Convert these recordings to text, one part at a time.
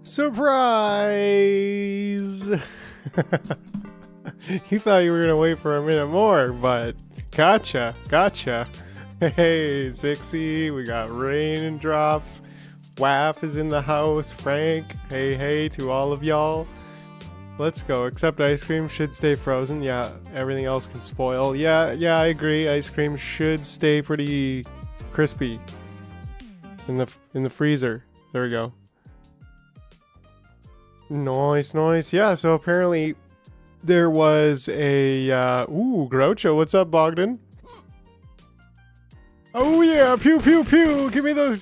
Surprise! You thought you were gonna wait for a minute more, but gotcha. Hey, Zixie, we got rain and drops. Waff is in the house. Frank, hey to all of y'all. Let's go. Except ice cream should stay frozen. Yeah, everything else can spoil. Yeah, I agree. Ice cream should stay pretty crispy in the freezer. There we go. Nice. Yeah, so apparently there was a ooh, Groucho. What's up, Bogdan? Oh yeah, pew. Give me the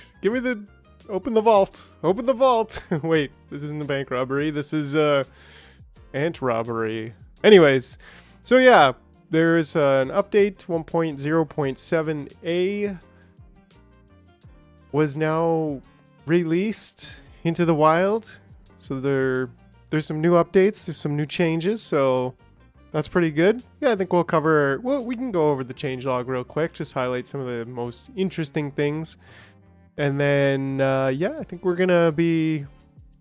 open the vault. Wait, this isn't the bank robbery. This is ant robbery. Anyways, so yeah, there's an update. 1.0.7a was now released into the wild. So there's some new updates, there's some new changes, so that's pretty good. Yeah, I think we can go over the changelog real quick, just highlight some of the most interesting things. And then, yeah, I think we're going to be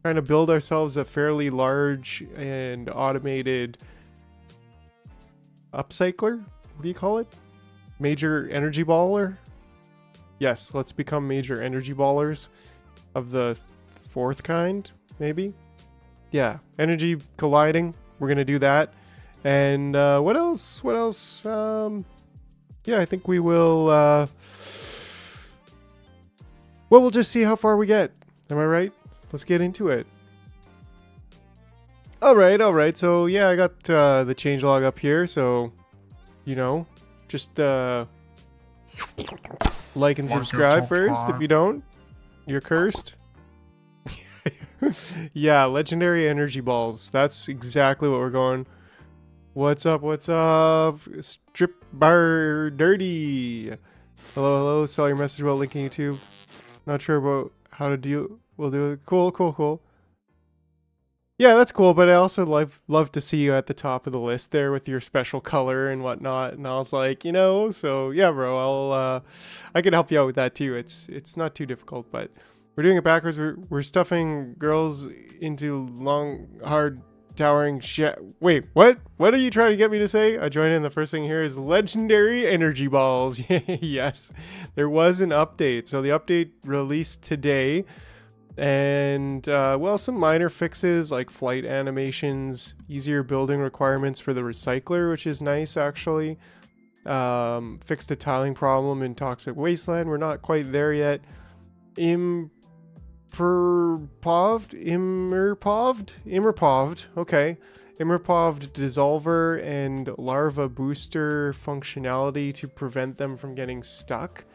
trying to build ourselves a fairly large and automated upcycler. What do you call it? Major energy baller? Yes, let's become major energy ballers of the fourth kind. Maybe? Yeah, energy colliding. We're gonna do that. And what else? Yeah, I think we will. Well, we'll just see how far we get. Am I right? Let's get into it. All right. So yeah, I got the changelog up here. So, you know, just like and subscribe first. If you don't, you're cursed. Yeah, legendary energy balls. That's exactly what we're going. What's up? Strip bar dirty. Hello. Saw your message about linking YouTube. Not sure about how to do. We'll do it. Cool. Yeah, that's cool. But I also love to see you at the top of the list there with your special color and whatnot. And I was like, so yeah, bro. I can help you out with that too. It's not too difficult, but. We're doing it backwards. We're stuffing girls into long, hard, towering shit. Wait, what? What are you trying to get me to say? I joined in. The first thing here is legendary energy balls. Yes, there was an update. So the update released today. And, well, some minor fixes like flight animations, easier building requirements for the recycler, which is nice, actually. Fixed a tiling problem in Toxic Wasteland. We're not quite there yet. Immerpoved, okay. Immerpoved dissolver and larva booster functionality to prevent them from getting stuck.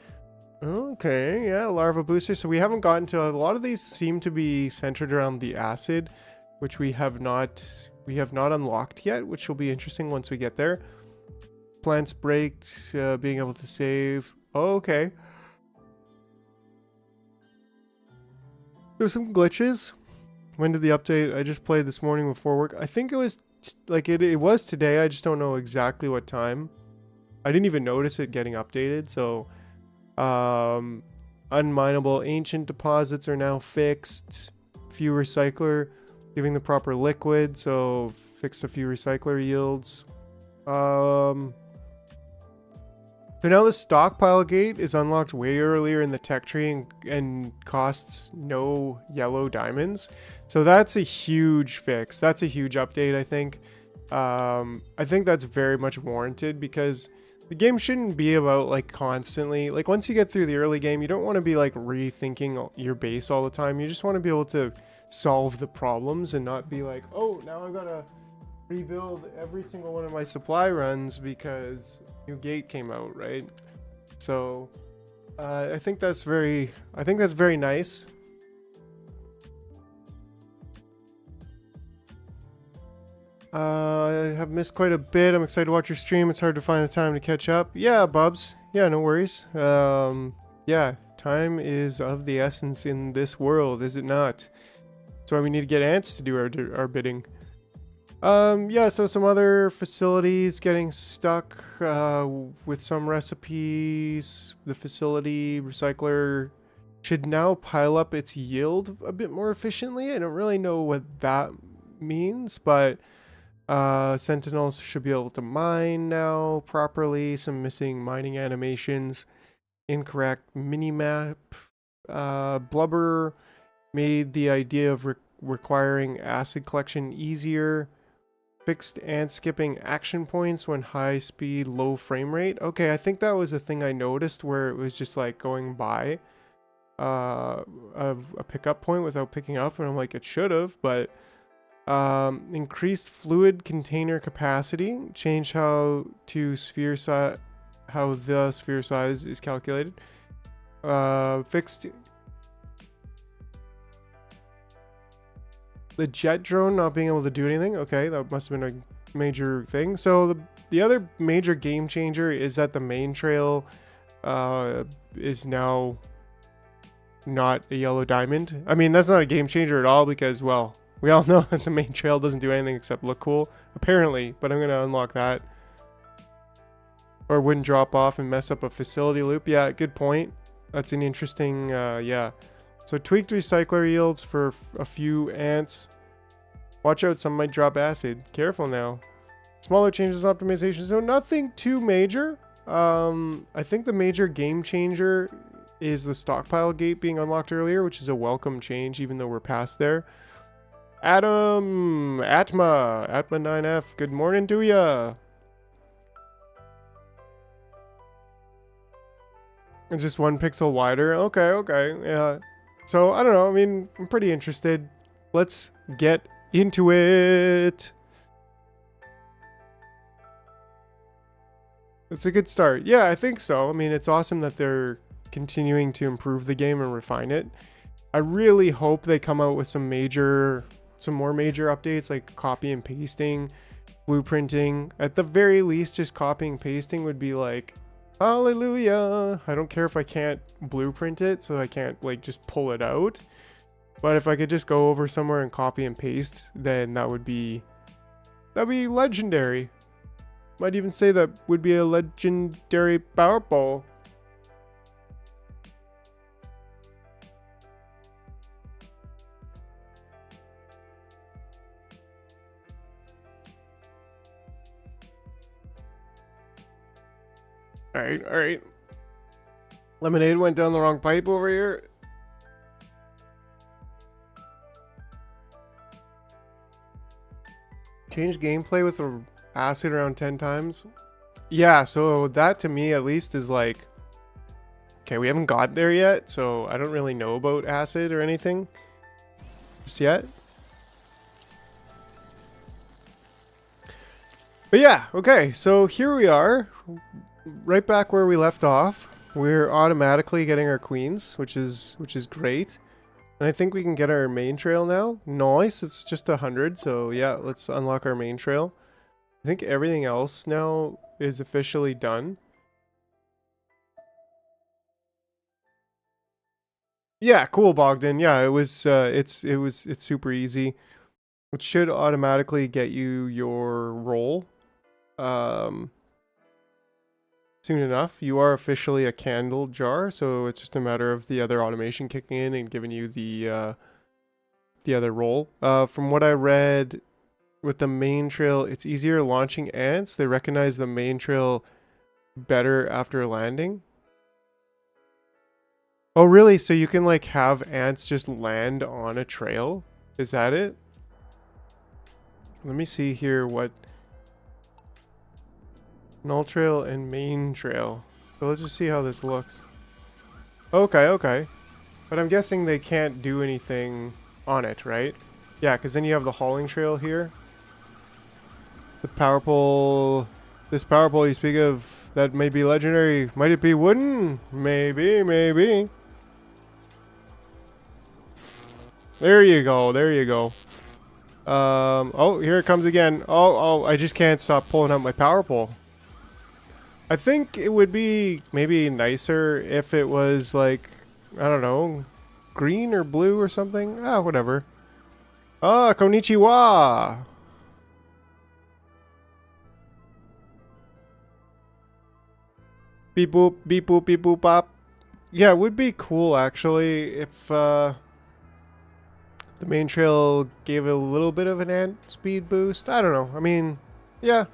Okay, yeah, larva booster. So we haven't gotten to, a lot of these seem to be centered around the acid, which we have not unlocked yet, which will be interesting once we get there. Plants braked, being able to save. Oh, okay. There's some glitches. When did the update? I just played this morning before work. I think it was like it was today. I just don't know exactly what time. I didn't even notice it getting updated. So, unminable ancient deposits are now fixed. Few recycler, giving the proper liquid. So fix a few recycler yields. So now the stockpile gate is unlocked way earlier in the tech tree and costs no yellow diamonds. So that's a huge fix. That's a huge update, I think. I think that's very much warranted because the game shouldn't be about like constantly, like once you get through the early game, you don't want to be like rethinking your base all the time. You just want to be able to solve the problems and not be like, oh, now I've got to rebuild every single one of my supply runs because new gate came out, right? So I think that's very nice. I have missed quite a bit. I'm excited to watch your stream. It's hard to find the time to catch up. Yeah, Bubs. Yeah, no worries. Yeah, time is of the essence in this world, is it not? That's why we need to get ants to do our bidding. Yeah, so some other facilities getting stuck with some recipes. The facility recycler should now pile up its yield a bit more efficiently. I don't really know what that means, but sentinels should be able to mine now properly. Some missing mining animations. Incorrect minimap. Blubber made the idea of requiring acid collection easier. Fixed and skipping action points when high speed, low frame rate. Okay, I think that was a thing I noticed where it was just like going by a pickup point without picking up, and I'm like, it should have, but increased fluid container capacity, change how the sphere size is calculated. Fixed the jet drone not being able to do anything. Okay, that must have been a major thing. So the other major game changer is that the main trail is now not a yellow diamond. I mean, that's not a game changer at all because, well, we all know that the main trail doesn't do anything except look cool, apparently, but I'm going to unlock that. Or wouldn't drop off and mess up a facility loop. Yeah, good point. That's an interesting, yeah. So tweaked recycler yields for a few ants. Watch out, some might drop acid. Careful now. Smaller changes in optimization, so nothing too major. I think the major game changer is the stockpile gate being unlocked earlier, which is a welcome change, even though we're past there. Atma 9F, good morning to ya. And just 1 pixel wider. Okay, yeah. So, I don't know, I mean, I'm pretty interested. Let's get into it. It's a good start. Yeah, I think so. I mean, it's awesome that they're continuing to improve the game and refine it. I really hope they come out with some more major updates like copy and pasting, blueprinting. At the very least, just copying and pasting would be like, hallelujah. I don't care if I can't blueprint it, so I can't like just pull it out. But if I could just go over somewhere and copy and paste, then that'd be legendary. Might even say that would be a legendary power ball. Alright. Lemonade went down the wrong pipe over here. Change gameplay with the acid around 10 times. Yeah, so that to me at least is like, okay, we haven't got there yet, so I don't really know about acid or anything just yet. But yeah, okay, so here we are. Right back where we left off. We're automatically getting our queens, which is great. And I think we can get our main trail now. Nice, it's just 100, so yeah, let's unlock our main trail. I think everything else now is officially done. Yeah, cool, Bogdan. Yeah, it was it's super easy. It should automatically get you your roll. Soon enough. You are officially a candle jar, so it's just a matter of the other automation kicking in and giving you the other roll. From what I read, with the main trail, it's easier launching ants. They recognize the main trail better after landing. Oh, really? So you can like have ants just land on a trail? Is that it? Let me see here what... Null trail and main trail. So let's just see how this looks. Okay. But I'm guessing they can't do anything on it, right? Yeah, because then you have the hauling trail here. The power pole... This power pole you speak of, that may be legendary. Might it be wooden? Maybe. There you go. Oh, here it comes again. Oh, I just can't stop pulling out my power pole. I think it would be maybe nicer if it was like, I don't know, green or blue or something. Ah, whatever. Ah, konnichiwa! Beep boop, beep boop, beep boop, pop. Yeah, it would be cool actually if the main trail gave it a little bit of an ant speed boost. I don't know. I mean, yeah.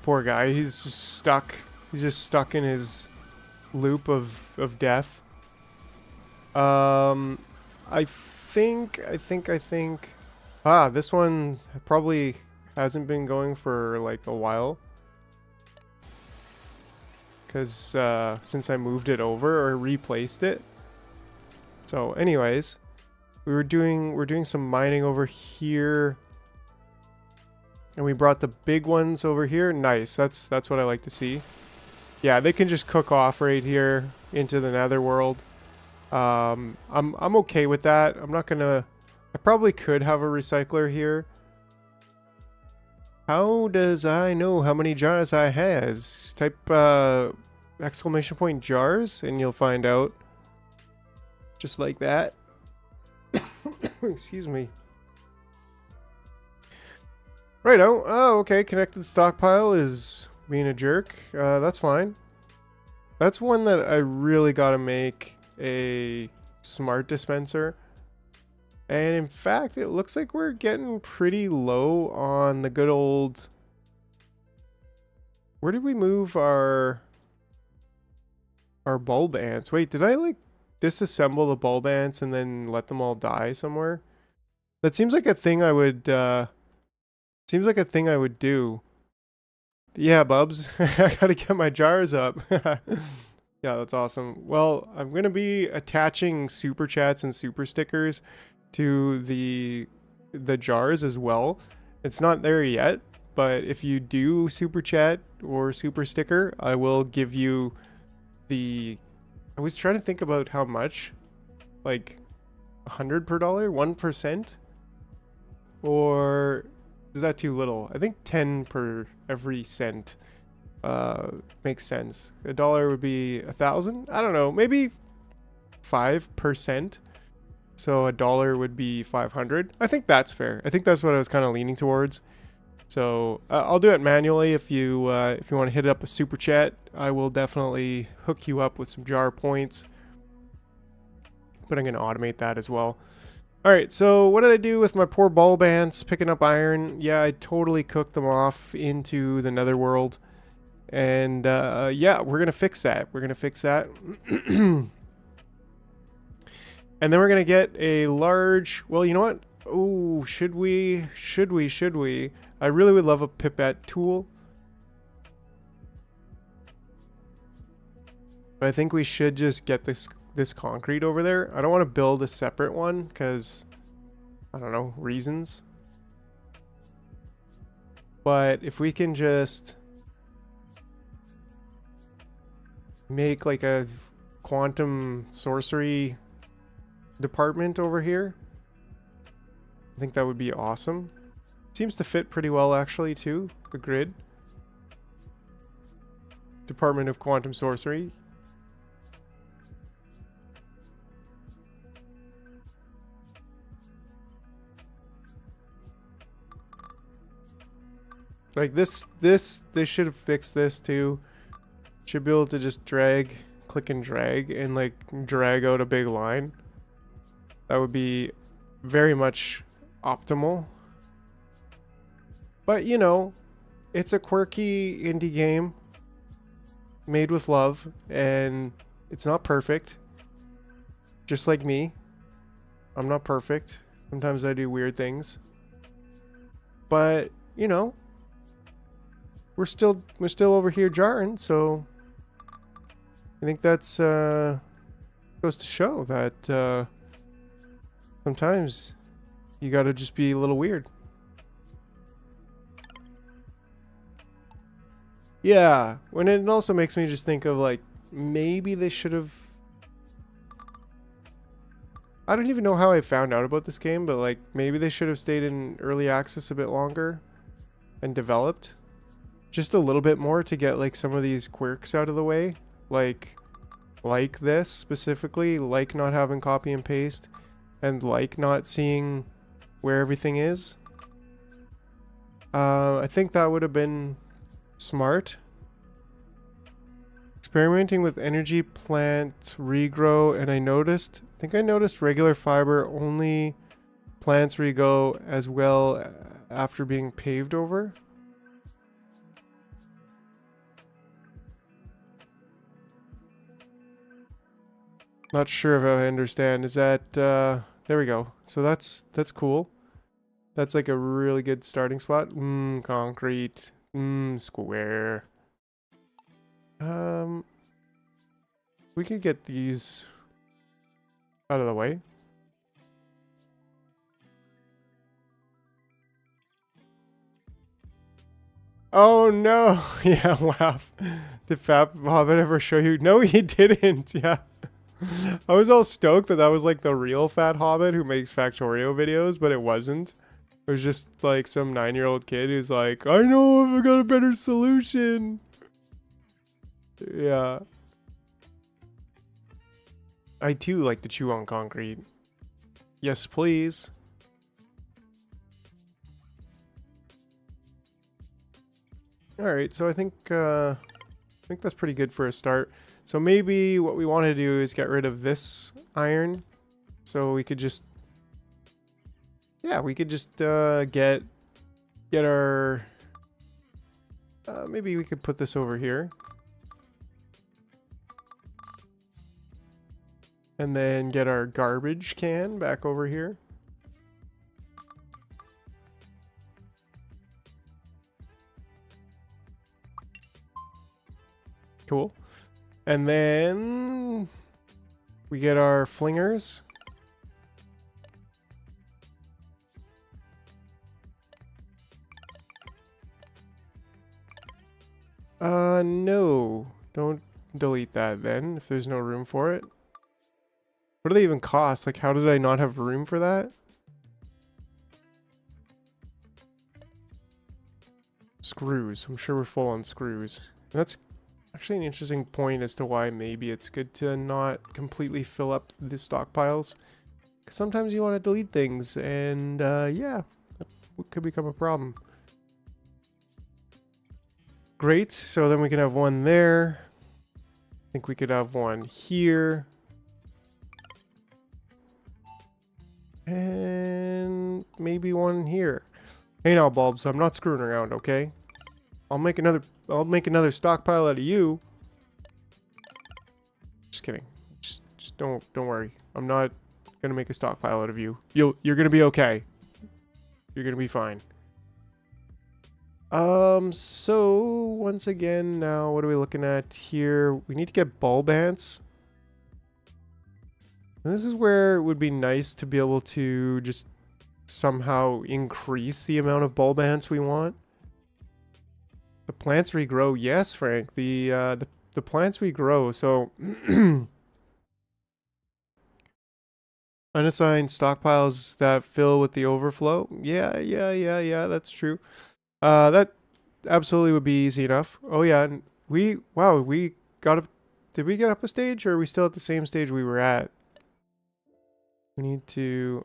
Poor guy. He's just stuck. He's just stuck in his loop of death. I think. Ah, this one probably hasn't been going for like a while. Because since I moved it over or replaced it. So anyways, we're doing some mining over here. And we brought the big ones over here. Nice. That's what I like to see. Yeah, they can just cook off right here into the netherworld. I'm okay with that. I'm not gonna. I probably could have a recycler here. How does I know how many jars I has? Type exclamation point jars and you'll find out. Just like that. Excuse me. Righto. Oh, okay. Connected stockpile is being a jerk. That's fine. That's one that I really gotta make a smart dispenser. And in fact, it looks like we're getting pretty low on the good old... Where did we move our bulb ants? Wait, did I like disassemble the bulb ants and then let them all die somewhere? That seems like a thing I would seems like a thing I would do. Yeah, Bubs. I gotta get my jars up. Yeah, that's awesome. Well, I'm going to be attaching super chats and super stickers to the jars as well. It's not there yet, but if you do super chat or super sticker, I will give you the... I was trying to think about how much. Like 100 per dollar? 1%? Or is that too little? I think 10 per every cent makes sense. $1 would be 1,000? I don't know. Maybe 5%. So $1 would be 500. I think that's fair. I think that's what I was kind of leaning towards. So I'll do it manually. If you want to hit up a super chat, I will definitely hook you up with some jar points. But I'm going to automate that as well. All right. So what did I do with my poor bulb ants picking up iron? Yeah, I totally cooked them off into the netherworld. And yeah, we're going to fix that. We're going to fix that. And then we're going to get a large, well, you know what? Oh, should we? I really would love a pipette tool. But I think we should just get this concrete over there. I don't want to build a separate one because, I don't know, reasons. But if we can just make like a quantum sorcery department over here, I think that would be awesome. Seems to fit pretty well actually too, the grid. Department of Quantum Sorcery. Like this, they should have fixed this too. Should be able to just drag, click and drag, and like drag out a big line. That would be very much optimal. But you know, it's a quirky indie game made with love, and it's not perfect. Just like me. I'm not perfect. Sometimes I do weird things. But, you know, we're still over here jarring, so I think that's goes to show that sometimes you gotta just be a little weird. Yeah, when it also makes me just think of like maybe they should have. I don't even know how I found out about this game, but like maybe they should have stayed in early access a bit longer and developed just a little bit more to get like some of these quirks out of the way, like this specifically, like not having copy and paste and like not seeing where everything is. I think that would have been smart Experimenting with energy plant regrow, and I think I noticed regular fiber only plants regrow as well after being paved over. Not sure if I understand. Is that there we go. So that's cool. That's like a really good starting spot. Concrete. Square. We could get these out of the way. Oh no! Yeah, wow. Did Fab Hobbit ever show you? No, he didn't. Yeah. I was all stoked that was like the real Fat Hobbit who makes Factorio videos, but it wasn't. It was just like some 9-year-old kid who's like, I know I got a better solution. Yeah. I too like to chew on concrete. Yes, please. Alright, so I think that's pretty good for a start. So maybe what we want to do is get rid of this iron. So we could just... Yeah, we could just get our... maybe we could put this over here. And then get our garbage can back over here. Cool. And then we get our flingers. No. Don't delete that then, if there's no room for it. What do they even cost? Like, how did I not have room for that? Screws. I'm sure we're full on screws. And that's actually an interesting point as to why maybe it's good to not completely fill up the stockpiles. Because sometimes you want to delete things, and yeah, that could become a problem. Great, so then we can have one there. I think we could have one here. And maybe one here. Hey now, bulbs, I'm not screwing around, okay? I'll make another stockpile out of you. Just kidding. Just don't worry. I'm not gonna make a stockpile out of you. You're gonna be okay. You're gonna be fine. So once again, now what are we looking at here? We need to get bulb ants. And this is where it would be nice to be able to just somehow increase the amount of bulb ants we want. The plants regrow. Yes, Frank. The plants regrow. So unassigned stockpiles that fill with the overflow. Yeah. That's true. That absolutely would be easy enough. Oh yeah, and we got up. Did we get up a stage, or are we still at the same stage we were at? We need to...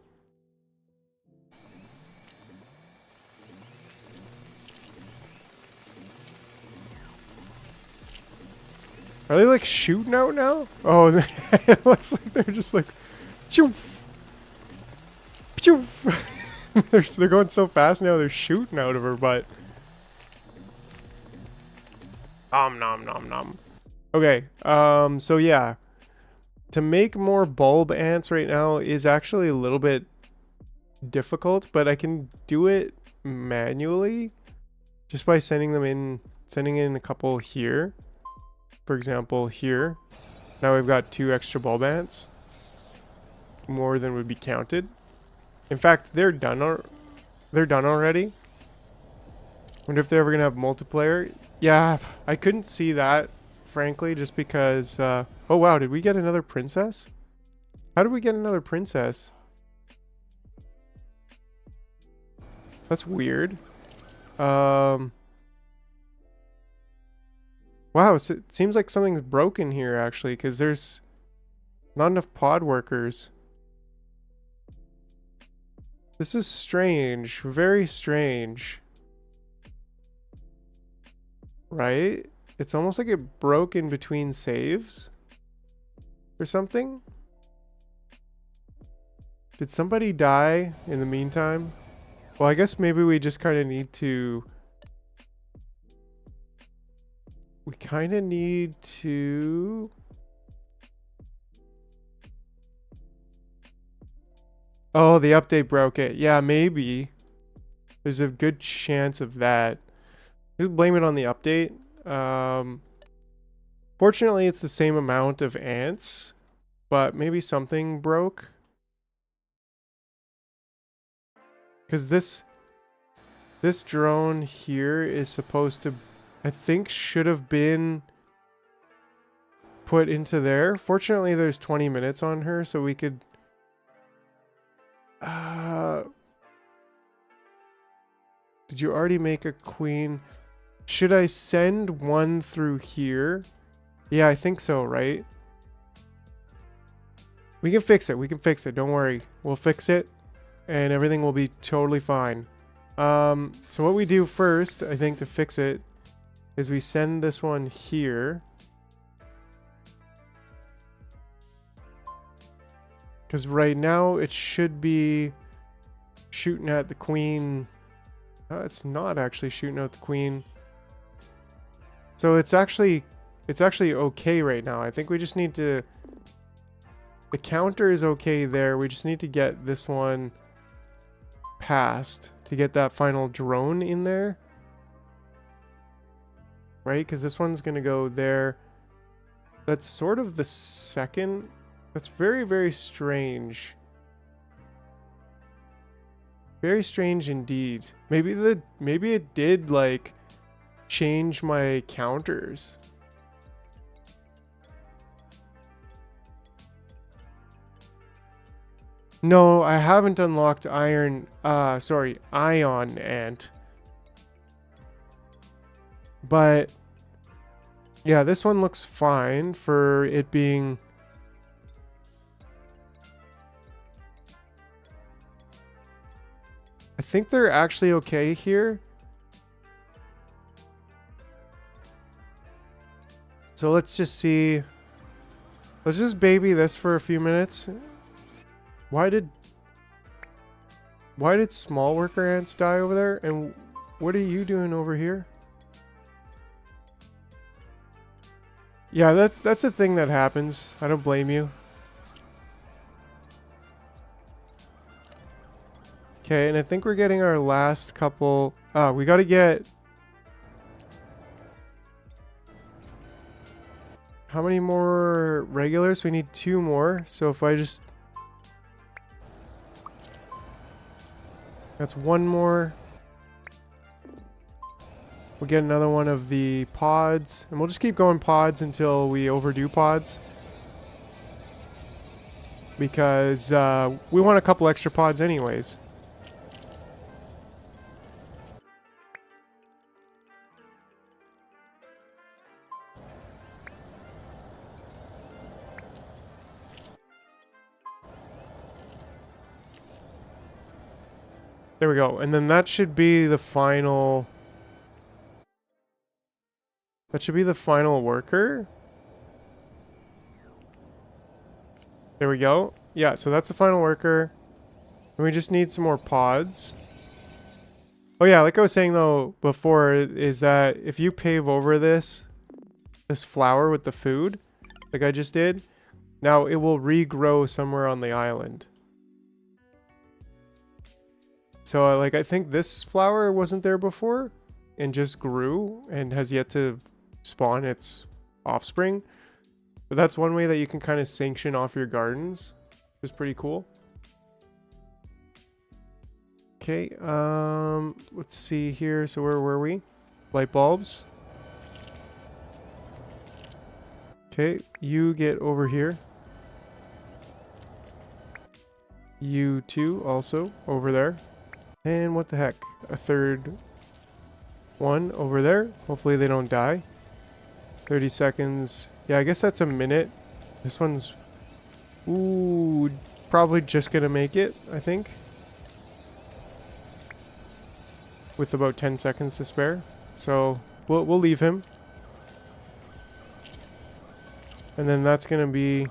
Are they like shooting out now? Oh, it looks like they're just like... Poof! Poof! They're going so fast now, they're shooting out of her butt. Nom nom. Okay, so yeah. To make more bulb ants right now is actually a little bit difficult, but I can do it manually just by sending in a couple here. For example, here. Now we've got 2 extra bulb ants. More than would be counted. In fact, they're done already. Wonder if they're ever gonna have multiplayer. Yeah, I couldn't see that, frankly, just because oh wow, did we get another princess? How did we get another princess? That's weird. Wow, so it seems like something's broken here actually, because there's not enough pod workers. This is strange, very strange. Right? it's almost like it broke in between saves or something. Did somebody die in the meantime? Well, I guess maybe we just kind of need to... We kind of need to... Oh, the update broke it. Yeah, maybe. There's a good chance of that. Just blame it on the update. Fortunately, it's the same amount of ants, but maybe something broke. Because this drone here is supposed to, I think, should have been put into there. Fortunately, there's 20 minutes on her, so we could... did you already make a queen? Should I send one through here? Yeah, I think so, right? We can fix it. We can fix it. Don't worry. We'll fix it, and everything will be totally fine. So what we do first, I think, to fix it, is we send this one here. Because right now, it should be shooting at the queen. It's not actually shooting at the queen. So it's actually okay right now. I think we just need to... The counter is okay there. We just need to get this one passed to get that final drone in there. Right? Because this one's going to go there. That's sort of the second... That's very, very strange. Very strange indeed. Maybe it did, like, change my counters. No, I haven't unlocked ion ant. But yeah, this one looks fine for it being... I think they're actually okay here. So let's just see. Let's just baby this for a few minutes. Why did small worker ants die over there? And what are you doing over here? Yeah, that's a thing that happens. I don't blame you. Okay, and I think we're getting our last couple... we gotta get... How many more regulars? We need 2 more. So if I just... That's 1 more. We'll get another one of the pods. And we'll just keep going pods until we overdo pods. Because we want a couple extra pods anyways. There we go. And then that should be the final... That should be the final worker. There we go. Yeah, so that's the final worker. And we just need some more pods. Oh yeah, like I was saying though before, is that if you pave over this flower with the food, like I just did, now it will regrow somewhere on the island. So like I think this flower wasn't there before and just grew and has yet to spawn its offspring. But that's one way that you can kind of sanction off your gardens. It's pretty cool. Okay, let's see here. So where were we? Light bulbs. Okay, you get over here. You too, also over there. And what the heck? A third one over there. Hopefully they don't die. 30 seconds. Yeah, I guess that's a minute. This one's... Ooh, probably just gonna make it, I think. With about 10 seconds to spare. So, we'll leave him. And then that's going to be...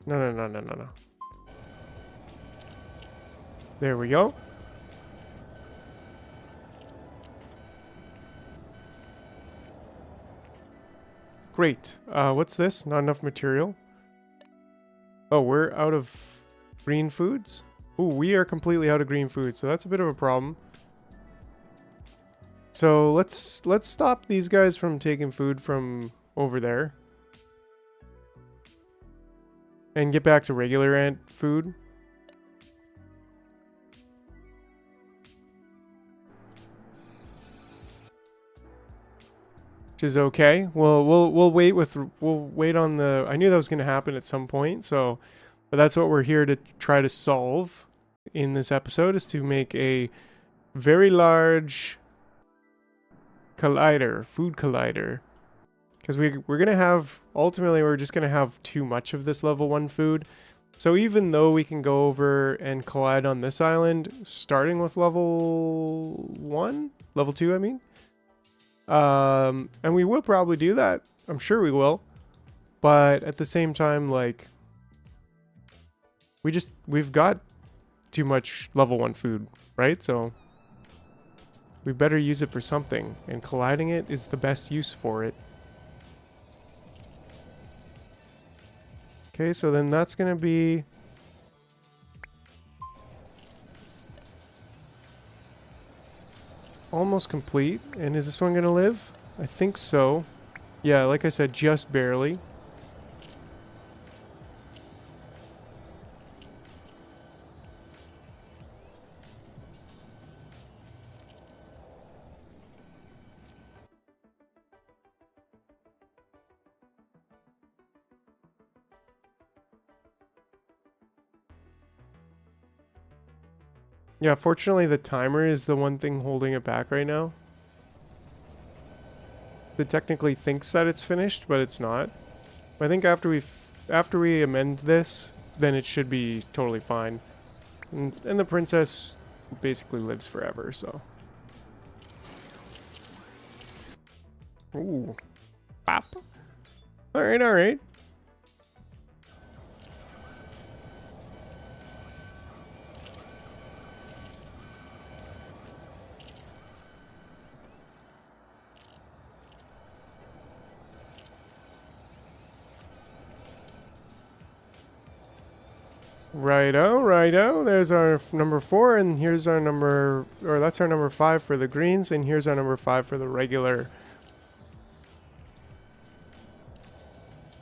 No. There we go. Great. What's this? Not enough material. Oh, we're out of green foods? Ooh, we are completely out of green food, so that's a bit of a problem. So let's stop these guys from taking food from over there. And get back to regular ant food. Which is okay. We'll wait on the... I knew that was going to happen at some point, so... But that's what we're here to try to solve in this episode, is to make a very large collider, food collider. Because we're going to have... Ultimately, we're just going to have too much of this level 1 food. So even though we can go over and collide on this island, starting with level 1? Level 2, I mean. And we will probably do that. I'm sure we will. But at the same time, like... We've got too much level 1 food, right? So... we better use it for something. And colliding it is the best use for it. Okay, so then that's going to be... almost complete. And is this one going to live? I think so. Yeah, like I said, just barely. Yeah, fortunately the timer is the one thing holding it back right now. It technically thinks that it's finished, but it's not. I think after we amend this, then it should be totally fine. And the princess basically lives forever, so. Ooh. Bop. Alright, alright. Righto, righto. There's our number 4, and here's our number, or that's our number 5 for the greens, and here's our number 5 for the regular.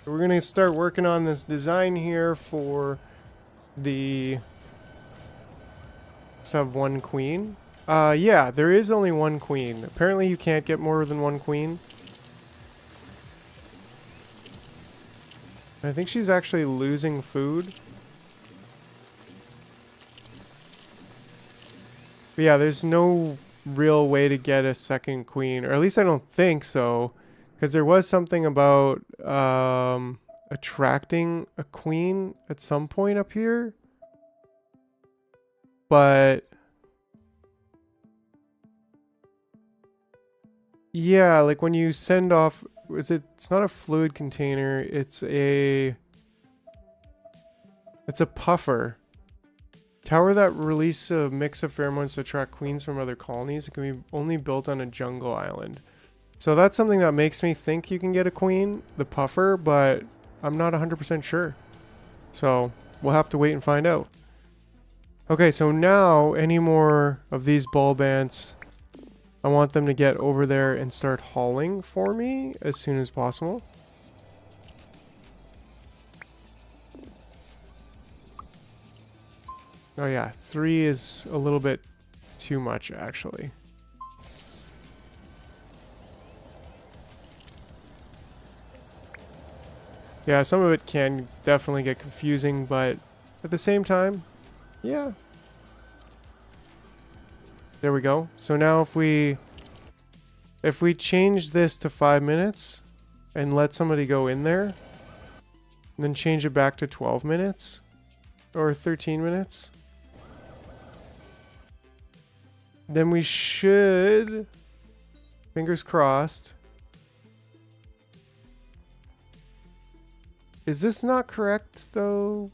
We're gonna start working on this design here for the... let's have 1 queen. Yeah, there is only 1 queen. Apparently you can't get more than 1 queen. I think she's actually losing food. But yeah, there's no real way to get a second queen, or at least I don't think so, because there was something about attracting a queen at some point up here, but yeah, like when you send off, it's not a fluid container, it's a puffer. Tower that release a mix of pheromones to attract queens from other colonies. It can be only built on a jungle island. So that's something that makes me think you can get a queen, the puffer, but I'm not 100% sure. So we'll have to wait and find out. Okay, so now any more of these bulb ants, I want them to get over there and start hauling for me as soon as possible. Oh yeah, 3 is a little bit too much actually. Yeah, some of it can definitely get confusing, but at the same time, yeah. There we go. So now if we change this to 5 minutes and let somebody go in there, and then change it back to 12 minutes or 13 minutes, then we should, fingers crossed, Is this not correct though?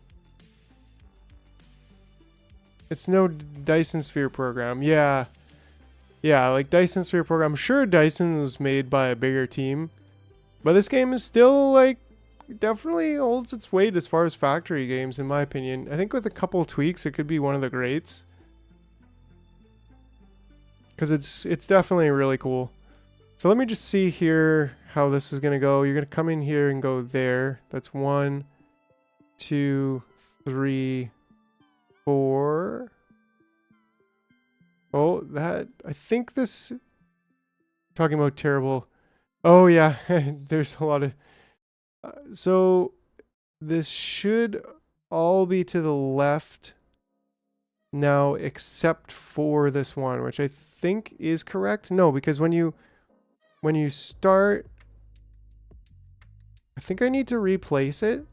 It's no Dyson Sphere program. Yeah. Yeah, like Dyson Sphere program. I'm sure Dyson was made by a bigger team. But this game is still like definitely holds its weight as far as factory games in my opinion. I think with a couple tweaks it could be one of the greats. Cuz it's definitely really cool. So let me just see here how this is going to go. You're going to come in here and go there. That's 1 2 3 4. Oh, that I think this talking about terrible. Oh yeah, there's a lot of so this should all be to the left now except for this one, which I think is correct. No, because when you start, I think I need to replace it.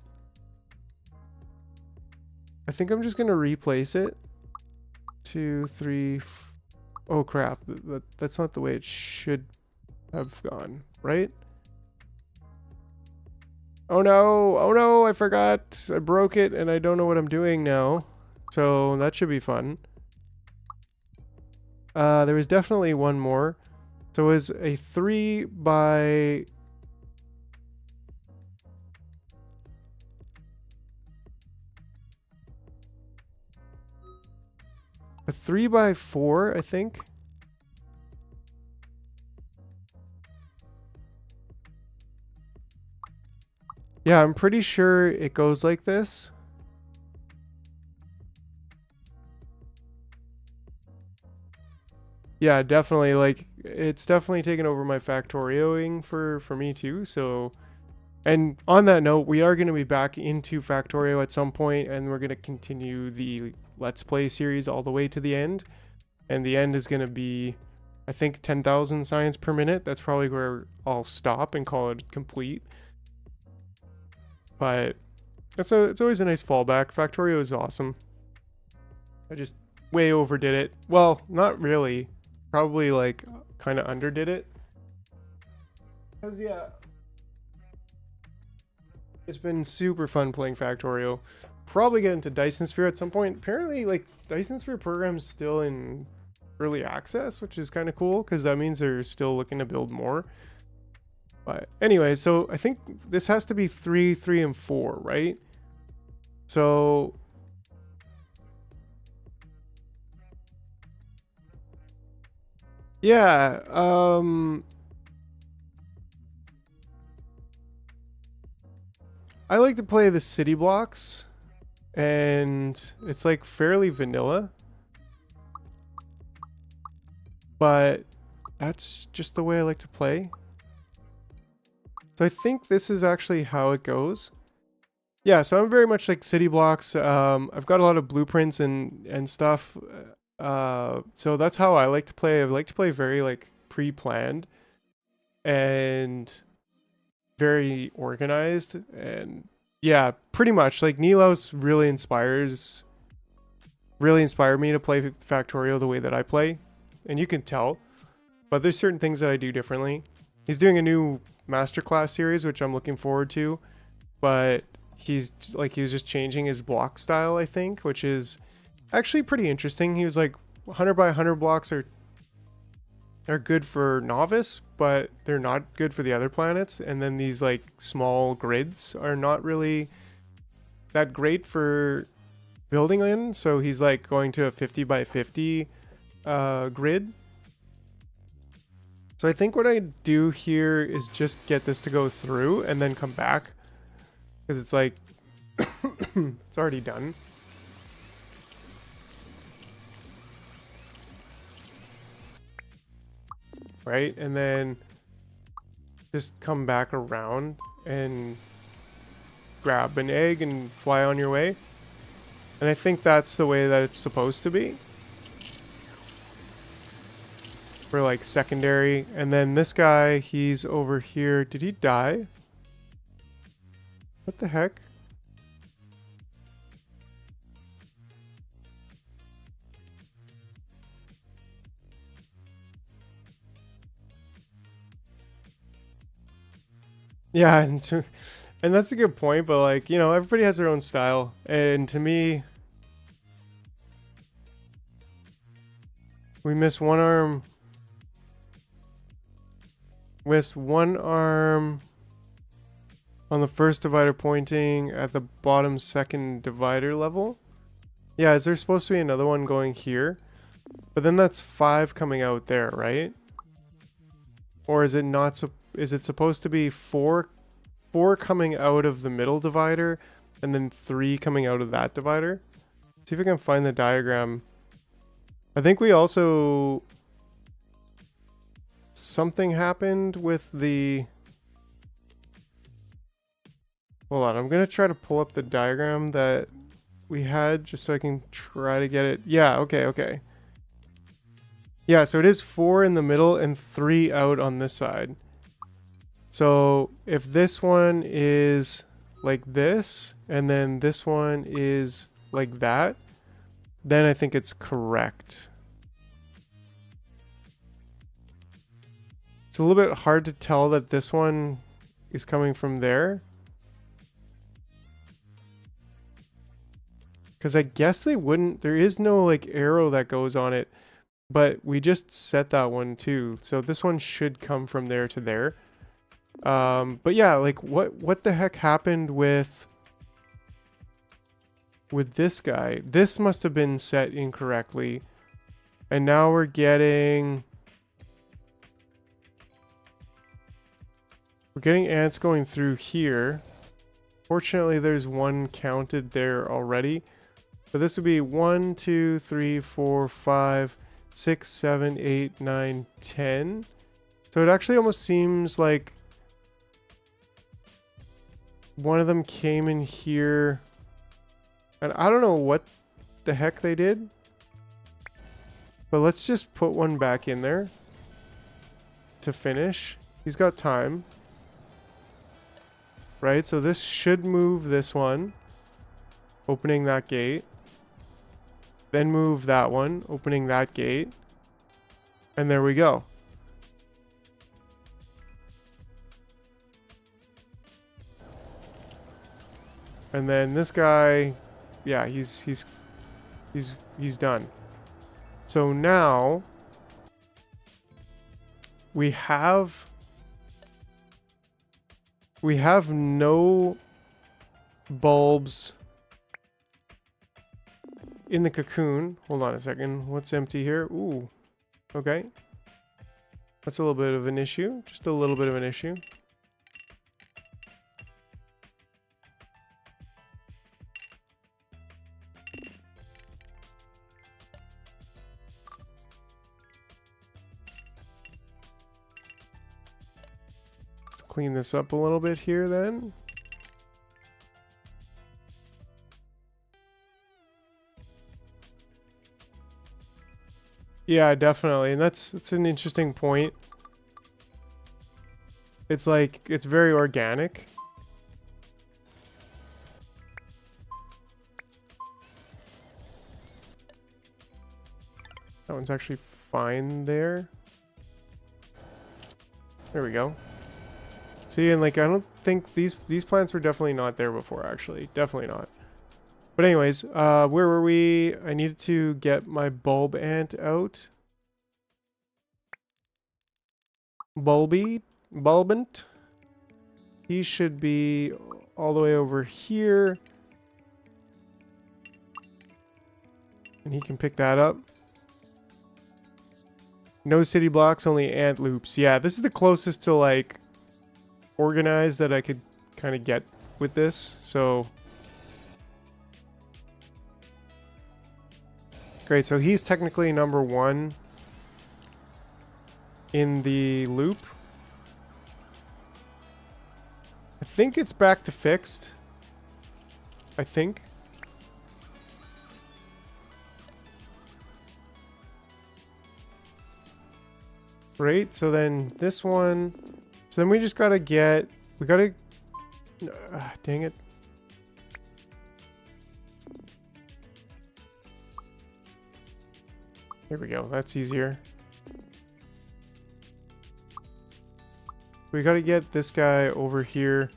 I think I'm just going to replace it. 2 3 Oh crap, that's not the way it should have gone, right? Oh no, I forgot. I broke it and I don't know what I'm doing now. So that should be fun. There was definitely one more. So it was a 3 by... a 3 by 4, I think. Yeah, I'm pretty sure it goes like this. Yeah, definitely. Like, it's definitely taken over my Factorioing for me too. So, and on that note, we are going to be back into Factorio at some point, and we're going to continue the Let's Play series all the way to the end. And the end is going to be, I think, 10,000 science per minute. That's probably where I'll stop and call it complete. But it's always a nice fallback. Factorio is awesome. I just way overdid it. Well, not really. Probably like kind of underdid it. Because yeah, it's been super fun playing Factorio. Probably get into Dyson Sphere at some point. Apparently, like, Dyson Sphere program's still in early access, which is kind of cool because that means they're still looking to build more. But anyway, so I think this has to be 3, 3, and 4, right? So yeah, I like to play the city blocks, and it's like fairly vanilla, but that's just the way I like to play. So I think this is actually how it goes. Yeah, so I'm very much like city blocks. I've got a lot of blueprints and stuff. So that's how I like to play. I like to play very like pre-planned and very organized. And yeah, pretty much like Nilos really inspired me to play Factorio the way that I play. And you can tell, but there's certain things that I do differently. He's doing a new masterclass series, which I'm looking forward to, but he was just changing his block style, I think, which is actually pretty interesting. He was like 100 by 100 blocks are good for novice, but they're not good for the other planets. And then these like small grids are not really that great for building in. So he's like going to a 50 by 50 grid. So I think what I do here is just get this to go through and then come back, because it's like it's already done. Right? And then just come back around and grab an egg and fly on your way. And I think that's the way that it's supposed to be. For like secondary. And then this guy, he's over here. Did he die? What the heck? Yeah, and so And that's a good point, but like, you know, everybody has their own style. And to me, we missed one arm. Missed one arm on the first divider pointing at the bottom second divider level. Yeah, is there supposed to be another one going here? But then that's 5 coming out there, right? Or is it not? Is it supposed to be 4 coming out of the middle divider and then 3 coming out of that divider? See if I can find the diagram. I think we also... Something happened with the... Hold on, I'm going to try to pull up the diagram that we had just so I can try to get it. Yeah, okay. Yeah, so it is 4 in the middle and 3 out on this side. So if this one is like this, and then this one is like that, then I think it's correct. It's a little bit hard to tell that this one is coming from there. Because I guess they wouldn't, there is no like arrow that goes on it, but we just set that one too. So this one should come from there to there. But yeah, like what the heck happened with this guy? This must have been set incorrectly. And now we're getting ants going through here. Fortunately, there's one counted there already. But this would be 1, 2, 3, 4, 5, 6, 7, 8, 9, 10. So it actually almost seems like one of them came in here. And I don't know what the heck they did. But let's just put one back in there to finish. He's got time. Right, so this should move this one, opening that gate. Then move that one, opening that gate. And there we go. And then this guy, yeah, he's done. So now we have no bulbs in the cocoon. Hold on a second. What's empty here? Ooh. Okay. That's a little bit of an issue. Just a little bit of an issue. Let's clean this up a little bit here then. Yeah, definitely. And that's an interesting point. It's like, it's very organic. That one's actually fine there. There we go. See, and like, I don't think these plants were definitely not there before, actually. Definitely not. But anyways, where were we? I needed to get my bulb ant out. Bulbant. He should be all the way over here. And he can pick that up. No city blocks, only ant loops. Yeah, this is the closest to like organized that I could kind of get with this. So great, so he's technically number 1 in the loop. I think it's back to fixed. I think. Great, so then this one. So then we just gotta get. We gotta. Dang it. There we go. That's easier. We gotta get this guy over here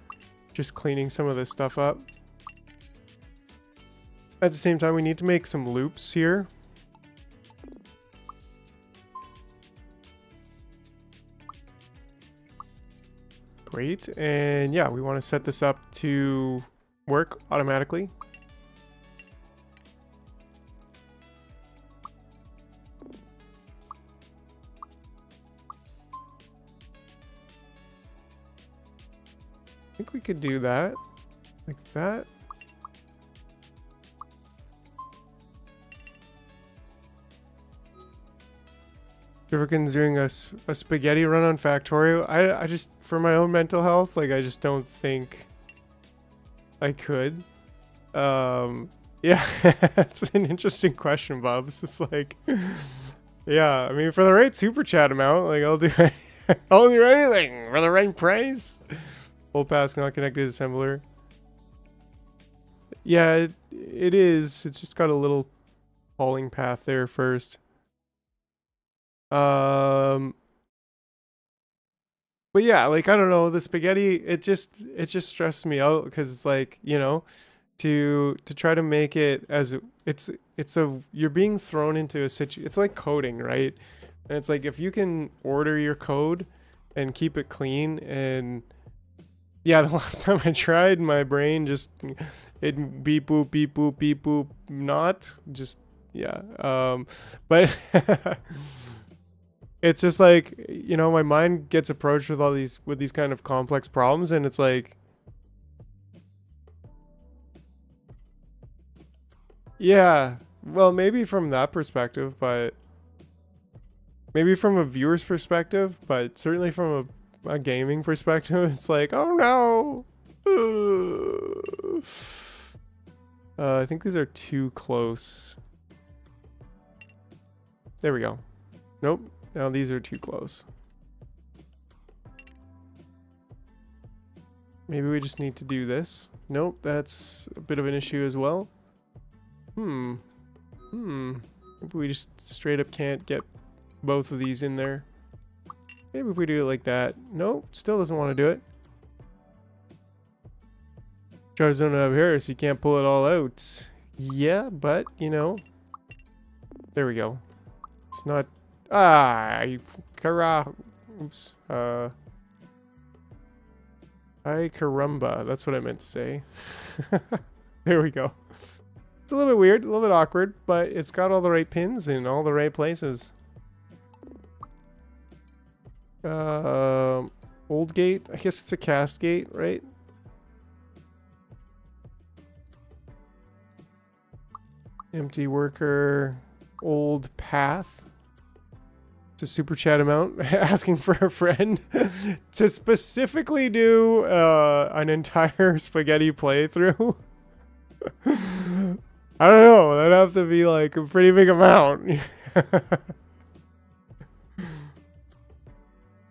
just cleaning some of this stuff up. At the same time, we need to make some loops here. Great. And yeah, we want to set this up to work automatically. I think we could do that like that. Riverkin's doing a spaghetti run on Factorio. I just, for my own mental health, like, I just don't think I could. Yeah, it's an interesting question, Bob. It's just like, yeah, I mean, for the right super chat amount, like, I'll do anything for the right price. Full pass not connected assembler. Yeah, it is. It's just got a little falling path there first. But yeah, like, I don't know, the spaghetti, it just stressed me out because it's like, you know, to try to make it as you're being thrown into a situation. It's like coding, right? And it's like, if you can order your code and keep it clean, and yeah, the last time I tried, my brain just, it beep boop beep boop beep boop, not just, yeah. But it's just like, you know, my mind gets approached with all these kind of complex problems, and it's like, yeah, well, maybe from that perspective, but maybe from a viewer's perspective, but certainly from a gaming perspective, it's like, oh no. I think these are too close. There we go. Nope. Now these are too close. Maybe we just need to do this. Nope, that's a bit of an issue as well. Maybe we just straight up can't get both of these in there. Maybe if we do it like that. Nope, still doesn't want to do it. Jars don't have hair, so you can't pull it all out. Yeah, but, you know. There we go. It's not... oops. Ay caramba. That's what I meant to say. There we go. It's a little bit weird, a little bit awkward, but it's got all the right pins in all the right places. Old gate. I guess it's a cast gate, right? Empty worker. Old path. To super chat amount, asking for a friend to specifically do an entire spaghetti playthrough. I don't know, that'd have to be like a pretty big amount.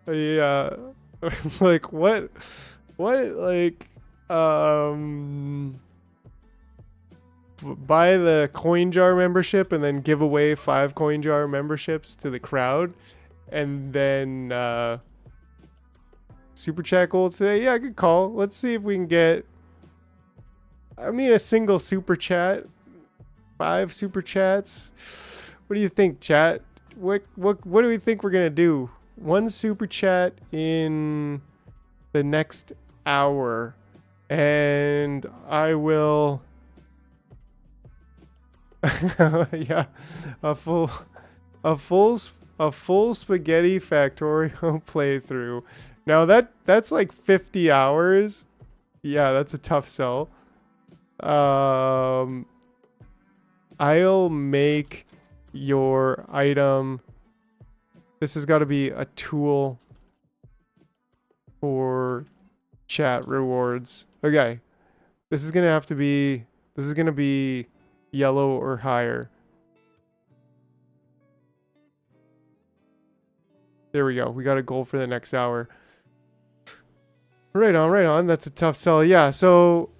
Yeah, it's like, what, like, buy the coin jar membership and then give away 5 coin jar memberships to the crowd, and then super chat goal today. Yeah, good call. Let's see if we can get, I mean, a single super chat, 5 super chats. What do you think, chat? What do we think we're gonna do? 1 super chat in the next hour, and I will yeah, a full spaghetti Factorio playthrough. Now that's like 50 hours. Yeah, that's a tough sell. I'll make your item. This has got to be a tool for chat rewards. Okay, this is gonna be yellow or higher. There we go. We got a goal for the next hour. Right on, right on. That's a tough sell. Yeah, so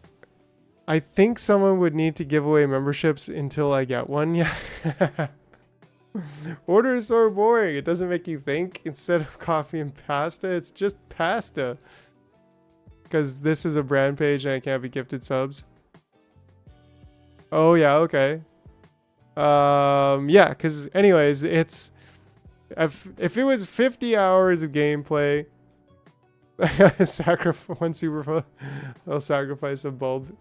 I think someone would need to give away memberships until I get one. Yeah. Order is so boring. It doesn't make you think. Instead of coffee and pasta, it's just pasta. because this is a brand page and I can't be gifted subs. Oh yeah, okay. Yeah, because anyways, it's if it was 50 hours of gameplay, one super, I'll sacrifice a bulb.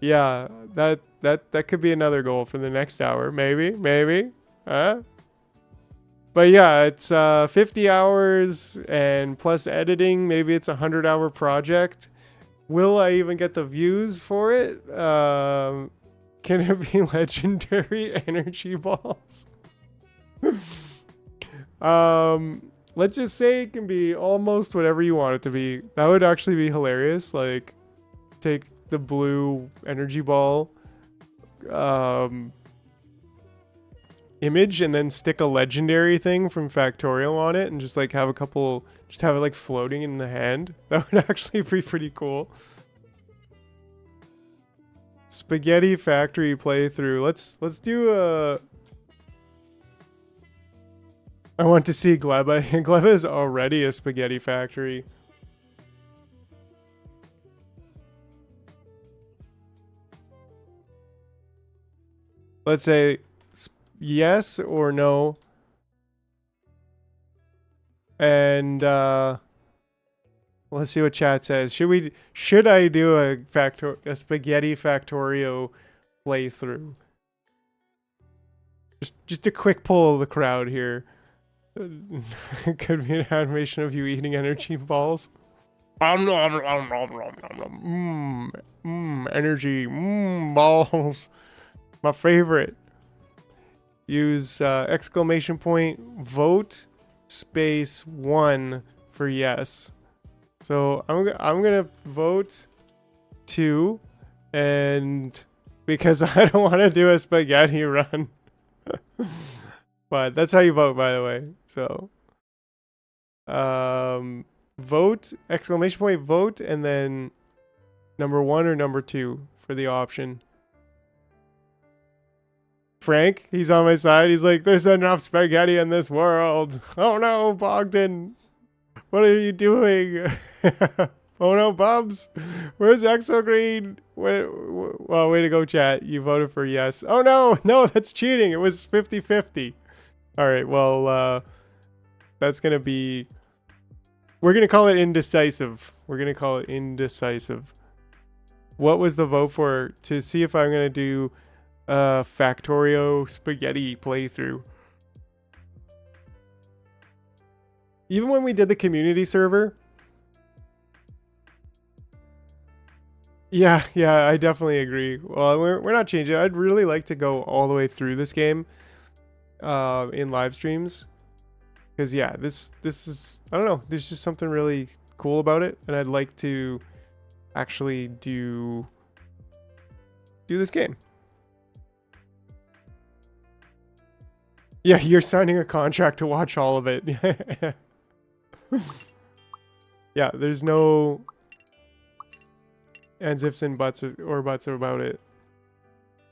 Yeah, that could be another goal for the next hour, maybe, huh? But yeah, it's 50 hours and plus editing. Maybe it's a 100-hour project. Will I even get the views for it? Can it be legendary energy balls? Let's just say it can be almost whatever you want it to be. That would actually be hilarious. Like, take the blue energy ball image and then stick a legendary thing from Factorial on it and just like have a couple, just have it like floating in the hand. That would actually be pretty cool. Spaghetti factory playthrough. Let's do a... I want to see Gleba. Gleba is already a spaghetti factory. Let's say yes or no. And let's see what chat says. Should I do a spaghetti factorio playthrough? Just a quick poll of the crowd here. Could be an animation of you eating energy balls. Energy balls. My favorite. Use exclamation point vote space 1 for yes. So I'm gonna vote 2, and because I don't want to do a spaghetti run. But that's how you vote, by the way. So vote exclamation point vote and then number 1 or number 2 for the option. Frank, he's on my side. He's like, there's enough spaghetti in this world. Oh no, Bogdan. What are you doing? Oh no, Bubs. Where's Exogreen? Well, way to go, chat. You voted for yes. Oh no, no, that's cheating. It was 50-50. All right, well, that's going to be... We're going to call it indecisive. We're going to call it indecisive. What was the vote for? To see if I'm going to do... Factorio spaghetti playthrough. Even when we did the community server. Yeah, I definitely agree. Well, we're not changing. I'd really like to go all the way through this game in live streams. Because yeah, this is, I don't know, there's just something really cool about it, and I'd like to actually do this game. Yeah, you're signing a contract to watch all of it. Yeah, there's no ands, ifs, and buts or buts about it.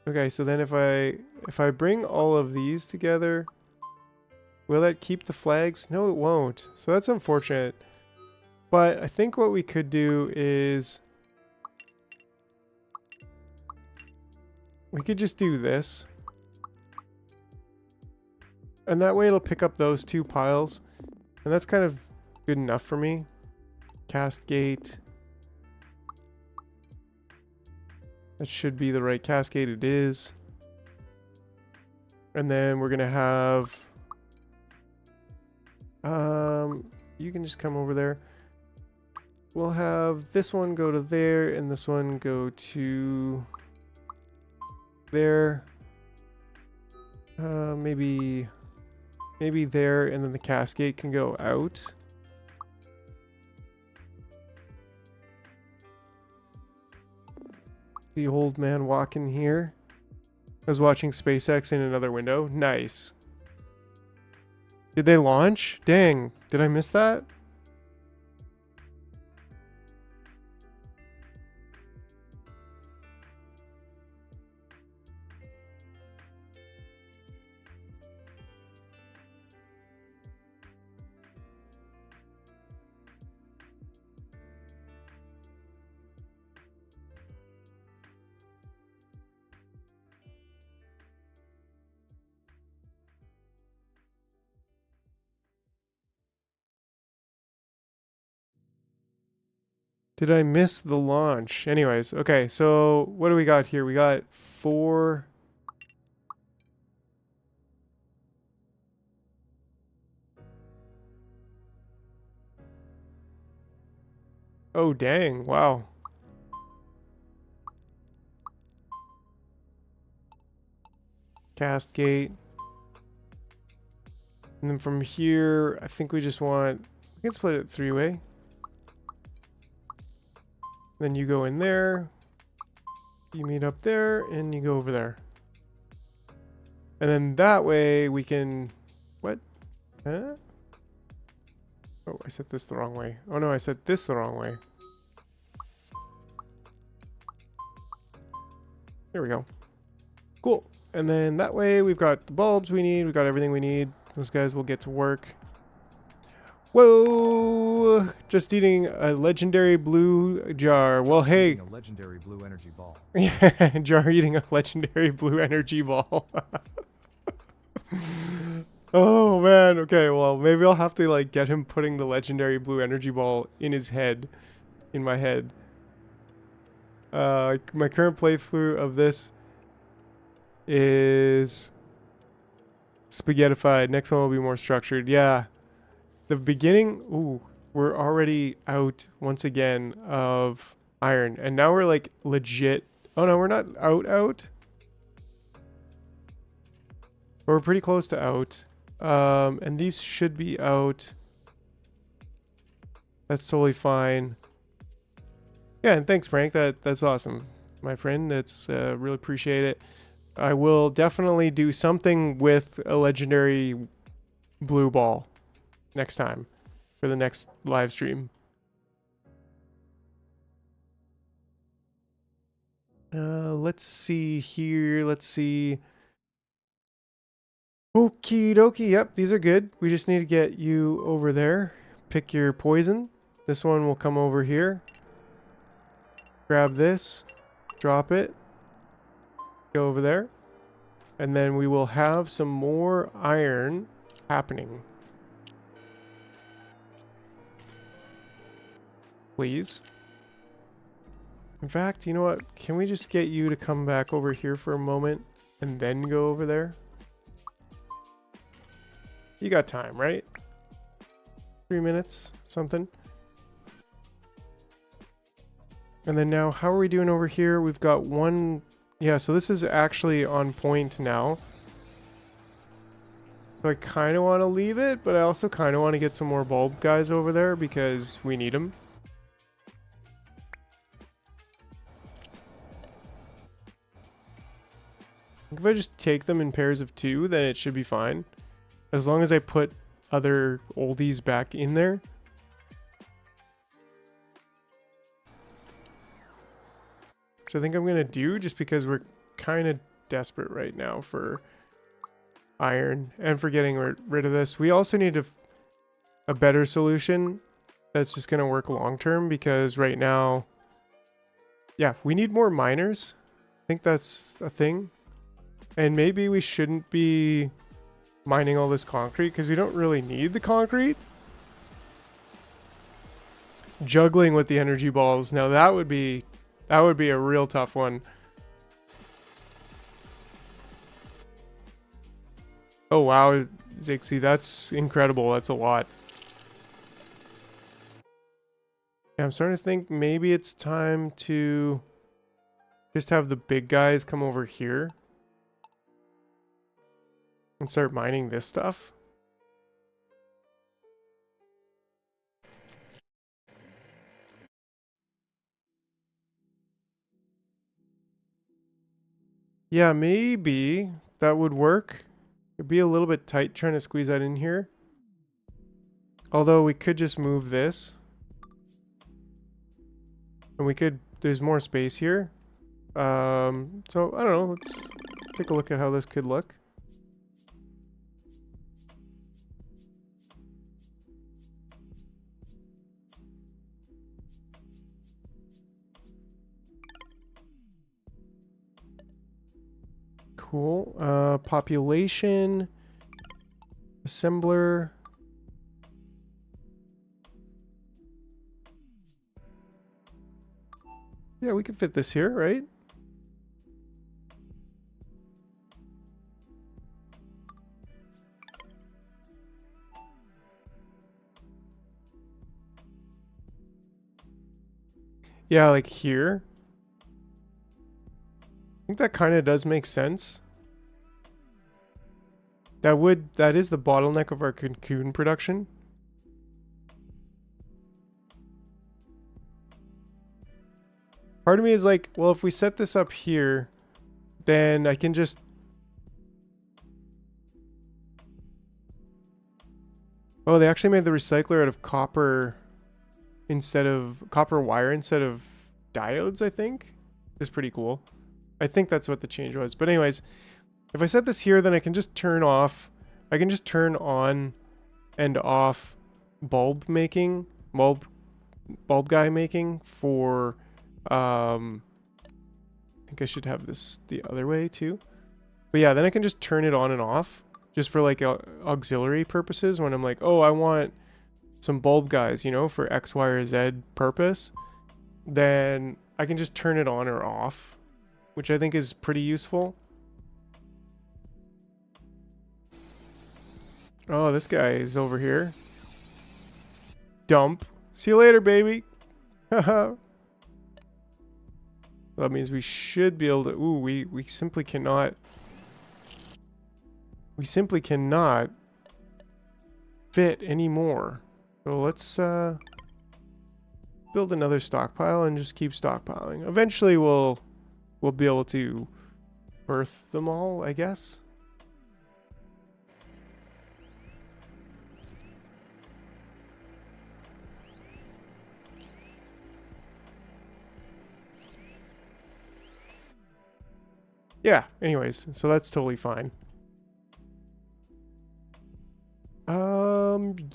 Okay, so then if I bring all of these together, will that keep the flags? No, it won't. So that's unfortunate. But I think what we could do is we could just do this. And that way it'll pick up those 2 piles. And that's kind of good enough for me. Cast gate. That should be the right cascade. It is. And then we're going to have... you can just come over there. We'll have this one go to there, and this one go to there. Maybe there, and then the cascade can go out. The old man walking here. I was watching SpaceX in another window. Nice. Did they launch? Dang, did I miss that? Did I miss the launch? Anyways, okay, so what do we got here? We got 4. Oh, dang. Wow. Cast gate. And then from here, I think we just want... We can split it 3-way. Then you go in there. You meet up there, and you go over there. And then that way we can... What? Huh? Oh, I said this the wrong way. Oh no, I said this the wrong way. There we go. Cool. And then that way we've got the bulbs we need. We've got everything we need. Those guys will get to work. Whoa! Just eating a legendary blue jar. Well, hey. A legendary blue energy ball. Yeah, jar eating a legendary blue energy ball. Oh man. Okay, well, maybe I'll have to like get him putting the legendary blue energy ball in his head. In my head. My current playthrough of this is spaghettified. Next one will be more structured. Yeah. The beginning, ooh, we're already out once again of iron. And now we're like legit. Oh no, we're not out. But we're pretty close to out. And these should be out. That's totally fine. Yeah, and thanks, Frank. That's awesome, my friend. That's really appreciate it. I will definitely do something with a legendary blue ball next time for the next live stream. Let's see here. Let's see. Okie dokie. Yep, these are good. We just need to get you over there. Pick your poison. This one will come over here. Grab this. Drop it. Go over there. And then we will have some more iron happening. Please. In fact, you know what? Can we just get you to come back over here for a moment and then go over there? You got time, right? 3 minutes, something. And then now, how are we doing over here? We've got one... Yeah, so this is actually on point now. So I kind of want to leave it, but I also kind of want to get some more bulb guys over there because we need them. If I just take them in pairs of 2, then it should be fine. As long as I put other oldies back in there. Which I think I'm going to do just because we're kind of desperate right now for iron and for getting rid of this. We also need a better solution that's just going to work long term because right now, yeah, we need more miners. I think that's a thing. And maybe we shouldn't be mining all this concrete because we don't really need the concrete. Juggling with the energy balls. Now that would be a real tough one. Oh wow, Zixie, that's incredible. That's a lot. Yeah, I'm starting to think maybe it's time to just have the big guys come over here and start mining this stuff. Yeah, maybe that would work. It'd be a little bit tight trying to squeeze that in here. Although we could just move this. And we could, there's more space here. So I don't know, let's take a look at how this could look. Cool. Population. Assembler. Yeah, we can fit this here, right? Yeah, like here. I think that kind of does make sense. That is the bottleneck of our cocoon production. Part of me is like, well, if we set this up here, then I can just... Oh, they actually made the recycler out of copper wire instead of diodes, I think. It's pretty cool. I think that's what the change was. But anyways, if I set this here, then I can just turn on and off bulb guy making for, I think I should have this the other way too. But yeah, then I can just turn it on and off just for like auxiliary purposes when I'm like, oh, I want some bulb guys, you know, for X, Y, or Z purpose. Then I can just turn it on or off, which I think is pretty useful. Oh, this guy is over here. Dump. See you later, baby. Haha. That means we should be able to... Ooh, we simply cannot... We simply cannot fit anymore. So let's build another stockpile and just keep stockpiling. Eventually we'll be able to birth them all, I guess. Yeah, anyways, so that's totally fine.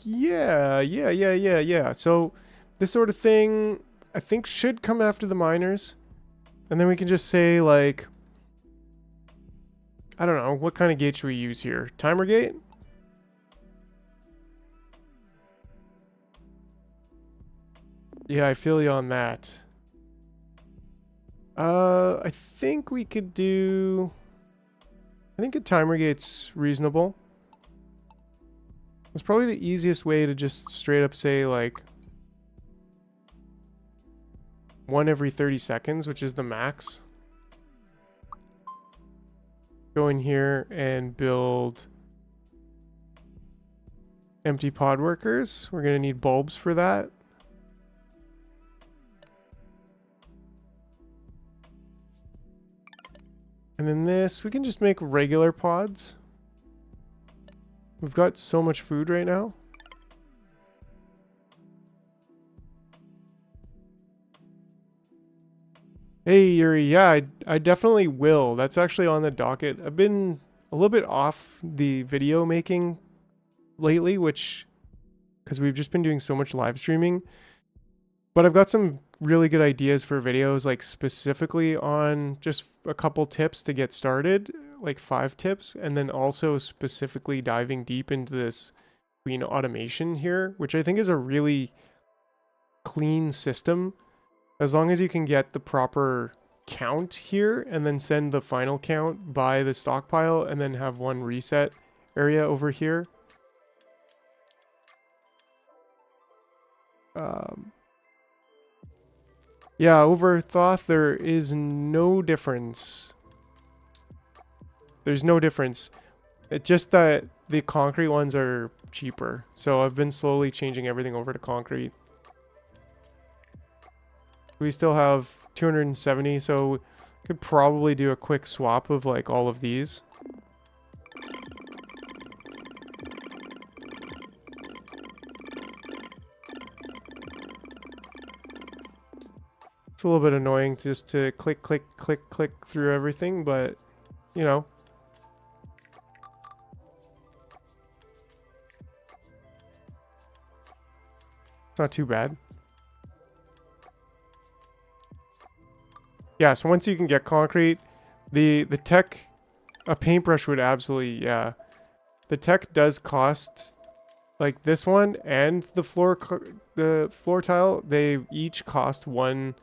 Yeah. So this sort of thing, I think, should come after the miners. And then we can just say, like, I don't know, what kind of gate should we use here? Timer gate? Yeah, I feel you on that. I think we could do... I think a timer gate's reasonable. It's probably the easiest way to just straight up say, like, 1 every 30 seconds, which is the max. Go in here and build empty pod workers. We're going to need bulbs for that. And then this, we can just make regular pods. We've got so much food right now. Hey, Yuri, yeah, I definitely will. That's actually on the docket. I've been a little bit off the video making lately, because we've just been doing so much live streaming. But I've got some really good ideas for videos, like specifically on just a couple tips to get started, like 5 tips, and then also specifically diving deep into this queen automation here, which I think is a really clean system. As long as you can get the proper count here and then send the final count by the stockpile and then have one reset area over here. Yeah, over Thoth, there is no difference. There's no difference. It's just that the concrete ones are cheaper. So I've been slowly changing everything over to concrete. We still have 270, so we could probably do a quick swap of like all of these. It's a little bit annoying just to click through everything, but you know. It's not too bad. Yeah, so once you can get concrete, the tech, a paintbrush would absolutely, yeah. The tech does cost, like this one and the floor tile, they each cost 1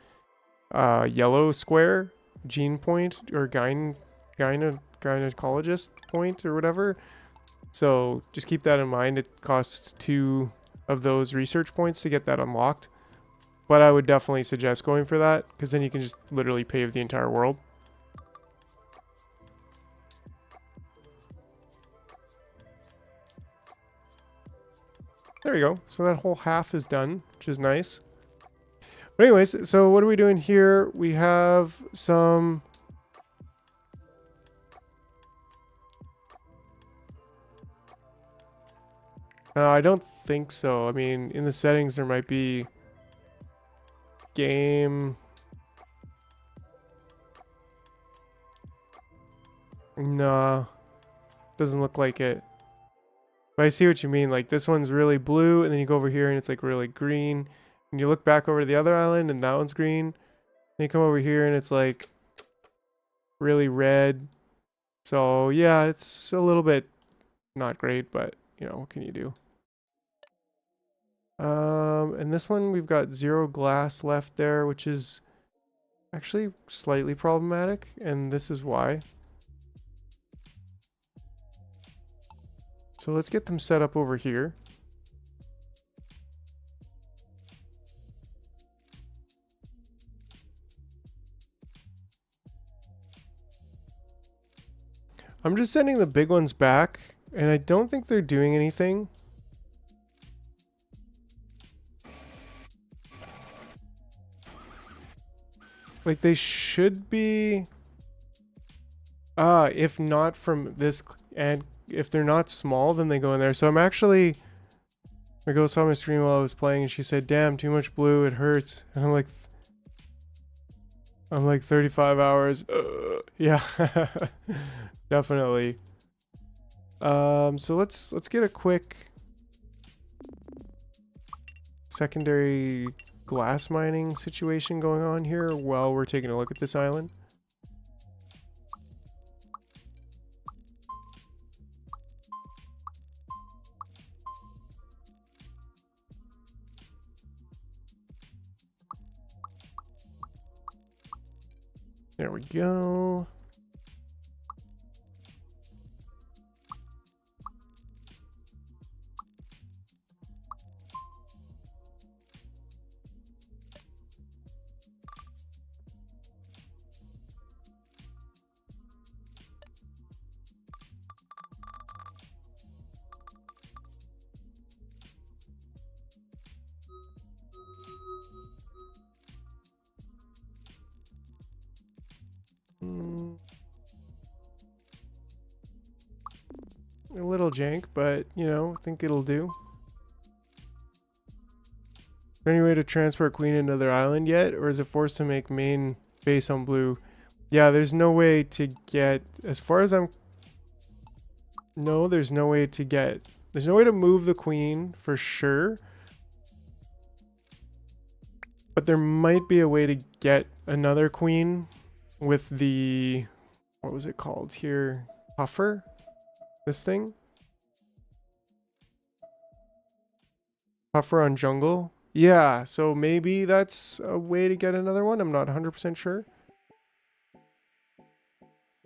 yellow square gene point or gynecologist point or whatever. So just keep that in mind. It costs 2 of those research points to get that unlocked. But I would definitely suggest going for that, because then you can just literally pave the entire world. There you go. So that whole half is done, which is nice. But anyways, so what are we doing here? We have some... I don't think so. I mean, in the settings, there might be game. Nah, doesn't look like it. But I see what you mean. Like, this one's really blue, and then you go over here and it's like really green. And you look back over to the other island and that one's green. Then you come over here and it's like really red. So yeah, it's a little bit not great, but you know, what can you do? And this one we've got 0 glass left there, which is actually slightly problematic, and this is why. So let's get them set up over here. I'm just sending the big ones back, and I don't think they're doing anything. Like, they should be... if not from this, and if they're not small, then they go in there. So I'm actually... My girl saw my stream while I was playing, and she said, damn, too much blue, it hurts. And I'm like 35 hours. Yeah, definitely. So let's get a quick secondary glass mining situation going on here while we're taking a look at this island. There we go. A little jank, but you know, I think it'll do. Is there any way to transport Queen to another island yet, or is it forced to make main base on blue? Yeah, there's no way to get, as far as I'm... No, there's no way to get... There's no way to move the Queen, for sure. But there might be a way to get another Queen with the... What was it called here? Puffer? This thing? Puffer on jungle? Yeah, so maybe that's a way to get another one. I'm not 100% sure.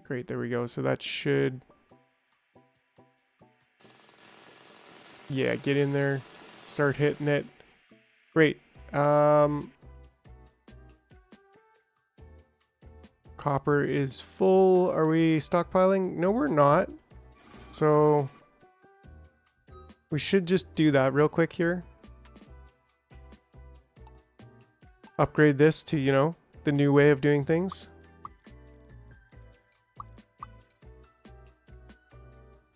Great, there we go. So that should... Yeah, get in there. Start hitting it. Great. Copper is full. Are we stockpiling? No, we're not. So we should just do that real quick here. Upgrade this to, you know, the new way of doing things.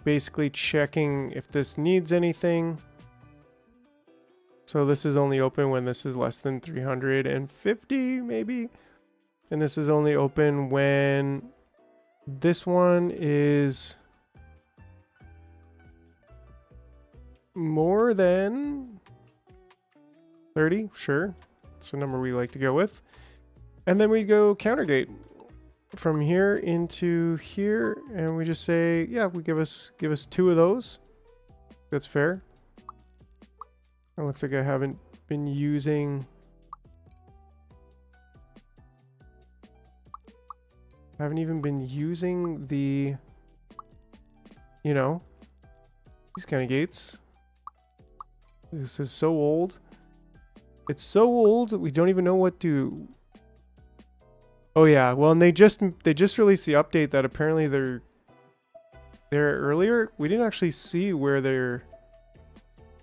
Basically checking if this needs anything. So this is only open when this is less than 350, maybe. And this is only open when this one is more than 30, sure. It's the number we like to go with. And then we go countergate from here into here, and we just say, yeah, we give us 2 of those. That's fair. It looks like I haven't been using Haven't even been using the, you know, these kind of gates. This is so old. It's so old that we don't even know what to... Oh yeah, well, and they just released the update that apparently they're there earlier. We didn't actually see where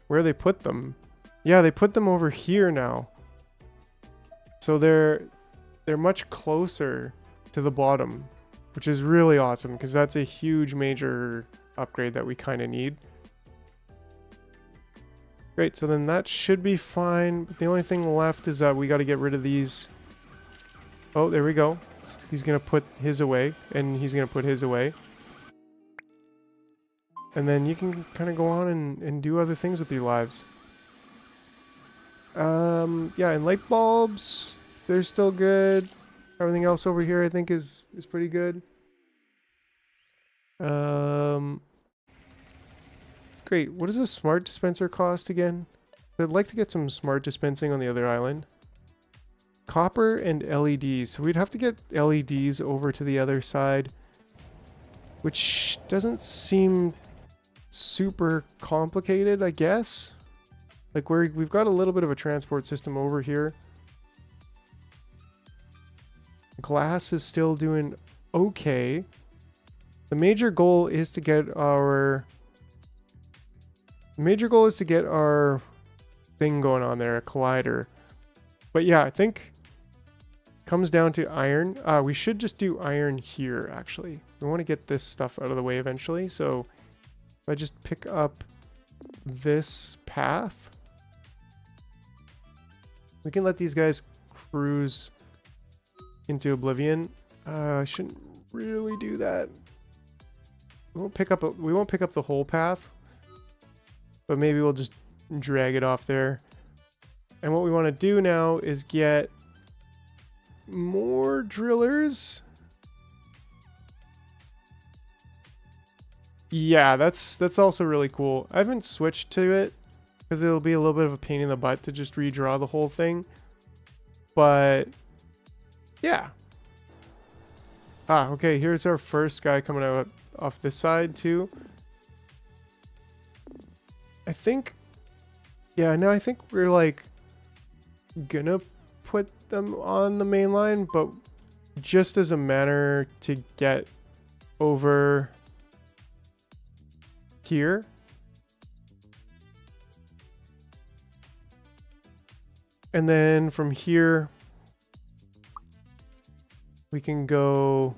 they put them. Yeah, they put them over here now. So they're much closer to the bottom, which is really awesome because that's a huge major upgrade that we kind of need. Great, so then that should be fine. But the only thing left is that we got to get rid of these. Oh, there we go. He's going to put his away, and he's going to put his away. And then you can kind of go on and do other things with your lives. Yeah, and light bulbs, they're still good. Everything else over here I think is pretty good. Great. What does a smart dispenser cost again? I'd like to get some smart dispensing on the other island. Copper and LEDs. So we'd have to get LEDs over to the other side, which doesn't seem super complicated, I guess. Like we've got a little bit of a transport system over here. Glass is still doing okay. The major goal is to get our thing going on there, a collider. But yeah, I think comes down to iron. We should just do iron here, actually. We want to get this stuff out of the way eventually. So if I just pick up this path, we can let these guys cruise into oblivion. I shouldn't really do that. We won't pick up the whole path, but maybe we'll just drag it off there. And what we want to do now is get more drillers. Yeah, that's also really cool. I haven't switched to it because it'll be a little bit of a pain in the butt to just redraw the whole thing. But yeah. Okay, here's our first guy coming out off this side too. I think, yeah, no, I think we're like gonna put them on the main line, but just as a manner to get over here. And then from here, we can go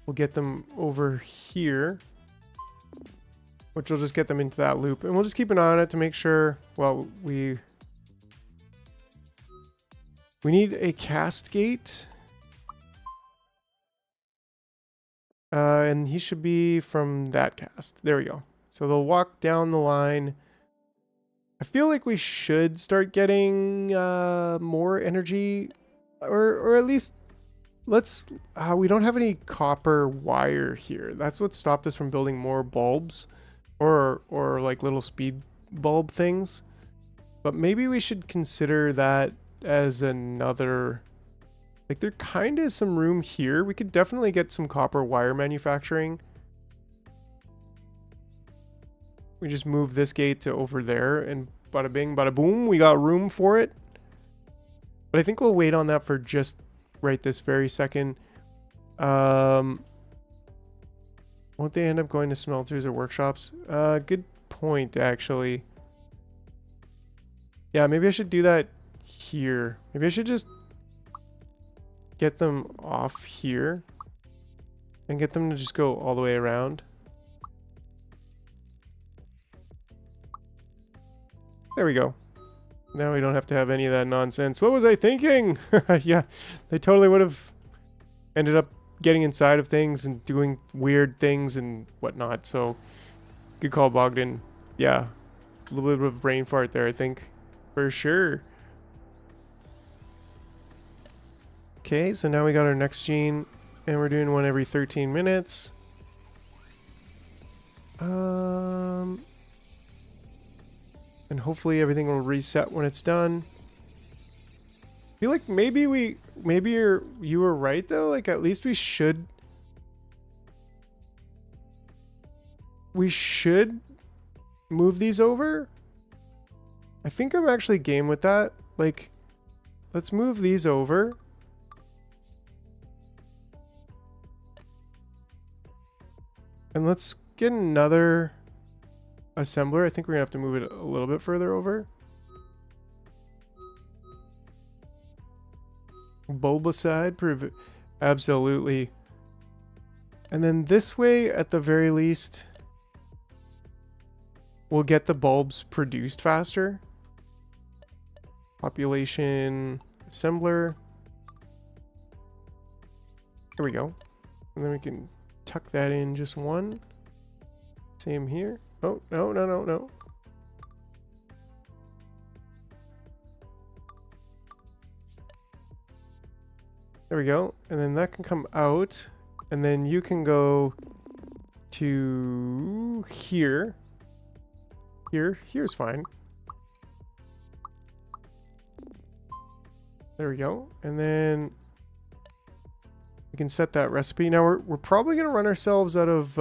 we'll get them over here, which will just get them into that loop. And we'll just keep an eye on it to make sure, well, we need a cast gate. And he should be from that cast. There we go. So they'll walk down the line. I feel like we should start getting more energy, or at least let's, we don't have any copper wire here. That's what stopped us from building more bulbs or like little speed bulb things. But maybe we should consider that as another, like there kind of is some room here. We could definitely get some copper wire manufacturing. We just move this gate to over there and bada bing, bada boom, we got room for it. But I think we'll wait on that for just right this very second. Won't they end up going to smelters or workshops? Good point, actually. Yeah, maybe I should do that here. Maybe I should just get them off here and get them to just go all the way around. There we go. Now we don't have to have any of that nonsense. What was I thinking? Yeah, they totally would have ended up getting inside of things and doing weird things and whatnot. So, good call, Bogdan. Yeah, a little bit of a brain fart there, I think. For sure. Okay, so now we got our next gene, and we're doing one every 13 minutes. And hopefully everything will reset when it's done. feel like maybe you were right though. Like at least we should move these over. I think I'm actually game with that. Like, let's move these over. And let's get another assembler. I think we're gonna have to move it a little bit further over. Bulbicide, absolutely. And then this way, at the very least, we'll get the bulbs produced faster. Population assembler. There we go. And then we can tuck that in just one. Same here. Oh, no, no, no, no. There we go. And then that can come out. And then you can go to here. Here's fine. There we go. And then we can set that recipe. Now we're probably gonna run ourselves out of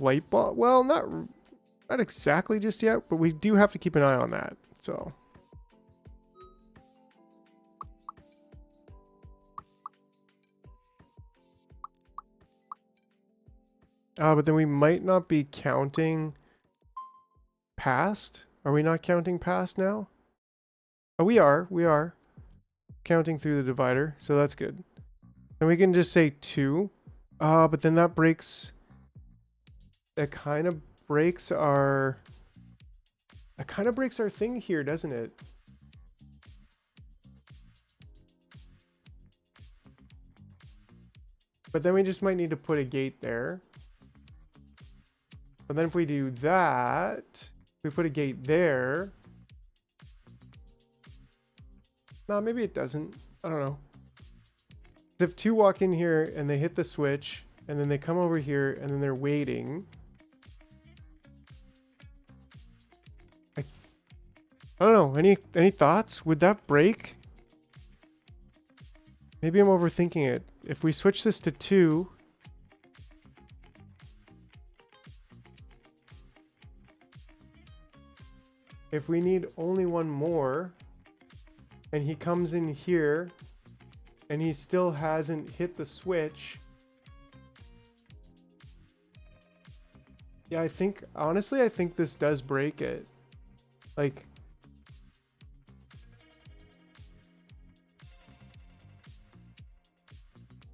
light bulb. Well, not exactly just yet, but we do have to keep an eye on that. So. But then we might not be counting past. Are we not counting past now? Oh, we are counting through the divider, so that's good. And we can just say 2. But then that kind of breaks our thing here, doesn't it? But then we just might need to put a gate there. But then if we do that, we put a gate there. No, maybe it doesn't. I don't know. If 2 walk in here and they hit the switch, and then they come over here and then they're waiting. I don't know. Any thoughts? Would that break? Maybe I'm overthinking it. If we switch this to 2. If we need only one more, and he comes in here, and he still hasn't hit the switch. Yeah, honestly, I think this does break it. Like,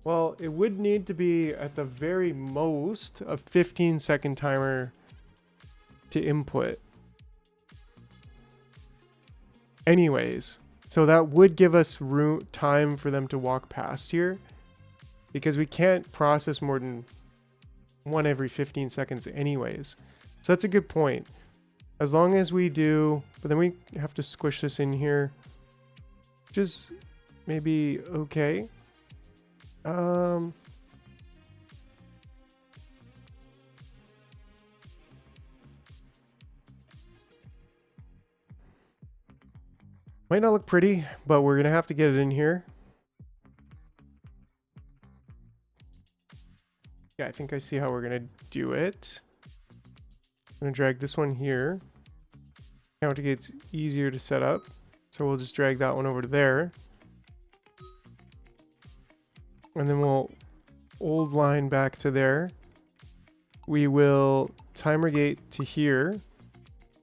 well, it would need to be at the very most a 15-second timer to input. Anyways, so that would give us time for them to walk past here, because we can't process more than one every 15 seconds anyways. So that's a good point. As long as we do, but then we have to squish this in here, which is maybe okay. Might not look pretty, but we're gonna have to get it in here. Yeah, I think I see how we're gonna do it. I'm gonna drag this one here. Counter gate's easier to set up, so we'll just drag that one over to there. And then we'll old line back to there. We will timer gate to here.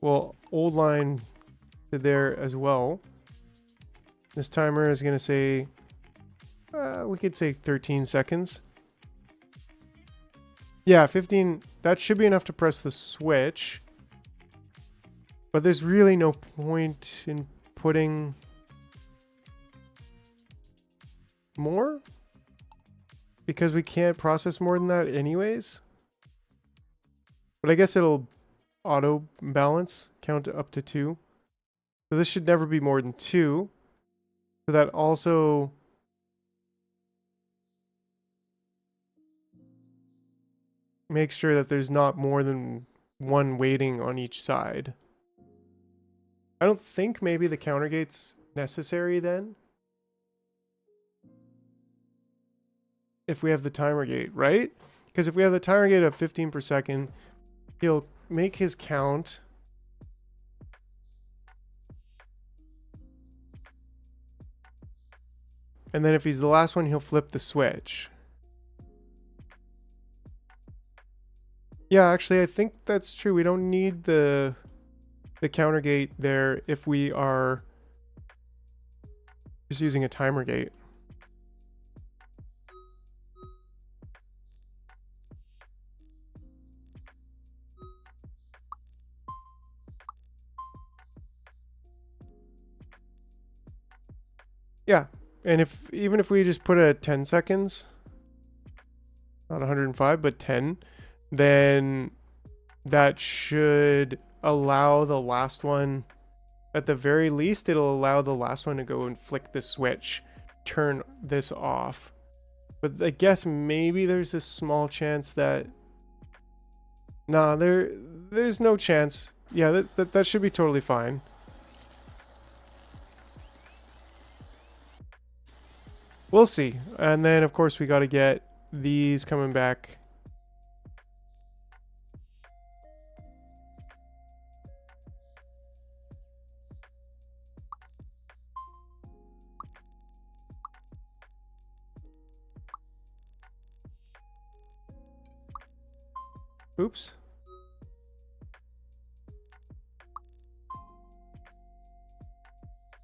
We'll old line to there as well. This timer is going to say, we could say 13 seconds. Yeah, 15. That should be enough to press the switch. But there's really no point in putting more, because we can't process more than that anyways. But I guess it'll auto balance, count up to 2. So this should never be more than 2. So that also makes sure that there's not more than one waiting on each side. I don't think maybe the counter gates necessary then. If we have the timer gate, right? Because if we have the timer gate at 15 per second, he'll make his count. And then if he's the last one, he'll flip the switch. Yeah, actually, I think that's true. We don't need the counter gate there if we are just using a timer gate. Yeah, and even if we just put it at 10 seconds, not 105, but 10, then that should allow the last one, at the very least, it'll allow the last one to go and flick the switch, turn this off. But I guess maybe there's a small chance that, nah, there's no chance. Yeah, that should be totally fine. We'll see. And then, of course, we got to get these coming back. Oops.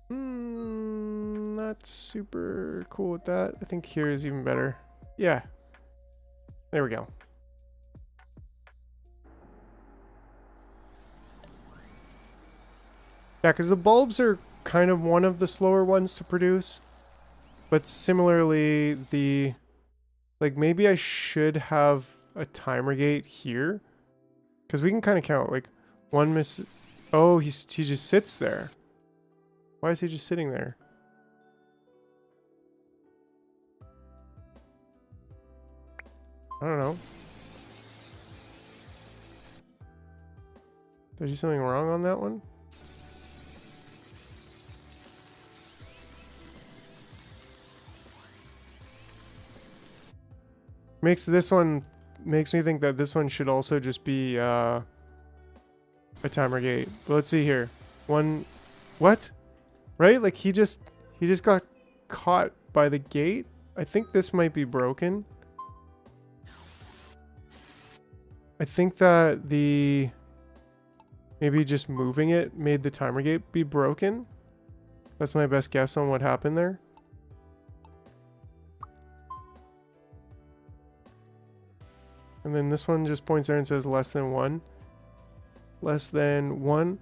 Not super cool with that. I think here is even better. Yeah. There we go. Yeah, because the bulbs are kind of one of the slower ones to produce. But similarly, like maybe I should have a timer gate here. Because we can kind of count, like, one miss. Oh, he just sits there. Why is he just sitting there? I don't know. Did I do something wrong on that one? Makes me think that this one should also just be a timer gate. But let's see here. What? Right? Like he just got caught by the gate. I think this might be broken. I think that maybe just moving it made the timer gate be broken. That's my best guess on what happened there. And then this one just points there and says less than 1. Less than 1.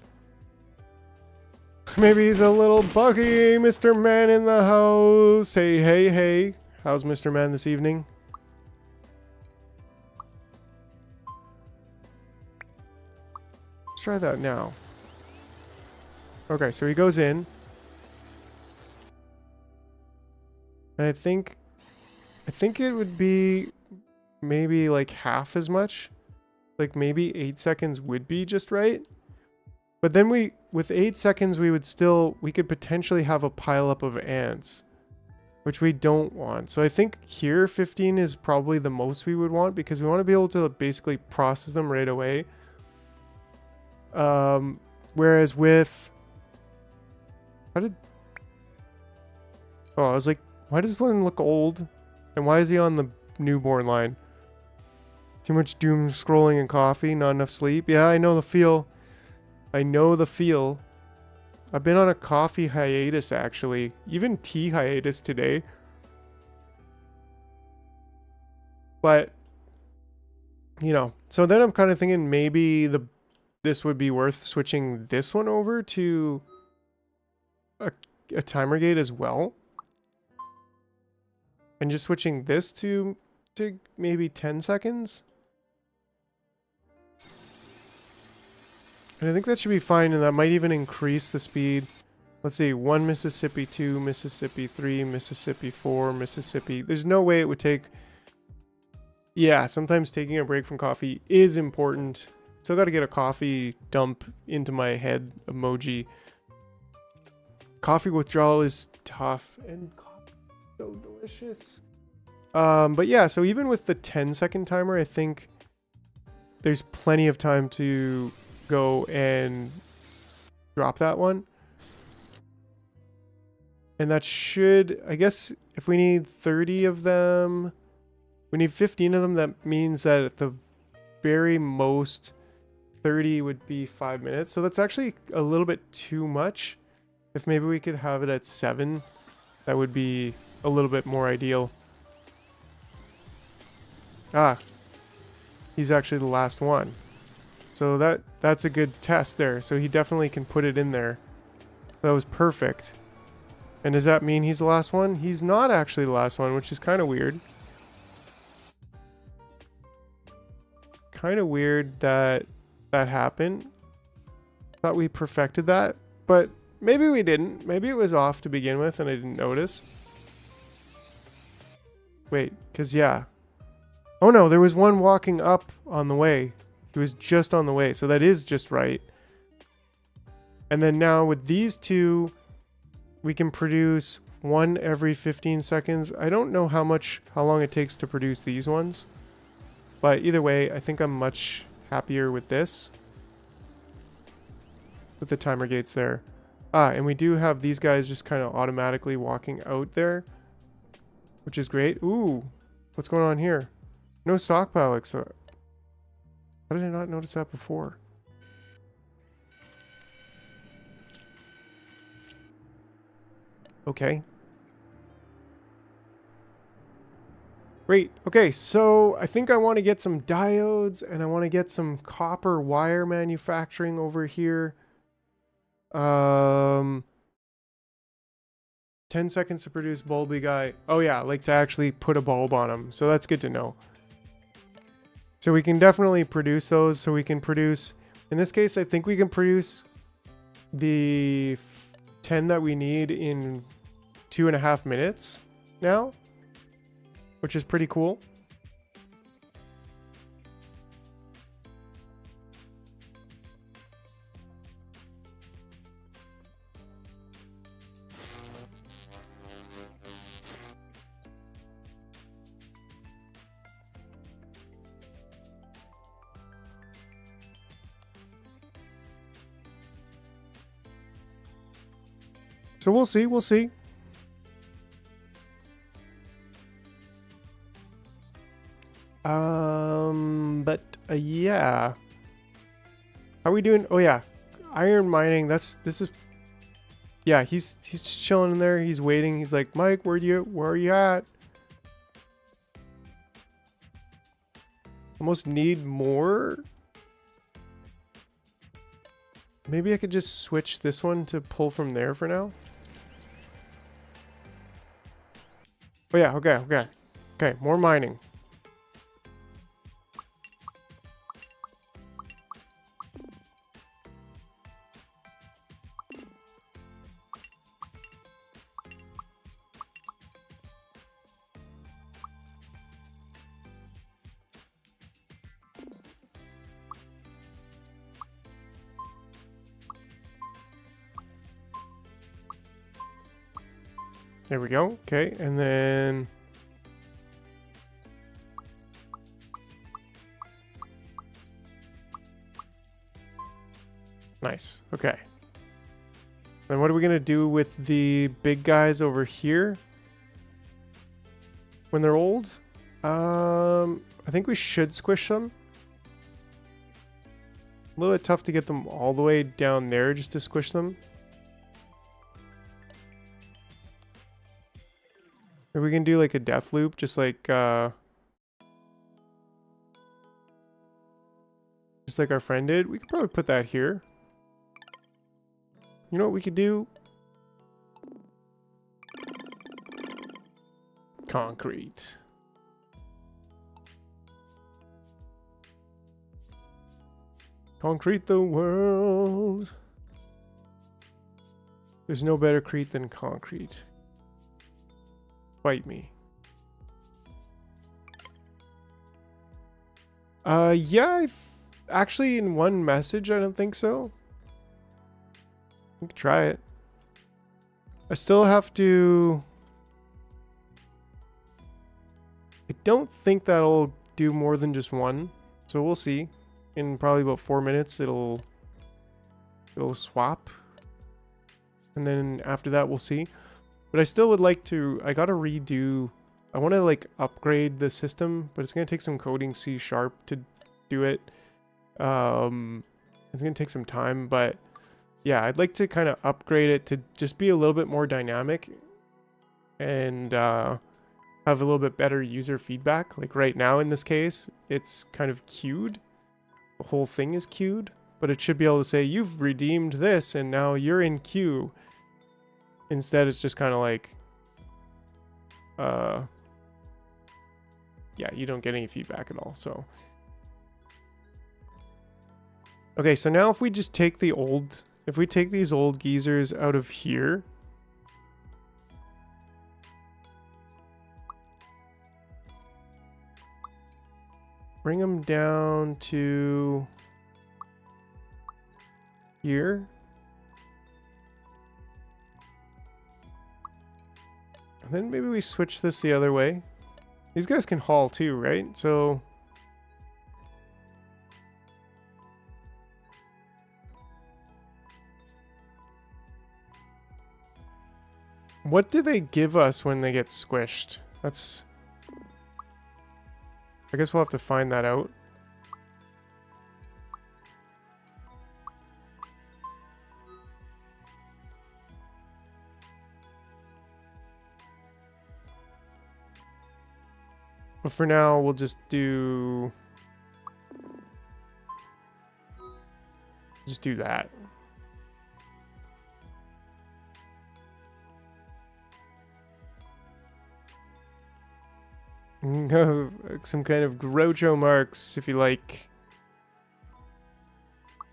Maybe he's a little buggy. Mr. Man in the house. Hey, hey, hey. How's Mr. Man this evening? Let's try that now. Okay, so he goes in. And I think it would be maybe like half as much. Like maybe 8 seconds would be just right. But then with 8 seconds, we could potentially have a pileup of ants, which we don't want. So I think here 15 is probably the most we would want because we want to be able to basically process them right away. Whereas with, I was like, why does one look old? And why is he on the newborn line? Too much doom scrolling and coffee, not enough sleep. Yeah, I know the feel. I know the feel. I've been on a coffee hiatus, actually. Even tea hiatus today. But, you know. So then I'm kind of thinking maybe this would be worth switching this one over to a timer gate as well. And just switching this to maybe 10 seconds. And I think that should be fine, and that might even increase the speed. Let's see, 1 Mississippi, 2 Mississippi, 3 Mississippi, 4 Mississippi. There's no way it would take... Yeah, sometimes taking a break from coffee is important. Still got to get a coffee dump into my head emoji. Coffee withdrawal is tough and coffee is so delicious. But yeah, so even with the 10-second timer, I think there's plenty of time to go and drop that one. And that should, I guess, if we need 30 of them, we need 15 of them. That means that at the very most, 30 would be 5 minutes. So that's actually a little bit too much. If maybe we could have it at 7, that would be a little bit more ideal. Ah, he's actually the last one. So that's a good test there. So he definitely can put it in there. That was perfect. And does that mean he's the last one? He's not actually the last one, which is kind of weird. Kind of weird that that happened. Thought we perfected that, but maybe we didn't. Maybe it was off to begin with and I didn't notice. Wait, because yeah. Oh no, there was one walking up on the way. He was just on the way, so that is just right. And then now with these two, we can produce one every 15 seconds. I don't know how long it takes to produce these ones. But either way, I think I'm much happier with this. With the timer gates there. Ah, and we do have these guys just kind of automatically walking out there. Which is great. Ooh, what's going on here? No stockpile. How did I not notice that before? Okay. Great. Okay, so I think I want to get some diodes and I want to get some copper wire manufacturing over here. 10 seconds to produce bulby guy. Oh yeah, like to actually put a bulb on him. So that's good to know. So we can definitely produce those. So we can produce, in this case, I think we can produce the 10 that we need in 2.5 minutes now, which is pretty cool. So we'll see, we'll see. Yeah. How are we doing? Oh yeah, iron mining. This is. Yeah, he's just chilling in there. He's waiting. He's like, Mike, where are you at? Almost need more. Maybe I could just switch this one to pull from there for now. Oh yeah, okay, more mining. There we go. Okay, and then nice. Okay. Then what are we gonna do with the big guys over here when they're old? I think we should squish them. A little bit tough to get them all the way down there just to squish them. Maybe we can do like a death loop, just like our friend did. We could probably put that here. You know what we could do? Concrete. Concrete the world. There's no better crete than concrete. Fight me. Yeah, actually in one message, I don't think so. We could try it. I still have to... I don't think that'll do more than just one. So we'll see. In probably about 4 minutes, it'll swap. And then after that, we'll see. But I still would like to... I gotta redo... I want to like upgrade the system, but it's going to take some coding C# to do it. It's going to take some time, but yeah, I'd like to kind of upgrade it to just be a little bit more dynamic and have a little bit better user feedback. Like right now in this case, it's kind of queued. The whole thing is queued, but it should be able to say, you've redeemed this and now you're in queue. Instead, it's just kind of like, yeah, you don't get any feedback at all, so. Okay, so now if we just take the old, if we take these old geezers out of here. Bring them down to here. And then maybe we switch this the other way. These guys can haul too, right? So what do they give us when they get squished? That's... I guess we'll have to find that out. But for now, we'll just do that. No, some kind of Groucho marks, if you like.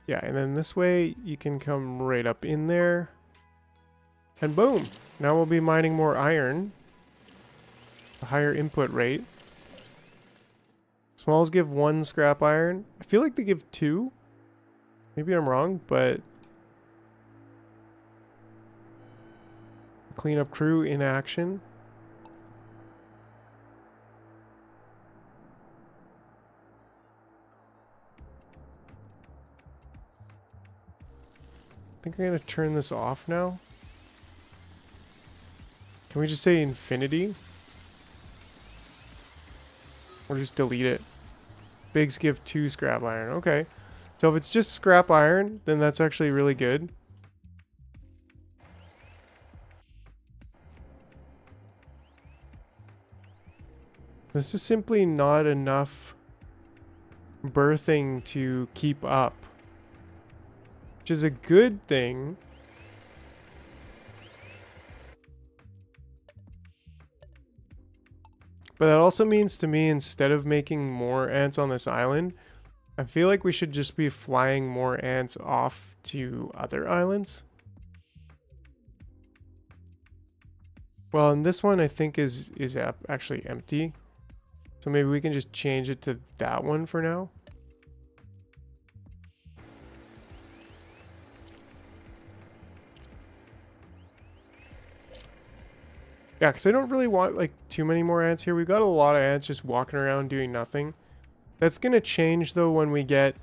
Yeah, and then this way, you can come right up in there. And boom! Now we'll be mining more iron. A higher input rate. Smalls give 1 scrap iron. I feel like they give 2. Maybe I'm wrong, but... Cleanup crew in action. I think I'm going to turn this off now. Can we just say infinity? Or just delete it? Bigs give 2 scrap iron. Okay. So if it's just scrap iron, then that's actually really good. This is simply not enough birthing to keep up. Which is a good thing. But that also means to me, instead of making more ants on this island, I feel like we should just be flying more ants off to other islands. Well, and this one I think is actually empty. So maybe we can just change it to that one for now. Yeah, because I don't really want like too many more ants here. We've got a lot of ants just walking around doing nothing. That's going to change though when we get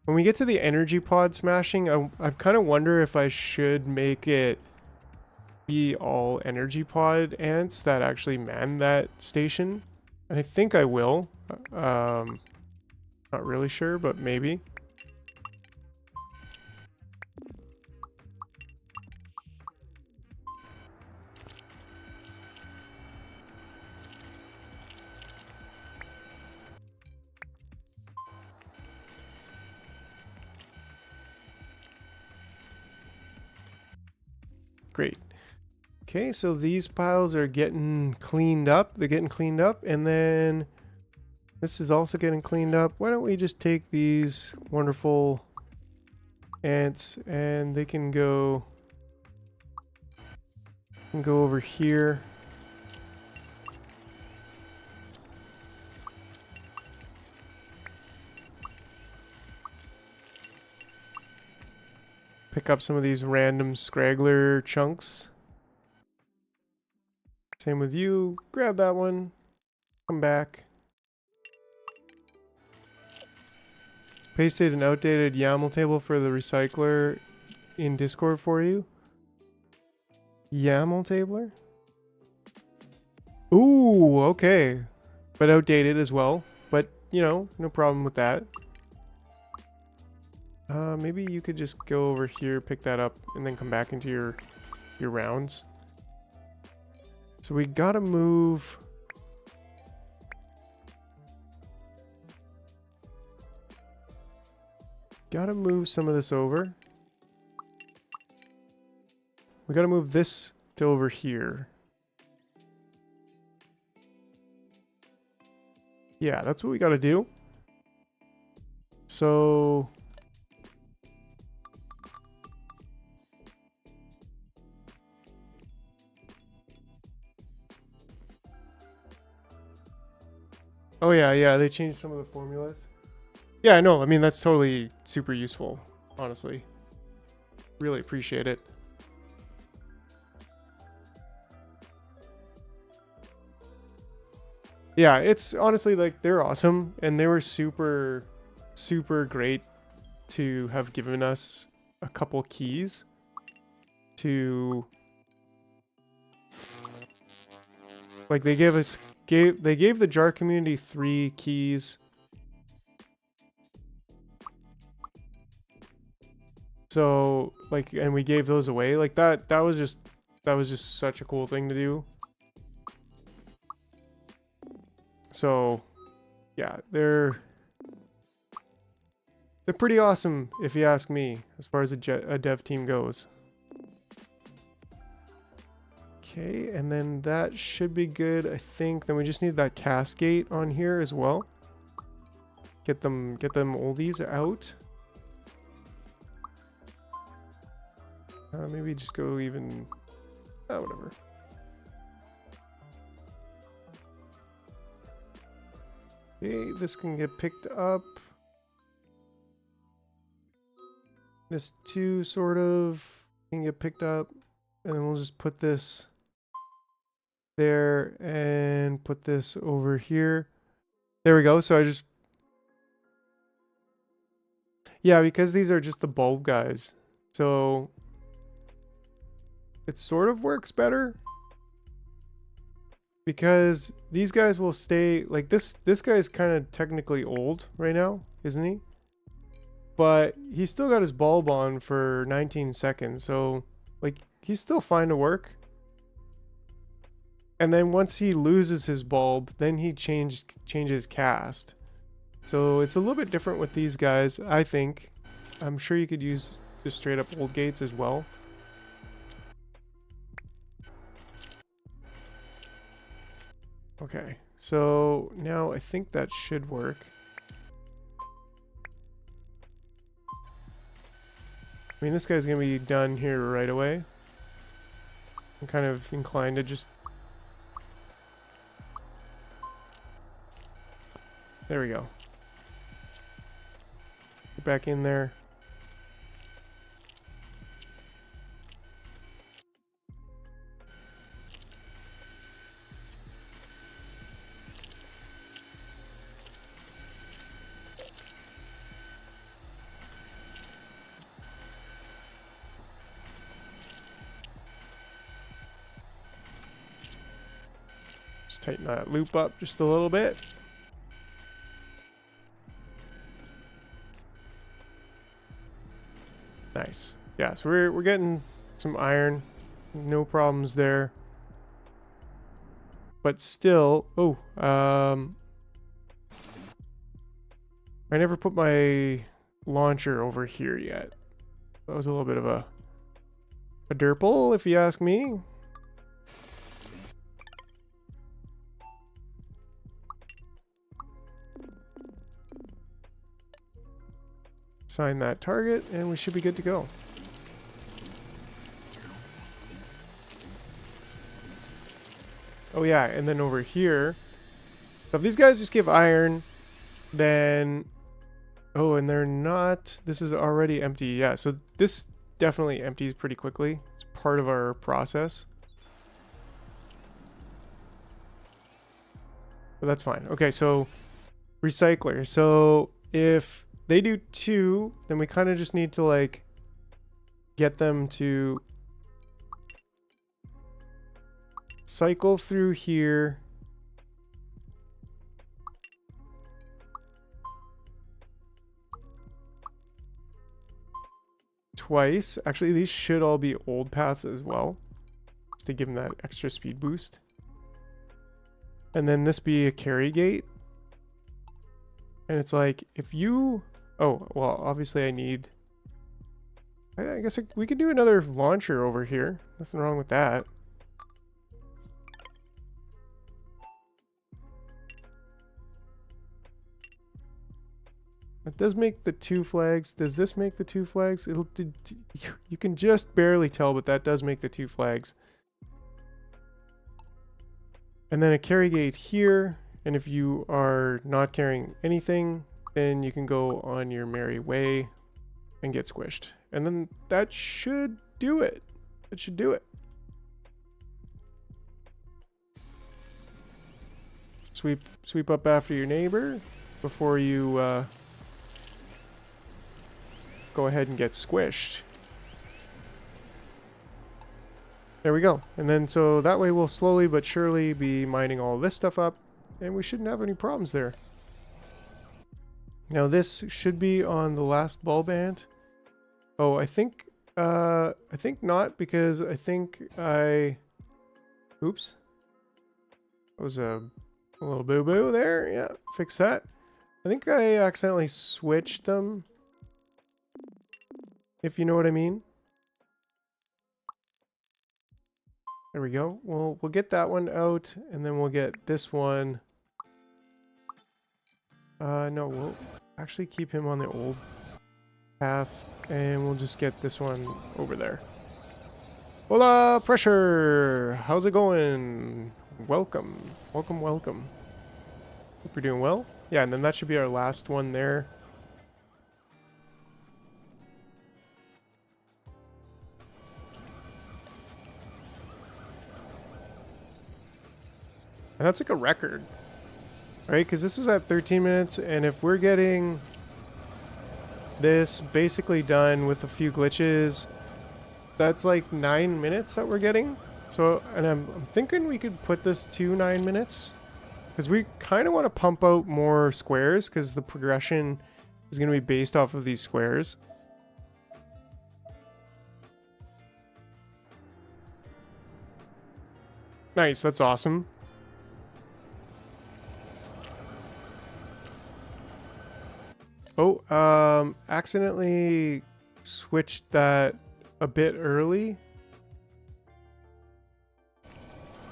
to the energy pod smashing. I kind of wonder if I should make it be all energy pod ants that actually man that station. And I think I will. Not really sure, but maybe. Great. Okay, so these piles are getting cleaned up. They're getting cleaned up, and then this is also getting cleaned up. Why don't we just take these wonderful ants and they can go over here. Pick up some of these random scraggler chunks. Same with you. Grab that one. Come back. Pasted an outdated YAML table for the recycler in Discord for you. YAML table? Ooh, okay. But outdated as well. But, you know, no problem with that. Maybe you could just go over here, pick that up, and then come back into your rounds. So we gotta move... Gotta move some of this over. We gotta move this to over here. Yeah, that's what we gotta do. So... Oh yeah, they changed some of the formulas. Yeah, I know. I mean, that's totally super useful, honestly. Really appreciate it. Yeah, it's honestly like they're awesome, and they were super, super great to have given us a couple keys to, like, they gave the jar community 3 keys. So, like, and we gave those away. Like, that was just such a cool thing to do. So, yeah, they're pretty awesome, if you ask me, as far as a dev team goes. Okay, and then that should be good, I think. Then we just need that cascade on here as well. Get them oldies out. Maybe just go even... whatever. Okay, this can get picked up. This too, sort of, can get picked up. And then we'll just put this there and put this over here. There we go. So I just... Yeah, because these are just the bulb guys. So... it sort of works better. Because these guys will stay... like, this guy's kind of technically old right now, isn't he? But he's still got his bulb on for 19 seconds. So, like, he's still fine to work. And then once he loses his bulb, then he changes cast. So it's a little bit different with these guys, I think. I'm sure you could use just straight up old gates as well. Okay, so now I think that should work. I mean, this guy's gonna be done here right away. I'm kind of inclined to just... there we go. Get back in there. Just tighten that loop up just a little bit. Nice. Yeah, so we're getting some iron. No problems there. But still, I never put my launcher over here yet. That was a little bit of a derple, if you ask me. Assign that target, and we should be good to go. Oh yeah, and then over here, so if these guys just give iron, then... oh, and they're not... this is already empty. Yeah, so this definitely empties pretty quickly. It's part of our process. But that's fine. Okay, so recycler. So if they do 2, then we kind of just need to like get them to cycle through here. Twice. Actually, these should all be old paths as well, just to give them that extra speed boost. And then this be a carry gate. And it's like, if you... Oh, well, obviously I need... I guess we could do another launcher over here. Nothing wrong with that. It does make the 2 flags. Does this make the 2 flags? You can just barely tell, but that does make the 2 flags. And then a carry gate here. And if you are not carrying anything, then you can go on your merry way and get squished. And then that should do it. That should do it. Sweep up after your neighbor before you go ahead and get squished. There we go. And then so that way we'll slowly but surely be mining all this stuff up, and we shouldn't have any problems there. Now this should be on the last bulb ant. Oh, I think not, because I think oops. That was a little boo-boo there. Yeah, fix that. I think I accidentally switched them, if you know what I mean. There we go. We'll get that one out, and then we'll get this one. No, we'll actually keep him on the old path, and we'll just get this one over there. Hola, pressure! How's it going? Welcome. Welcome, welcome. Hope you're doing well. Yeah, and then that should be our last one there. And that's like a record, right? Because this was at 13 minutes, and if we're getting this basically done with a few glitches, that's like 9 minutes that we're getting. So, and I'm thinking we could put this to 9 minutes, because we kind of want to pump out more squares, because the progression is going to be based off of these squares. Nice, that's awesome. Oh, accidentally switched that a bit early.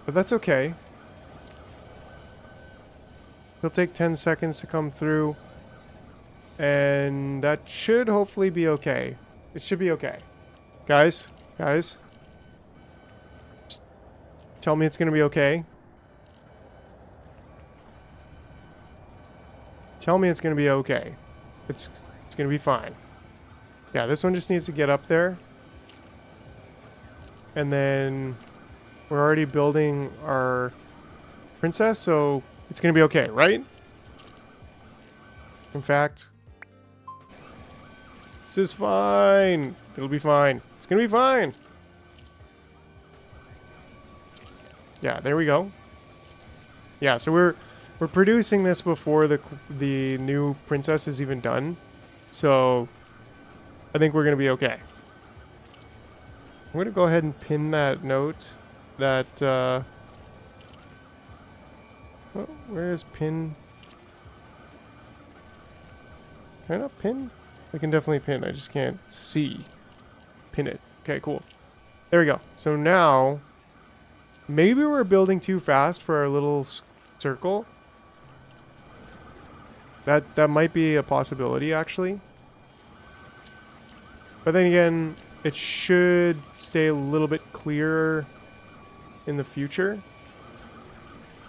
But that's okay. It'll take 10 seconds to come through. And that should hopefully be okay. It should be okay. Guys, just tell me it's going to be okay. Tell me it's going to be okay. It's going to be fine. Yeah, this one just needs to get up there. And then we're already building our princess, so it's going to be okay, right? In fact, this is fine. It'll be fine. It's going to be fine. Yeah, there we go. Yeah, so we're producing this before the new princess is even done. So I think we're going to be okay. I'm going to go ahead and pin that note that oh, where is pin? Can I not pin? I can definitely pin. I just can't see. Pin it. Okay, cool. There we go. So now maybe we're building too fast for our little circle. That might be a possibility, actually. But then again, it should stay a little bit clearer in the future.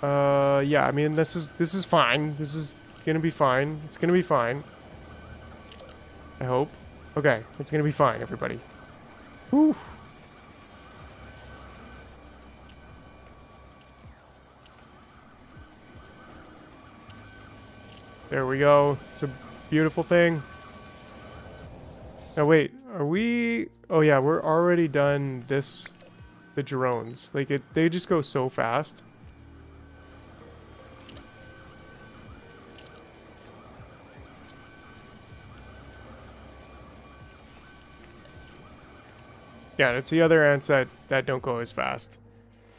Yeah, I mean, this is fine. This is gonna be fine. It's gonna be fine. I hope. Okay, it's gonna be fine, everybody. Whew. There we go. It's a beautiful thing. Now wait, are we... Oh yeah, we're already done this... The drones. Like, they just go so fast. Yeah, it's the other ants that don't go as fast.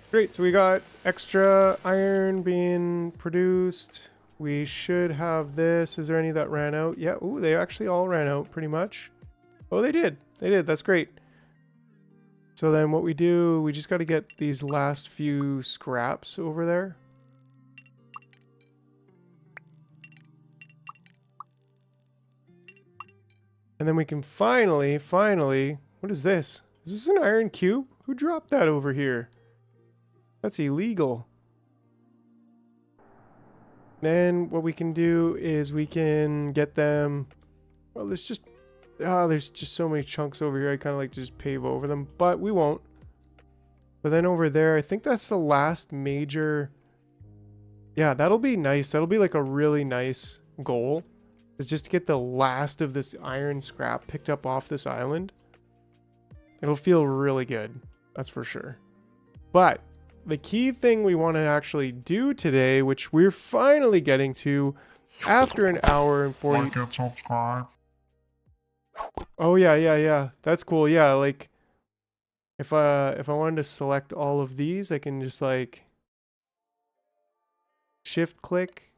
Great, so we got extra iron being produced. We should have this. Is there any that ran out? Yeah, ooh, they actually all ran out pretty much. Oh, they did. They did. That's great. So then what we do, we just got to get these last few scraps over there. And then we can finally, what is this? Is this an iron cube? Who dropped that over here? That's illegal. Then what we can do is we can get them, well, there's just so many chunks over here. I kind of like to just pave over them, but we won't. But then over there, I think that's the last major. Yeah, that'll be nice. That'll be like a really nice goal. Is just to get the last of this iron scrap picked up off this island. It'll feel really good. That's for sure. But the key thing we want to actually do today, which we're finally getting to after an hour and 40. Like and subscribe. Oh yeah. That's cool. Yeah, like if I wanted to select all of these, I can just like shift click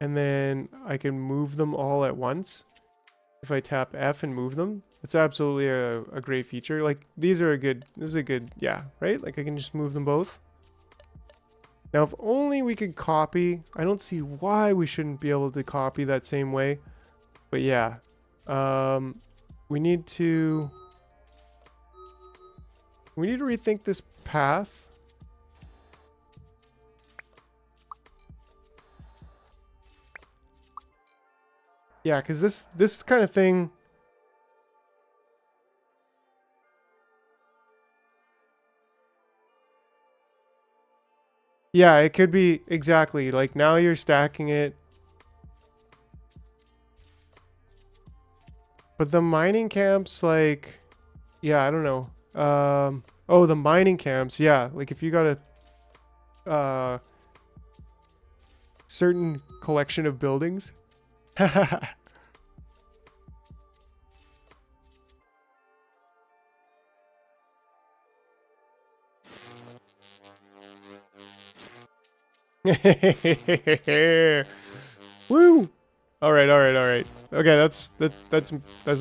and then I can move them all at once. If I tap F and move them, it's absolutely a great feature. Like these are this is a good, yeah, right? Like I can just move them both. Now, if only we could copy. I don't see why we shouldn't be able to copy that same way. But yeah, we need to rethink this path. Yeah, because this kind of thing. Yeah, it could be exactly like now you're stacking it. But the mining camps, like, yeah, I don't know. Oh, the mining camps, yeah. Like if you got a certain collection of buildings. Woo! All right. Okay, that's the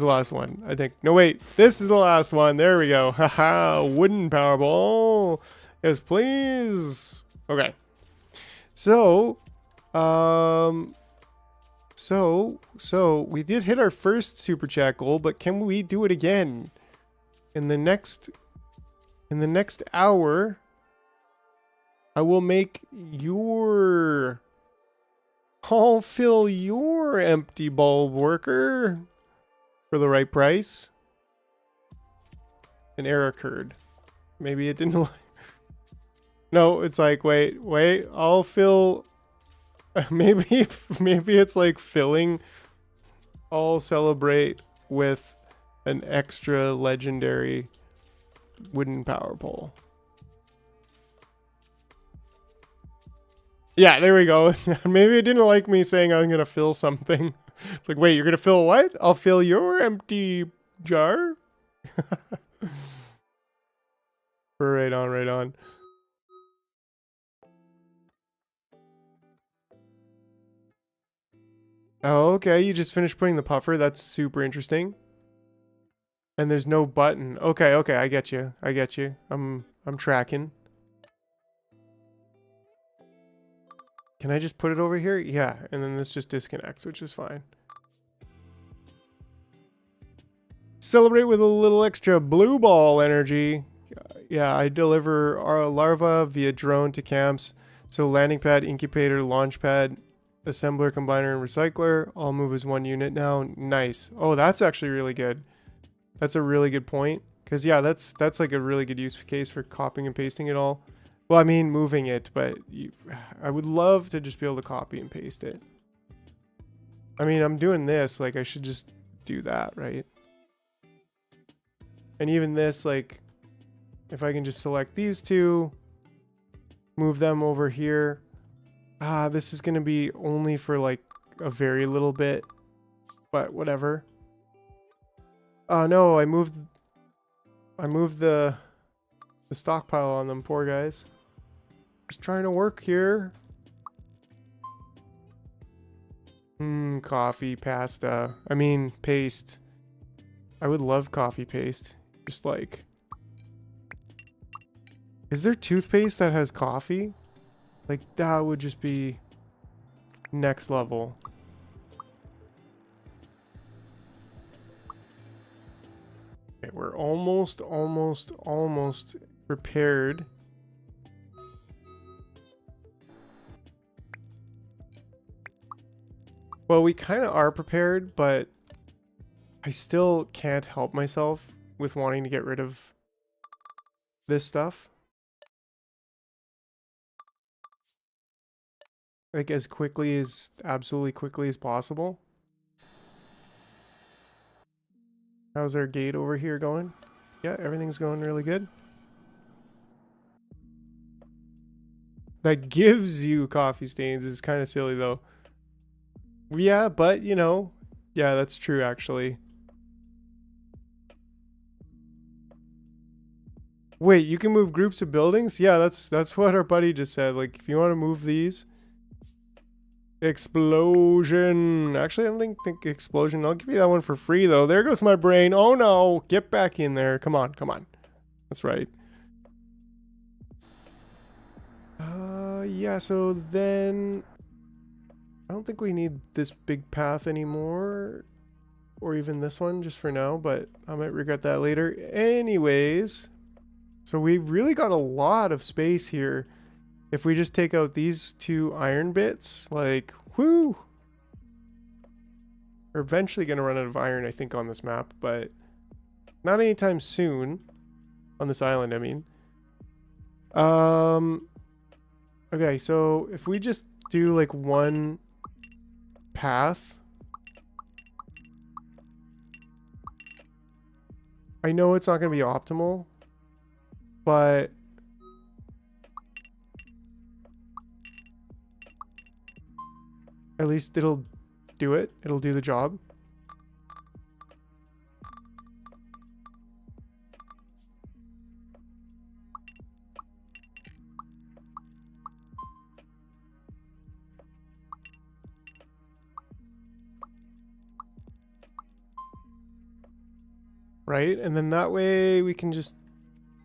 last one, I think. No, wait, this is the last one. There we go. Haha, wooden powerball. Yes, please. Okay. So, so we did hit our first super chat goal, but can we do it again in the next hour? I will make your... I'll fill your empty bulb, worker, for the right price. An error occurred. Maybe it didn't... No, it's like, wait, I'll fill... Maybe it's like filling. I'll celebrate with an extra legendary wooden power pole. Yeah, there we go. Maybe it didn't like me saying I'm going to fill something. It's like, wait, you're going to fill what? I'll fill your empty jar? Right on. Oh, okay. You just finished putting the puffer. That's super interesting. And there's no button. Okay. I get you. I'm tracking. Can I just put it over here? Yeah, and then this just disconnects, which is fine. Celebrate with a little extra blue ball energy. Yeah, I deliver our larva via drone to camps. So landing pad, incubator, launch pad, assembler, combiner, and recycler all move as one unit now. Nice. Oh, that's actually really good. That's a really good point. Because yeah, that's like a really good use case for copying and pasting it all. Well, I mean, moving it, but I would love to just be able to copy and paste it. I mean, I'm doing this, like I should just do that, right? And even this, like, if I can just select these two, move them over here. Ah, this is gonna be only for like a very little bit, but whatever. Oh no, I moved the stockpile on them, poor guys. Just trying to work here. Coffee, pasta. I mean, paste. I would love coffee paste. Just like... Is there toothpaste that has coffee? Like, that would just be next level. Okay, we're almost prepared. Well, we kind of are prepared, but I still can't help myself with wanting to get rid of this stuff. Like as quickly as, absolutely quickly as possible. How's our gate over here going? Yeah, everything's going really good. That gives you coffee stains is kind of silly though. Yeah, but you know, yeah, that's true actually. Wait, you can move groups of buildings? Yeah, that's what our buddy just said. Like, if you want to move these. Explosion. Actually, I don't think explosion. I'll give you that one for free, though. There goes my brain. Oh, no. Get back in there. Come on, come on. That's right. Yeah, so then... I don't think we need this big path anymore. Or even this one, just for now. But I might regret that later. Anyways... So we really got a lot of space here. If we just take out these two iron bits, like, whoo! We're eventually going to run out of iron, I think, on this map, but not anytime soon. On this island, I mean. Okay, so if we just do, like, one path. I know it's not going to be optimal. But at least it'll do it. It'll do the job. Right? And then that way we can just,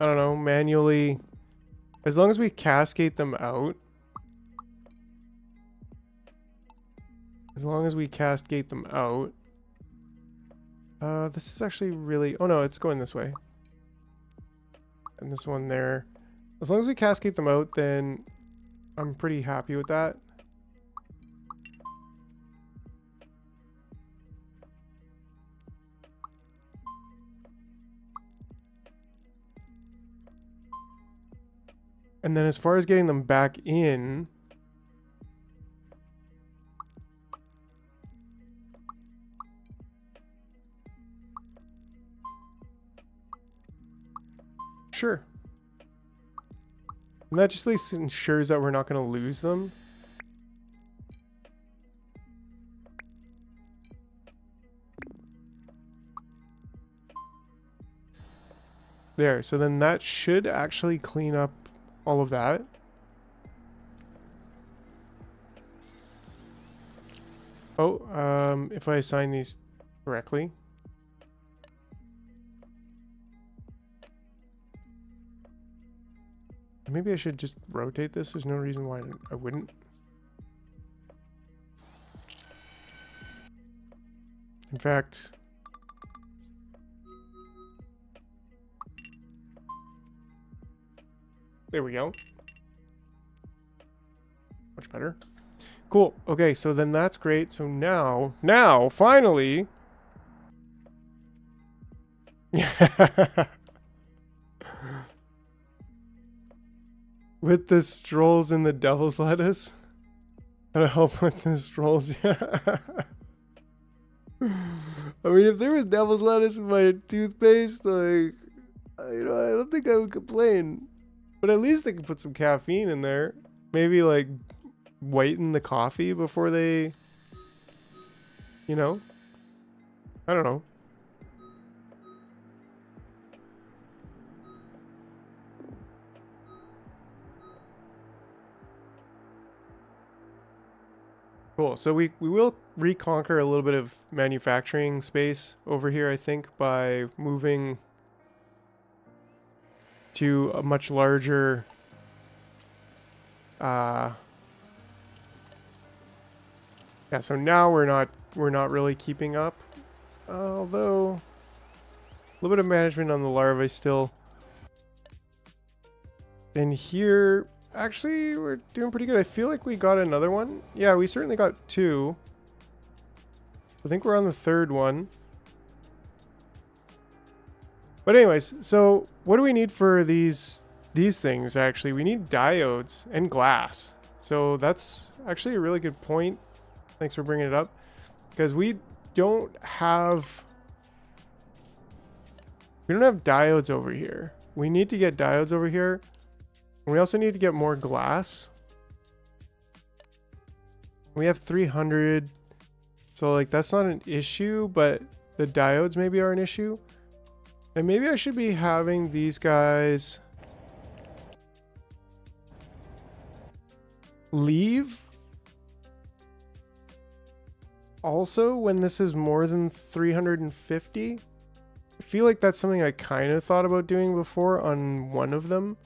I don't know, manually, as long as we cascade them out. As long as we cascade them out. This is actually really, oh no, it's going this way. And this one there. As long as we cascade them out, then I'm pretty happy with that. And then as far as getting them back in, sure. And that just at least ensures that we're not going to lose them. There, so then that should actually clean up all of that. Oh, if I assign these correctly. Maybe I should just rotate this. There's no reason why I wouldn't. In fact, there we go. Much better. Cool. Okay, so then that's great. So now, finally. With the strolls and the devil's lettuce. Gotta help with the strolls. Yeah. mean, if there was devil's lettuce in my toothpaste, like, you know, I don't think I would complain. But at least they can put some caffeine in there. Maybe like whiten the coffee before they, you know, I don't know. Cool. So we will reconquer a little bit of manufacturing space over here, I think, by moving to a much larger yeah, so now we're not really keeping up. Although a little bit of management on the larvae still. And here, actually, we're doing pretty good. I feel like we got another one. Yeah, we certainly got 2. I think we're on the 3rd one. But anyways, so what do we need for these things, actually? We need diodes and glass. So that's actually a really good point. Thanks for bringing it up. Because we don't have diodes over here. We need to get diodes over here. And we also need to get more glass. We have 300. So like that's not an issue, but the diodes maybe are an issue. And maybe I should be having these guys leave also when this is more than 350. I feel like that's something I kind of thought about doing before on one of them.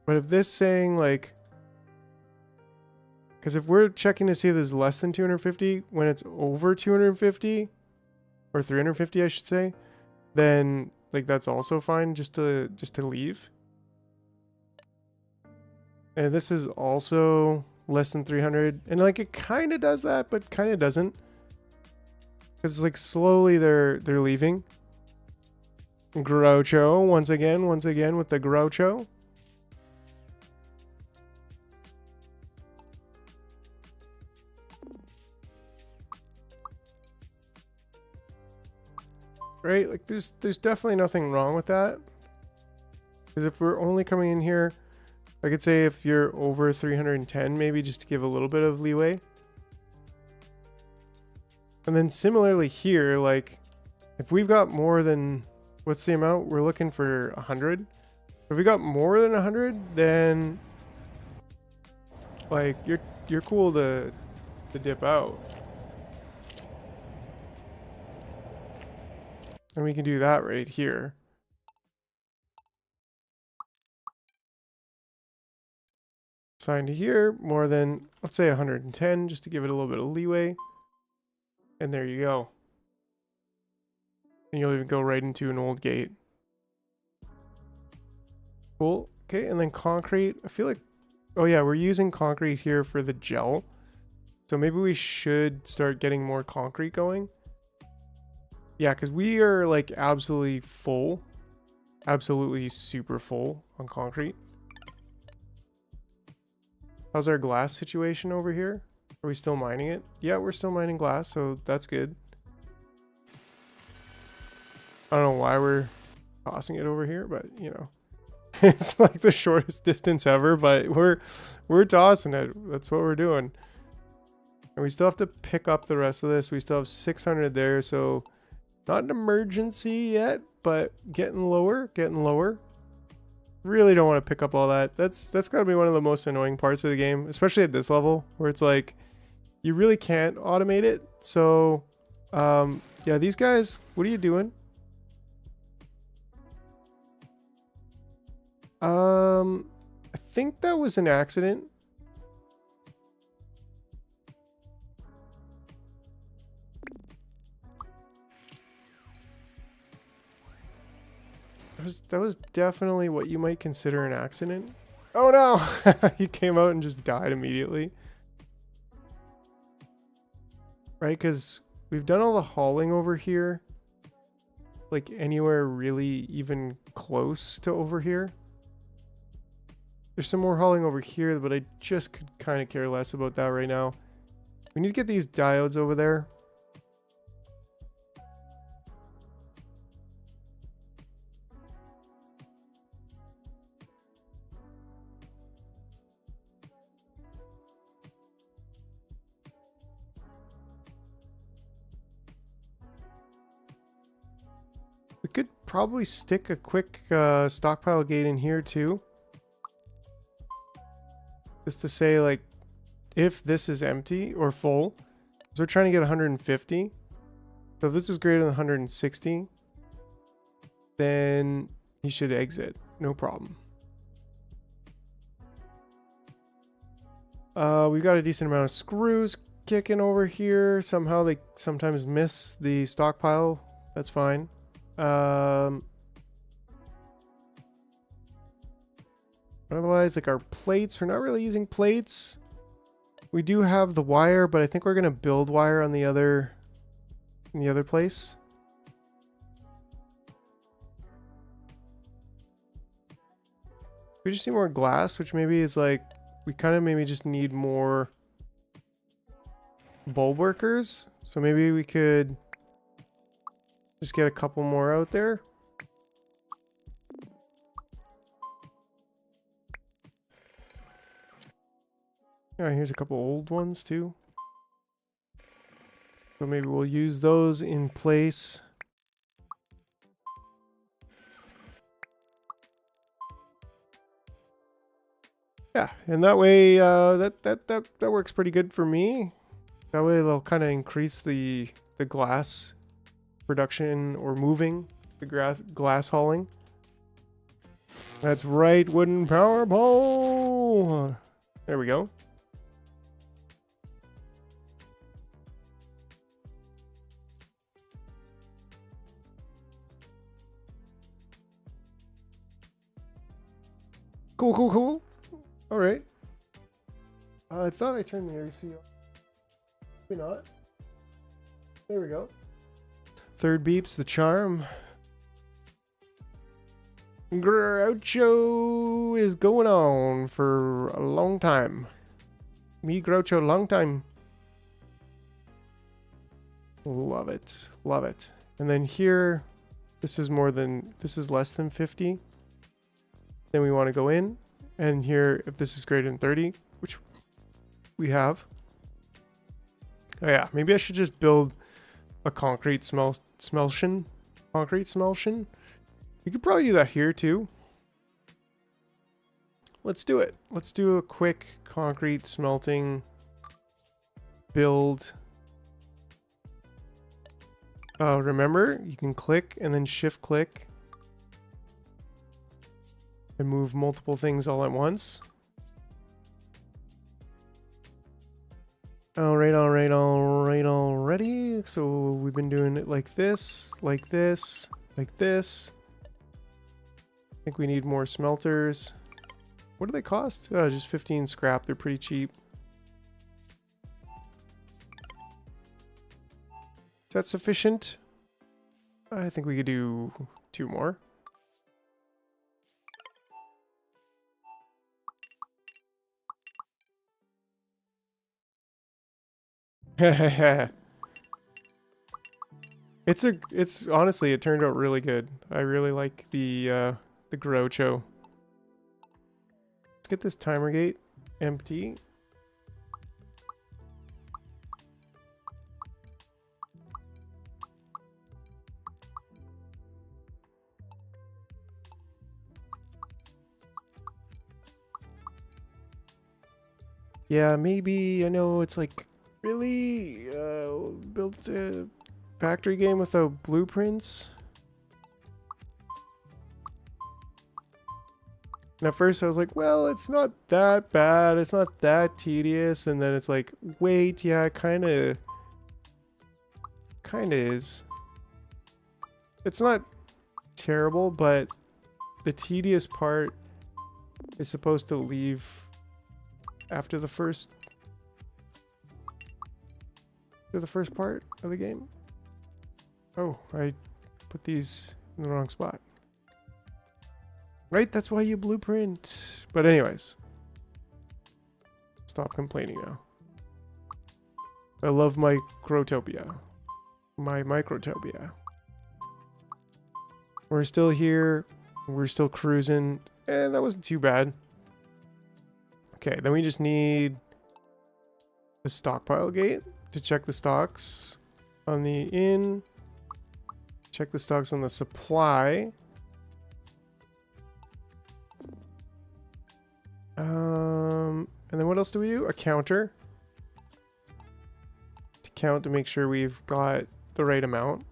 But if this saying like, because if we're checking to see if there's less than 250, when it's over 250 or 350, I should say, then like that's also fine just to leave. And this is also less than 300, and like it kind of does that, but kind of doesn't, because like slowly they're leaving. Groucho once again with the Groucho. Right, like there's definitely nothing wrong with that. Because if we're only coming in here, I could say if you're over 310, maybe just to give a little bit of leeway. And then similarly here, like if we've got more than, what's the amount? We're looking for 100. If we got more than 100, then like you're cool to dip out. And we can do that right here. Assign to here, more than, let's say 110, just to give it a little bit of leeway. And there you go. And you'll even go right into an old gate. Cool. Okay, and then concrete. I feel like, oh yeah, we're using concrete here for the gel. So maybe we should start getting more concrete going. Yeah, because we are like absolutely full. Absolutely super full on concrete. How's our glass situation over here? Are we still mining it? Yeah, we're still mining glass, so that's good. I don't know why we're tossing it over here, but you know. It's like the shortest distance ever, but we're tossing it. That's what we're doing. And we still have to pick up the rest of this. We still have 600 there, so not an emergency yet, but getting lower, getting lower. Really don't want to pick up all that. That's gotta be one of the most annoying parts of the game, especially at this level, where it's like you really can't automate it. So yeah, these guys, what are you doing? I think that was an accident. That was definitely what you might consider an accident. Oh no! He came out and just died immediately. Right, because we've done all the hauling over here. Like anywhere really even close to over here. There's some more hauling over here, but I just could kind of care less about that right now. We need to get these diodes over there. We could probably stick a quick stockpile gate in here too. Just to say, like, if this is empty or full, so we're trying to get 150. So if this is greater than 160, then he should exit. No problem. We've got a decent amount of screws kicking over here. Somehow they sometimes miss the stockpile. That's fine. Otherwise, like our plates, we're not really using plates. We do have the wire, but I think we're gonna build wire on the other, in the other place. We just need more glass, which maybe is like, we kind of maybe just need more bulb workers. So maybe we could just get a couple more out there. Oh, here's a couple old ones too. So maybe we'll use those in place. Yeah, and that way, that works pretty good for me. That way they'll kind of increase the glass production or moving, the glass hauling. That's right, wooden power pole. There we go. Cool, cool, cool. All right. I thought I turned the AC off. Maybe not. There we go. Third beeps the charm. Groucho is going on for a long time. Me Groucho, long time. Love it. Love it. And then here, this is less than 50. Then we want to go in, and here, if this is greater than 30, which we have. Oh yeah, maybe I should just build a concrete smelshin. Concrete smelshin. You could probably do that here too. Let's do it. Let's do a quick concrete smelting build. Remember, you can click and then shift click and move multiple things all at once. Alright, already. So we've been doing it like this, like this, like this. I think we need more smelters. What do they cost? Oh, just 15 scrap. They're pretty cheap. Is that sufficient? I think we could do 2 more. It's honestly, it turned out really good. I really like the Groucho. Let's get this timer gate empty. Yeah, maybe, I know it's like, really? Built a factory game without blueprints? And at first I was like, well, it's not that bad, it's not that tedious, and then it's like, wait, yeah, it kinda is. It's not terrible, but the tedious part is supposed to leave after the first part of the game. Oh, I put these in the wrong spot. Right, that's why you blueprint. But anyways, stop complaining now. I love Microtopia. My Microtopia. We're still here. We're still cruising. And that wasn't too bad. Okay, then we just need a stockpile gate to check the stocks on the in. Check the stocks on the supply. And then what else do we do? A counter. To count to make sure we've got the right amount.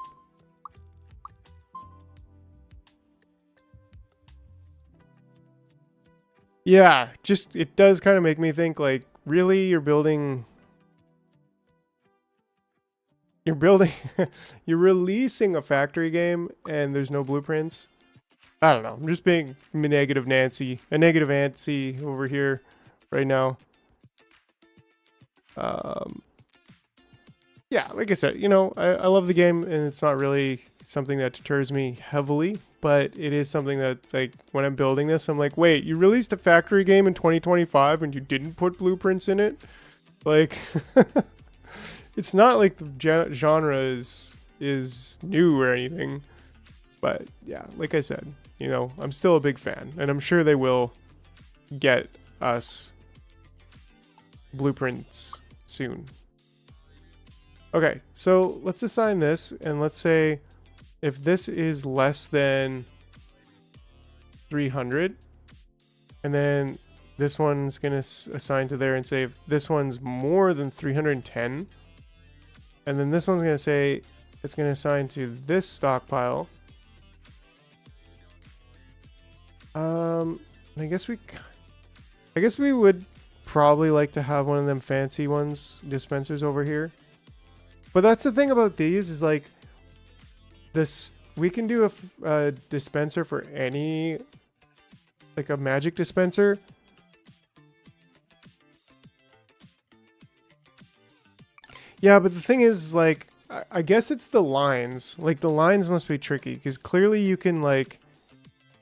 Yeah, just, it does kind of make me think, like, really, you're building, you're releasing a factory game and there's no blueprints? I don't know. I'm just being a negative Nancy over here right now. Yeah, like I said, you know, I love the game and it's not really something that deters me heavily, but it is something that's like, when I'm building this, I'm like, wait, you released a factory game in 2025 and you didn't put blueprints in it? Like, it's not like the genre is new or anything, but yeah, like I said, you know, I'm still a big fan and I'm sure they will get us blueprints soon. Okay, so let's assign this, and let's say if this is less than 300, and then this one's going to assign to there and say if this one's more than 310, and then this one's going to say it's going to assign to this stockpile. I guess we would probably like to have one of them fancy ones, dispensers over here. But that's the thing about these is like this, we can do a dispenser for any, like a magic dispenser. Yeah, but the thing is, like, I guess it's the lines. Like, the lines must be tricky because clearly you can like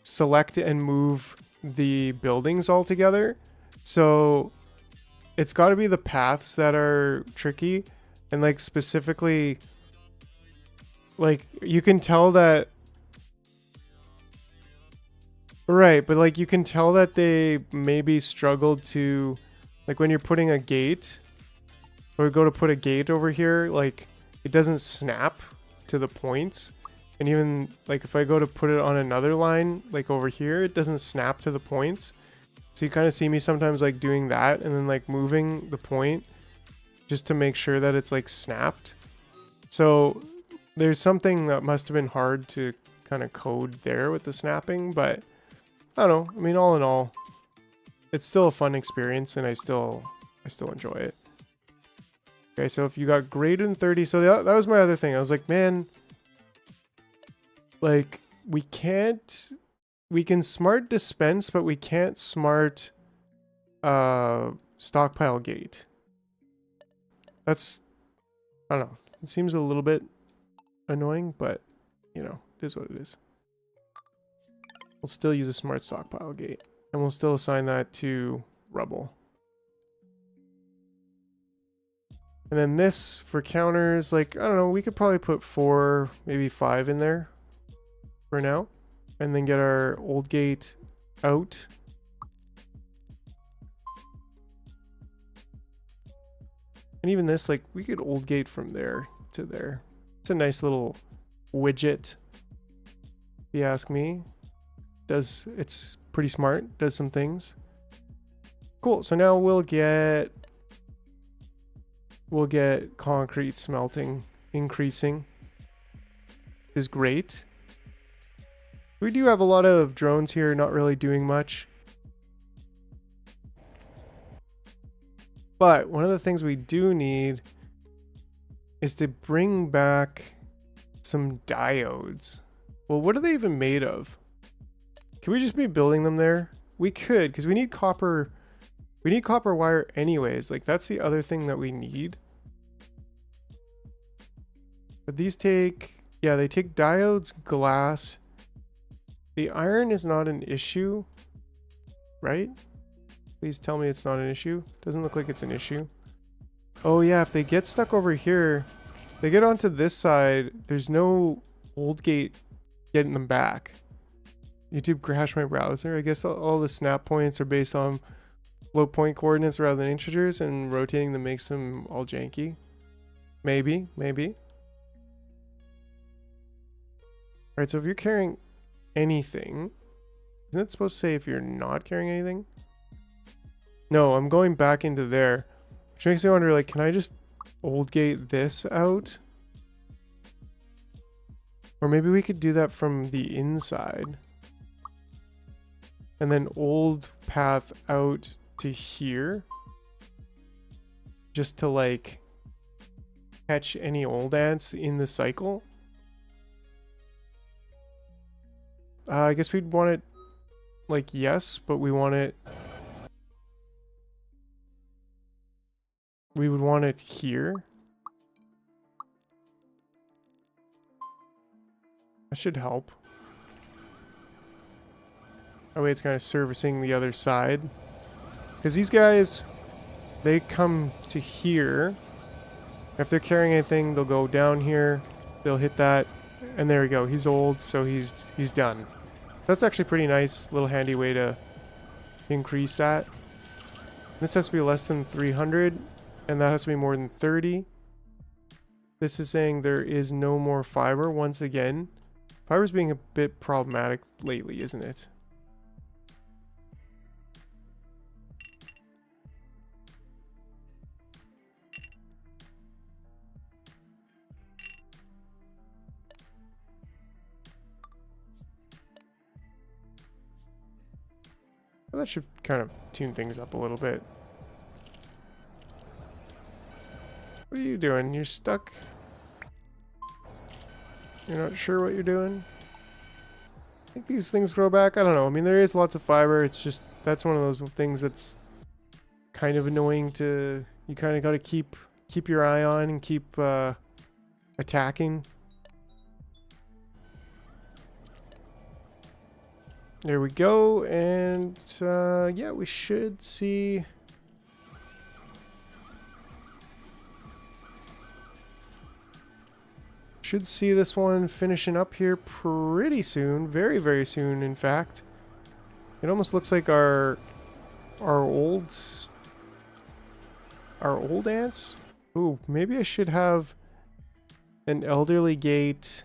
select and move the buildings all together. So it's got to be the paths that are tricky. And like specifically, like you can tell that, right, but like you can tell that they maybe struggled to, like when you're putting a gate, or go to put a gate over here, like it doesn't snap to the points. And even like if I go to put it on another line, like over here, it doesn't snap to the points. So you kind of see me sometimes like doing that and then like moving the point just to make sure that it's like snapped. So there's something that must have been hard to kind of code there with the snapping, but I don't know. I mean, all in all, it's still a fun experience and I still enjoy it. Okay, so if you got greater than 30, so that was my other thing. I was like, man, like we can smart dispense, but we can't smart stockpile gate. That's, I don't know, it seems a little bit annoying, but you know, it is what it is. We'll still use a smart stockpile gate and we'll still assign that to rubble. And then this for counters, like, I don't know, we could probably put 4, maybe 5 in there for now, and then get our old gate out. And even this, like, we could old gate from there to there. It's a nice little widget, if you ask me. It's pretty smart, does some things. Cool, so now we'll get concrete smelting increasing, which is great. We do have a lot of drones here, not really doing much. But one of the things we do need is to bring back some diodes. Well, what are they even made of? Can we just be building them there? We could, because we need copper. We need copper wire anyways. Like, that's the other thing that we need. But these take, yeah, they take diodes, glass. The iron is not an issue, right? Please tell me it's not an issue. Doesn't look like it's an issue. Oh yeah, if they get stuck over here, they get onto this side, there's no old gate getting them back. YouTube crashed my browser. I guess all the snap points are based on float point coordinates rather than integers, and rotating them makes them all janky. Maybe, maybe. Alright, so if you're carrying anything, isn't it supposed to say if you're not carrying anything? No, I'm going back into there. Which makes me wonder, like, can I just old gate this out? Or maybe we could do that from the inside. And then old path out to here. Just to, like, catch any old ants in the cycle. I guess we'd want it, like, yes, but we want it... We would want it here. That should help. That way it's kind of servicing the other side. Because these guys, they come to here. If they're carrying anything, they'll go down here. They'll hit that. And there we go. He's old, so he's done. That's actually pretty nice. Little handy way to increase that. This has to be less than 300. And that has to be more than 30. This is saying there is no more fiber once again. Fiber's being a bit problematic lately, isn't it? Well, that should kind of tune things up a little bit. What are you doing? You're stuck? You're not sure what you're doing? I think these things grow back. I don't know. I mean, there is lots of fiber. It's just, that's one of those things that's kind of annoying to, you kind of got to keep your eye on and keep attacking. There we go. And yeah, we should see... Should see this one finishing up here pretty soon. Very, very soon, in fact. It almost looks like our old ants. Ooh, maybe I should have an elderly gate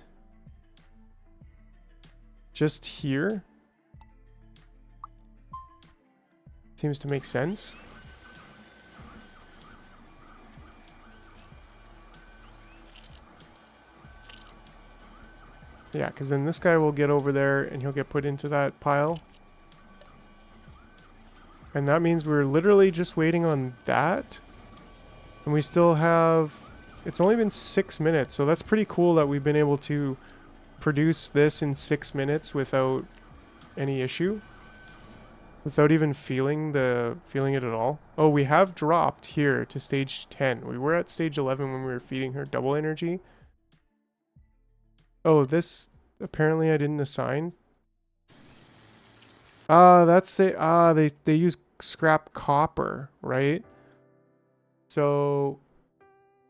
just here. Seems to make sense. Yeah, because then this guy will get over there and he'll get put into that pile. And that means we're literally just waiting on that. And we still have... It's only been 6 minutes, so that's pretty cool that we've been able to produce this in 6 minutes without any issue. Without even feeling it at all. Oh, we have dropped here to stage 10. We were at stage 11 when we were feeding her double energy. Oh, this apparently I didn't assign. That's the they use scrap copper, right? So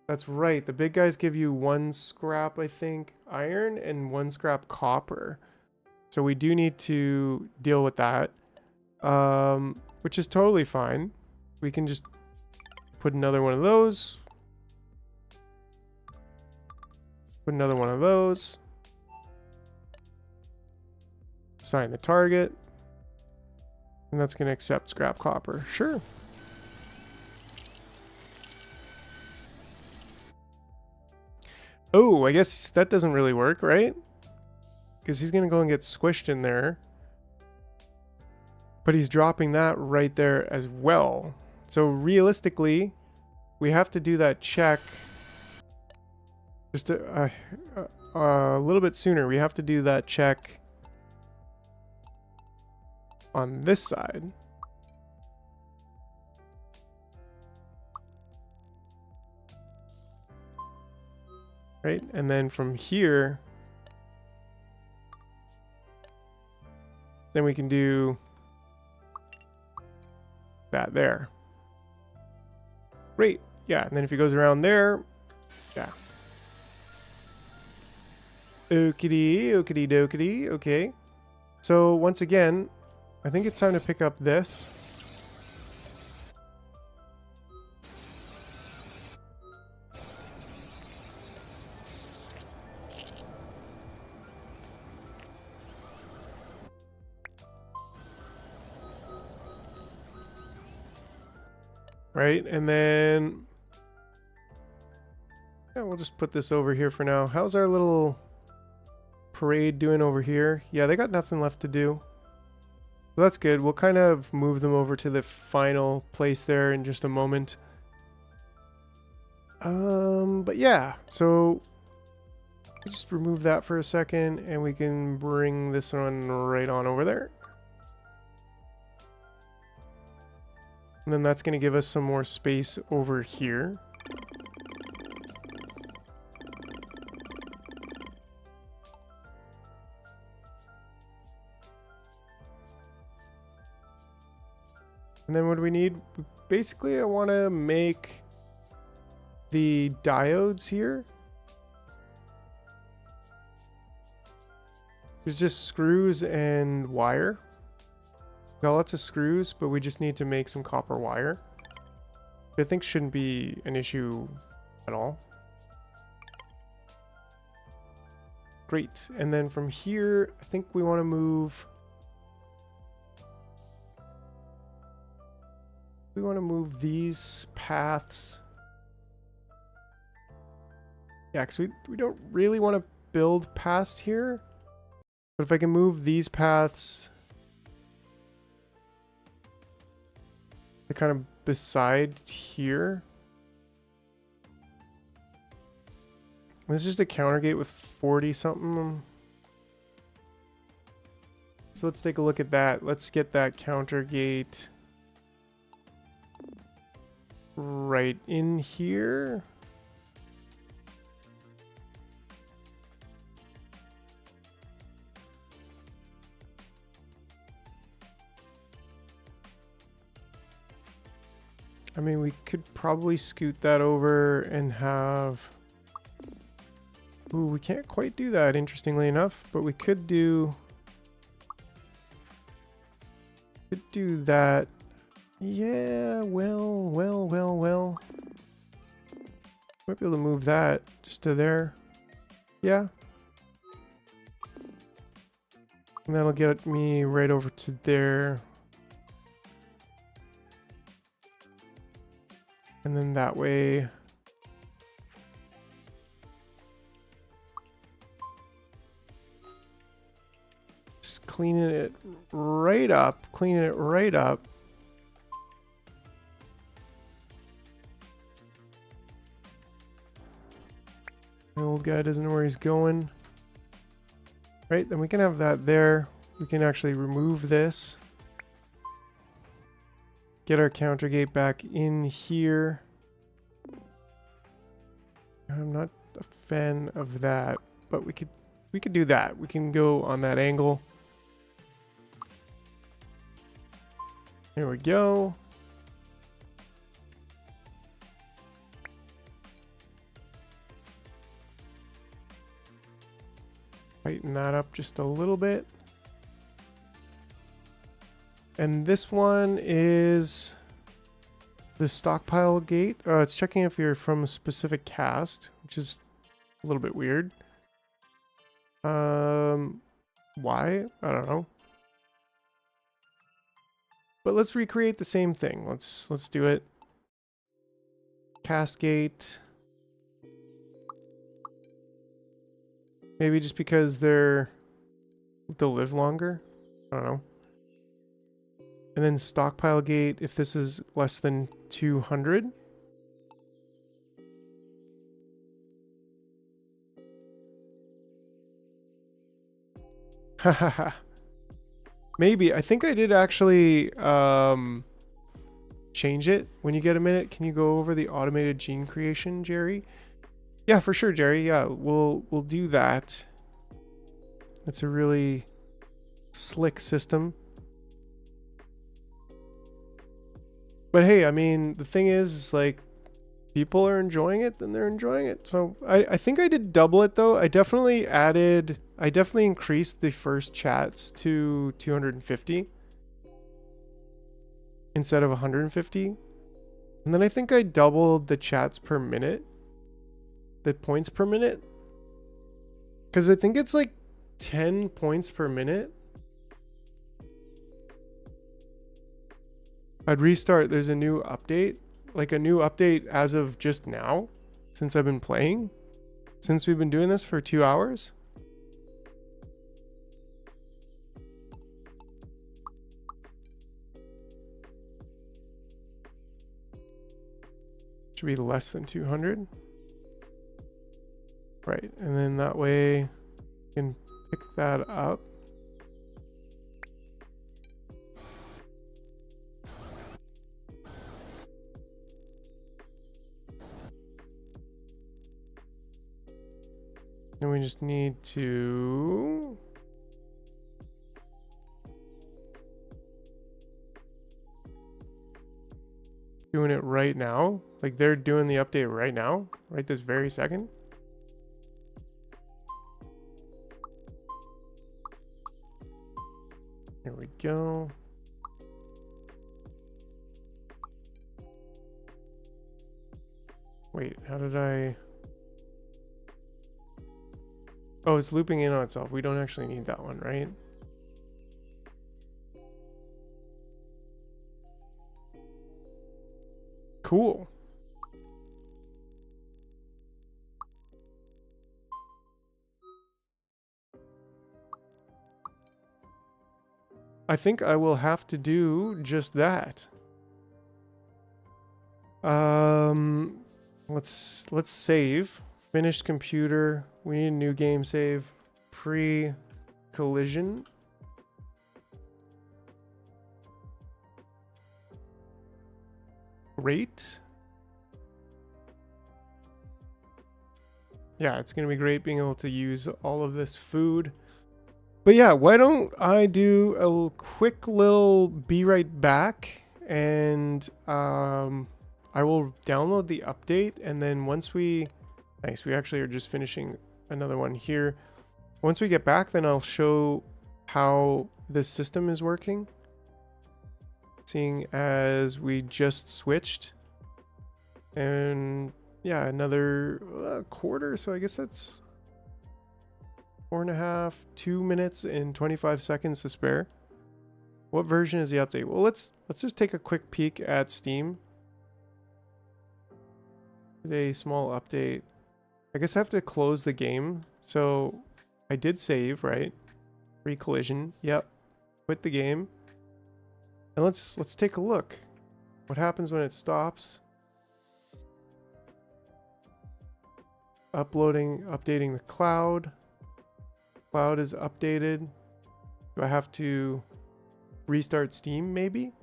that's right. The big guys give you 1 scrap, I think, iron and 1 scrap copper. So we do need to deal with that. Which is totally fine. We can just put another one of those. Put another one of those. Assign the target. And that's going to accept scrap copper. Sure. Oh, I guess that doesn't really work, right? Because he's going to go and get squished in there. But he's dropping that right there as well. So realistically, we have to do that check just a little bit sooner. We have to do that check on this side. Right? And then from here, then we can do that there. Great. Yeah, and then if he goes around there, yeah. Okie dokie, okay. So once again, I think it's time to pick up this. Right, and then yeah, we'll just put this over here for now. How's our little parade doing over here? Yeah, they got nothing left to do. So that's good. We'll kind of move them over to the final place there in just a moment. But yeah, so just remove that for a second and we can bring this one right on over there. And then that's going to give us some more space over here. And then what do we need? Basically, I want to make the diodes here. There's just screws and wire. Got lots of screws, but we just need to make some copper wire. I think shouldn't be an issue at all. Great. And then from here, I think we want to move... We want to move these paths. Yeah, because we don't really want to build past here. But if I can move these paths to kind of beside here. This is just a counter gate with 40 something. So let's take a look at that. Let's get that counter gate right in here. I mean, we could probably scoot that over and have... Ooh, we can't quite do that, interestingly enough, but we could do... Could do that. Yeah, well. Might be able to move that just to there. Yeah. And that'll get me right over to there. And then that way... Just cleaning it right up. Cleaning it right up. The old guy doesn't know where he's going. Right, then we can have that there. We can actually remove this. Get our counter gate back in here. I'm not a fan of that, but we could do that. We can go on that angle. There we go. Tighten that up just a little bit. And this one is the stockpile gate. It's checking if you're from a specific cast, which is a little bit weird. Why? I don't know. But let's recreate the same thing. Let's do it. Cast gate. Maybe just because they'll live longer. I don't know. And then stockpile gate if this is less than 200. Hahaha. Maybe. I think I did actually change it. When you get a minute, can you go over the automated gene creation, Jerry? Yeah, for sure, Jerry. Yeah, we'll do that. It's a really slick system. But hey, I mean, the thing is like, people are enjoying it, then they're enjoying it. So I think I did double it though. I definitely increased the first chats to 250 instead of 150. And then I think I doubled the chats per minute, the points per minute. Because I think it's like 10 points per minute. I'd restart. There's a new update. Like a new update as of just now, since I've been playing, since we've been doing this for 2 hours. Should be less than 200. Right, and then that way you can pick that up. And we just need to doing it right now. Like they're doing the update right now, right this very second. Here we go. Wait, how did I... Oh, it's looping in on itself. We don't actually need that one, right? Cool. I think I will have to do just that. Let's save. Finished computer. We need a new game save. Pre-collision. Great. Yeah, it's gonna be great being able to use all of this food. But yeah, why don't I do a quick little be right back, and I will download the update, and then once we... Nice, we actually are just finishing another one here. Once we get back, then I'll show how this system is working. Seeing as we just switched. And yeah, another quarter, so I guess that's 4.5, 2 minutes and 25 seconds to spare. What version is the update? Well, let's just take a quick peek at Steam. A small update. I guess I have to close the game. So I did save, right? Pre-collision. Yep. Quit the game. And let's take a look. What happens when it stops? Updating the cloud. Cloud is updated. Do I have to restart Steam maybe?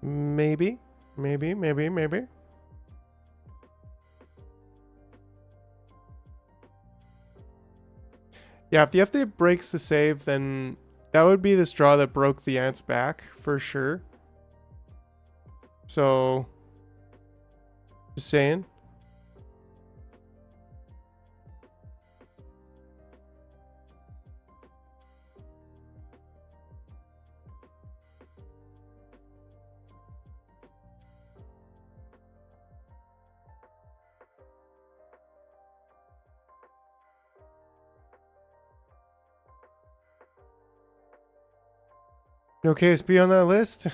Maybe. Yeah, if the update breaks the save, then that would be the straw that broke the ant's back, for sure. So, just saying. No KSP on that list?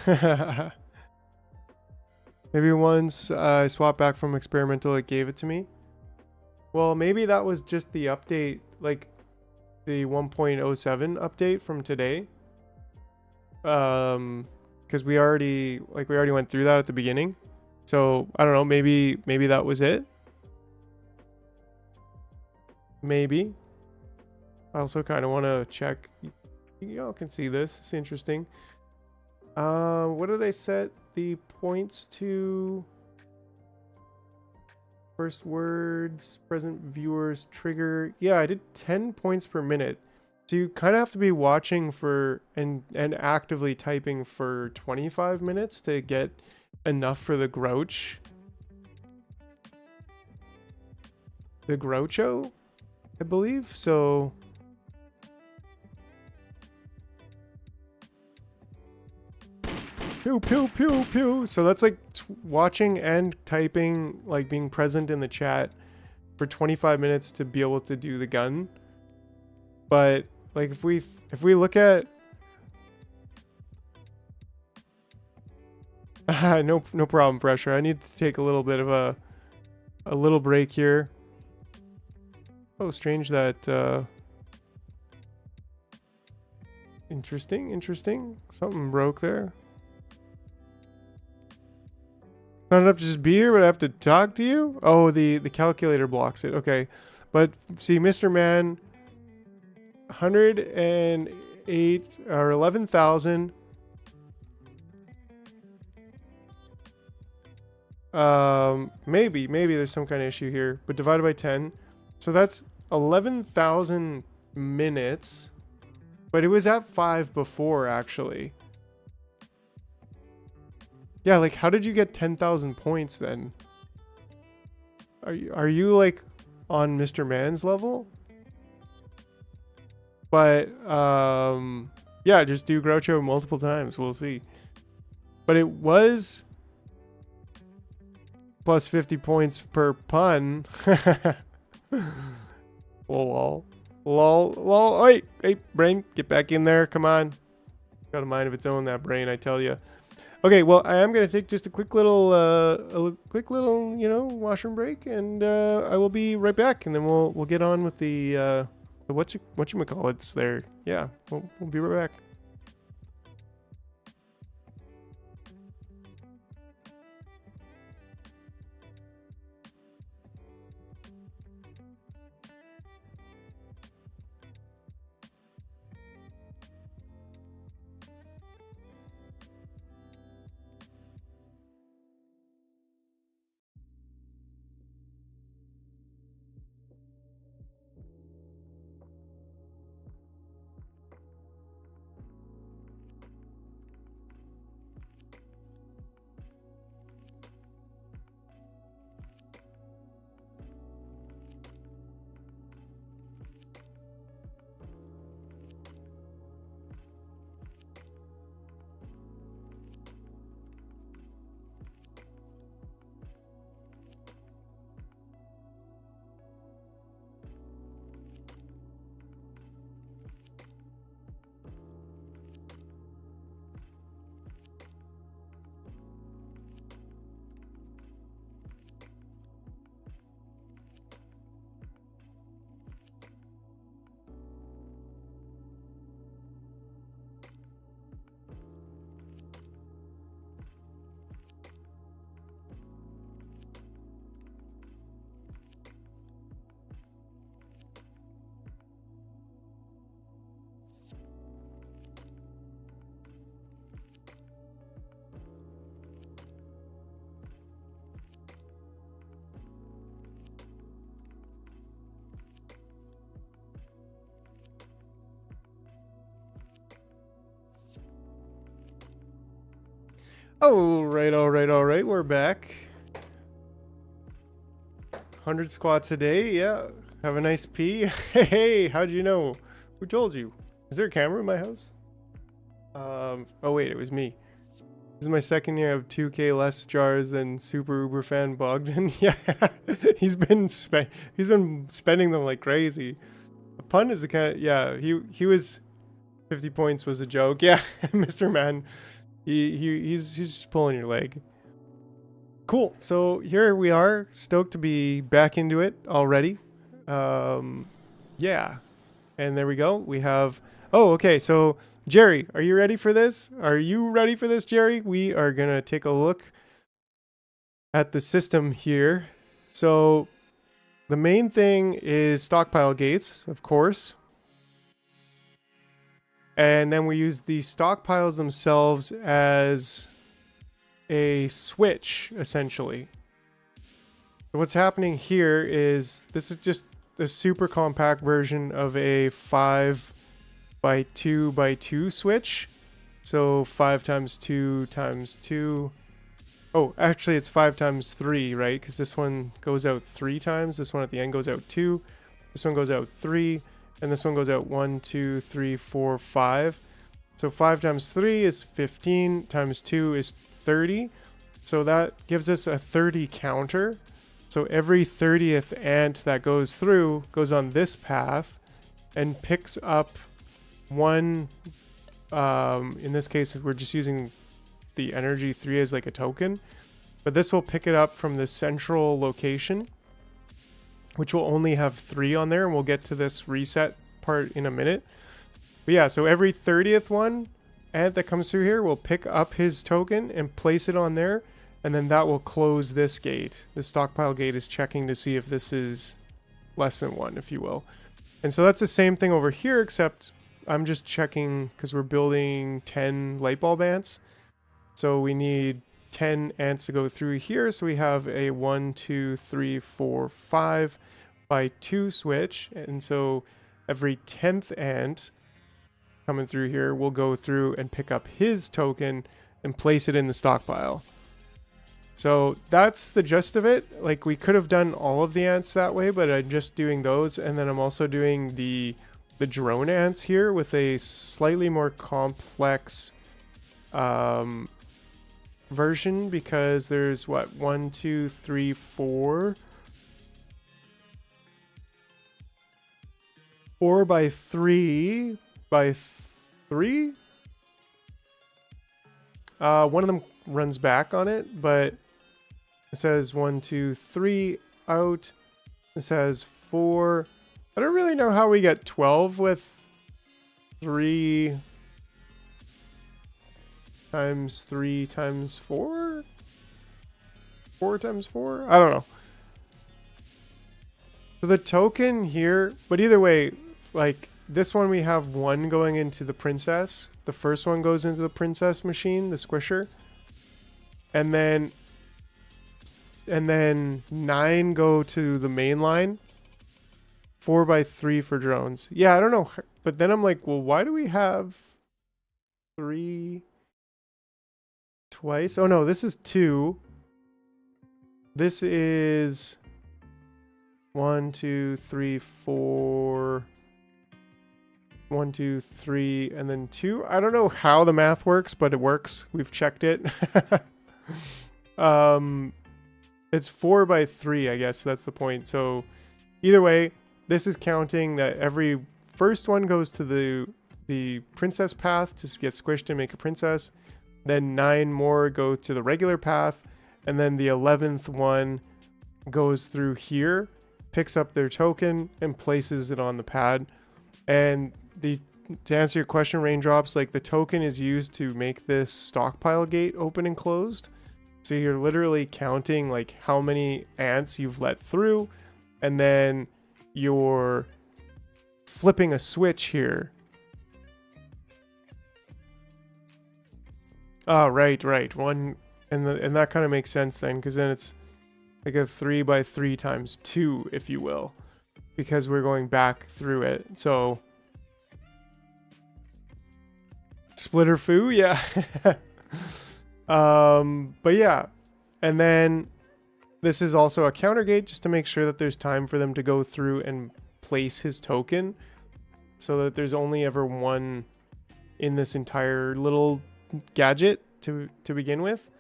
Maybe once I swapped back from experimental, it gave it to me. Well, maybe that was just the update, like the 1.07 update from today. Because we already went through that at the beginning. So I don't know, maybe that was it. Maybe. I also kind of want to check. Y'all can see this. It's interesting. What did I set the points to? First words, present viewers, trigger. Yeah, I did 10 points per minute. So you kind of have to be watching for and actively typing for 25 minutes to get enough for the Grouch. The Groucho, I believe. So pew pew pew pew. So that's like watching and typing, like being present in the chat for 25 minutes to be able to do the gun. But like if we look at no problem, Pressure. I need to take a little bit of a little break here. Oh, strange that interesting. Something broke there. Not enough to just be here, but I have to talk to you? Oh, the calculator blocks it. Okay. But see, Mr. Man, 108 or 11,000. Maybe there's some kind of issue here, but divided by 10. So that's 11,000 minutes, but it was at 5 before actually. Yeah, like how did you get 10,000 points then? Are you like on Mr. Man's level? But yeah, just do Groucho multiple times. We'll see. But it was plus 50 points per pun. Lol. Wait, hey, brain, get back in there. Come on. Got a mind of its own, that brain, I tell you. Okay, well, I am gonna take just a quick little, you know, washroom break, and I will be right back, and then we'll get on with the whatchamacallits there. Yeah, we'll be right back. All right. We're back. 100 squats a day. Yeah. Have a nice pee. Hey, how'd you know? Who told you? Is there a camera in my house? Oh wait, it was me. This is my second year of 2K less jars than Super Uber fan Bogdan. Yeah, he's been spending them like crazy. A pun is a kind of, yeah. He was 50 points was a joke. Yeah, Mr. Man. He's just pulling your leg. Cool. So here we are, stoked to be back into it already. Yeah. And there we go. We have, oh, okay. So Jerry, are you ready for this? Are you ready for this, Jerry? We are going to take a look at the system here. So the main thing is stockpile gates, of course. And then we use the stockpiles themselves as a switch, essentially. So what's happening here is this is just a super compact version of a 5x2x2 switch. So 5 times 2 times 2 Oh, actually it's 5 times 3, right? Because this one goes out 3 times. This one at the end goes out 2. This one goes out 3. And this one goes out 1, 2, 3, 4, 5. So 5 times 3 is 15. Times 2 is 30. So that gives us a 30 counter. So every 30th ant that goes through goes on this path and picks up one. In this case, we're just using the energy 3 as like a token, but this will pick it up from the central location, which will only have 3 on there, and we'll get to this reset part in a minute. But yeah, so every 30th one ant that comes through here will pick up his token and place it on there, and then that will close this gate. The stockpile gate is checking to see if this is less than 1, if you will. And so that's the same thing over here, except I'm just checking because we're building 10 light bulb ants. So we need 10 ants to go through here. So we have a 1, 2, 3, 4, 5 by 2 switch. And so every 10th ant coming through here will go through and pick up his token and place it in the stockpile. So that's the gist of it. Like, we could have done all of the ants that way, but I'm just doing those. And then I'm also doing the drone ants here with a slightly more complex version, because there's what, 1, 2, 3, 4 by 3 by 3. One of them runs back on it, but it says 1, 2, 3 out. It says 4. I don't really know how we get 12 with 3 times 3 times 4? 4 times 4? I don't know. So the token here, but either way, like this one we have 1 going into the princess. The first one goes into the princess machine, the squisher. And then 9 go to the main line. 4 by 3 for drones. Yeah, I don't know. But then I'm like, well, why do we have 3 twice? Oh no, this is 2. This is 1, 2, 3, 4. 1, 2, 3, and then 2. I don't know how the math works, but it works. We've checked it. It's 4 by 3, I guess. That's the point. So either way, this is counting that every first one goes to the princess path to get squished and make a princess. Then 9 more go to the regular path, and then the 11th one goes through here, picks up their token, and places it on the pad. And to answer your question, Raindrops, like the token is used to make this stockpile gate open and closed. So you're literally counting like how many ants you've let through, and then you're flipping a switch here. Oh, right. One, and that kind of makes sense then, because then it's like a 3 by 3 times 2, if you will, because we're going back through it. So splitter foo, yeah. But yeah, and then this is also a counter gate just to make sure that there's time for them to go through and place his token, so that there's only ever 1 in this entire little gadget to begin with.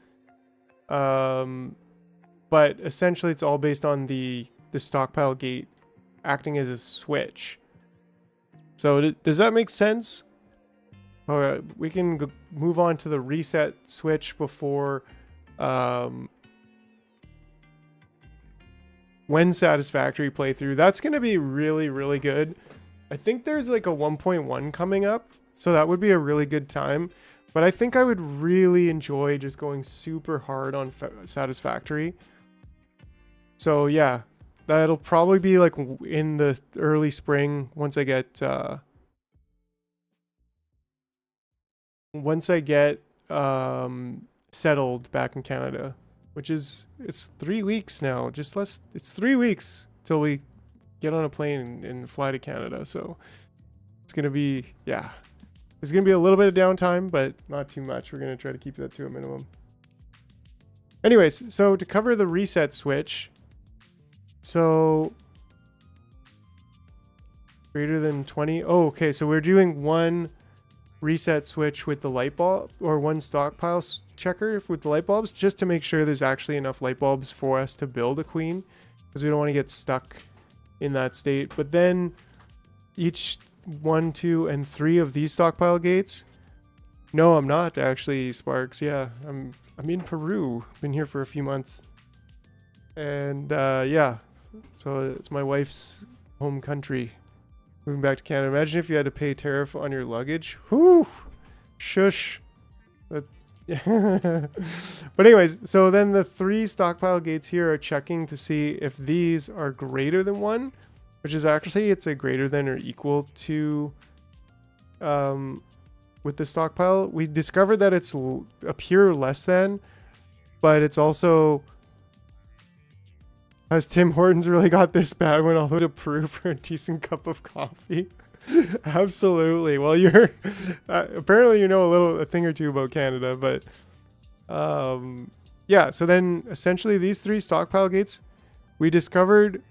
But essentially it's all based on the stockpile gate acting as a switch. So does that make sense? We can move on to the reset switch before when satisfactory playthrough. That's going to be really, really good. I think there's like a 1.1 coming up, so that would be a really good time. But I think I would really enjoy just going super hard on satisfactory. So yeah, that'll probably be like in the early spring once I get settled back in Canada, which is, it's 3 weeks now. It's 3 weeks till we get on a plane and fly to Canada. So it's gonna be, yeah. There's going to be a little bit of downtime, but not too much. We're going to try to keep that to a minimum. Anyways, so to cover the reset switch, so greater than 20. Oh, okay. So we're doing one reset switch with the light bulb, or one stockpile checker with the light bulbs, just to make sure there's actually enough light bulbs for us to build a queen, because we don't want to get stuck in that state. But then each 1, 2, and 3 of these stockpile gates. No, I'm not actually, Sparks. Yeah, I'm in Peru. Been here for a few months. And yeah, so it's my wife's home country. Moving back to Canada. Imagine if you had to pay tariff on your luggage. Whew. Shush. But anyways, so then the 3 stockpile gates here are checking to see if these are greater than 1, which is actually, it's a greater than or equal to, with the stockpile. We discovered that it's a pure less than, but it's also, has Tim Hortons really got this bad? Went all the way to Peru for a decent cup of coffee? Absolutely. Well, you're apparently you know a thing or two about Canada, but yeah. So then essentially these 3 stockpile gates, we discovered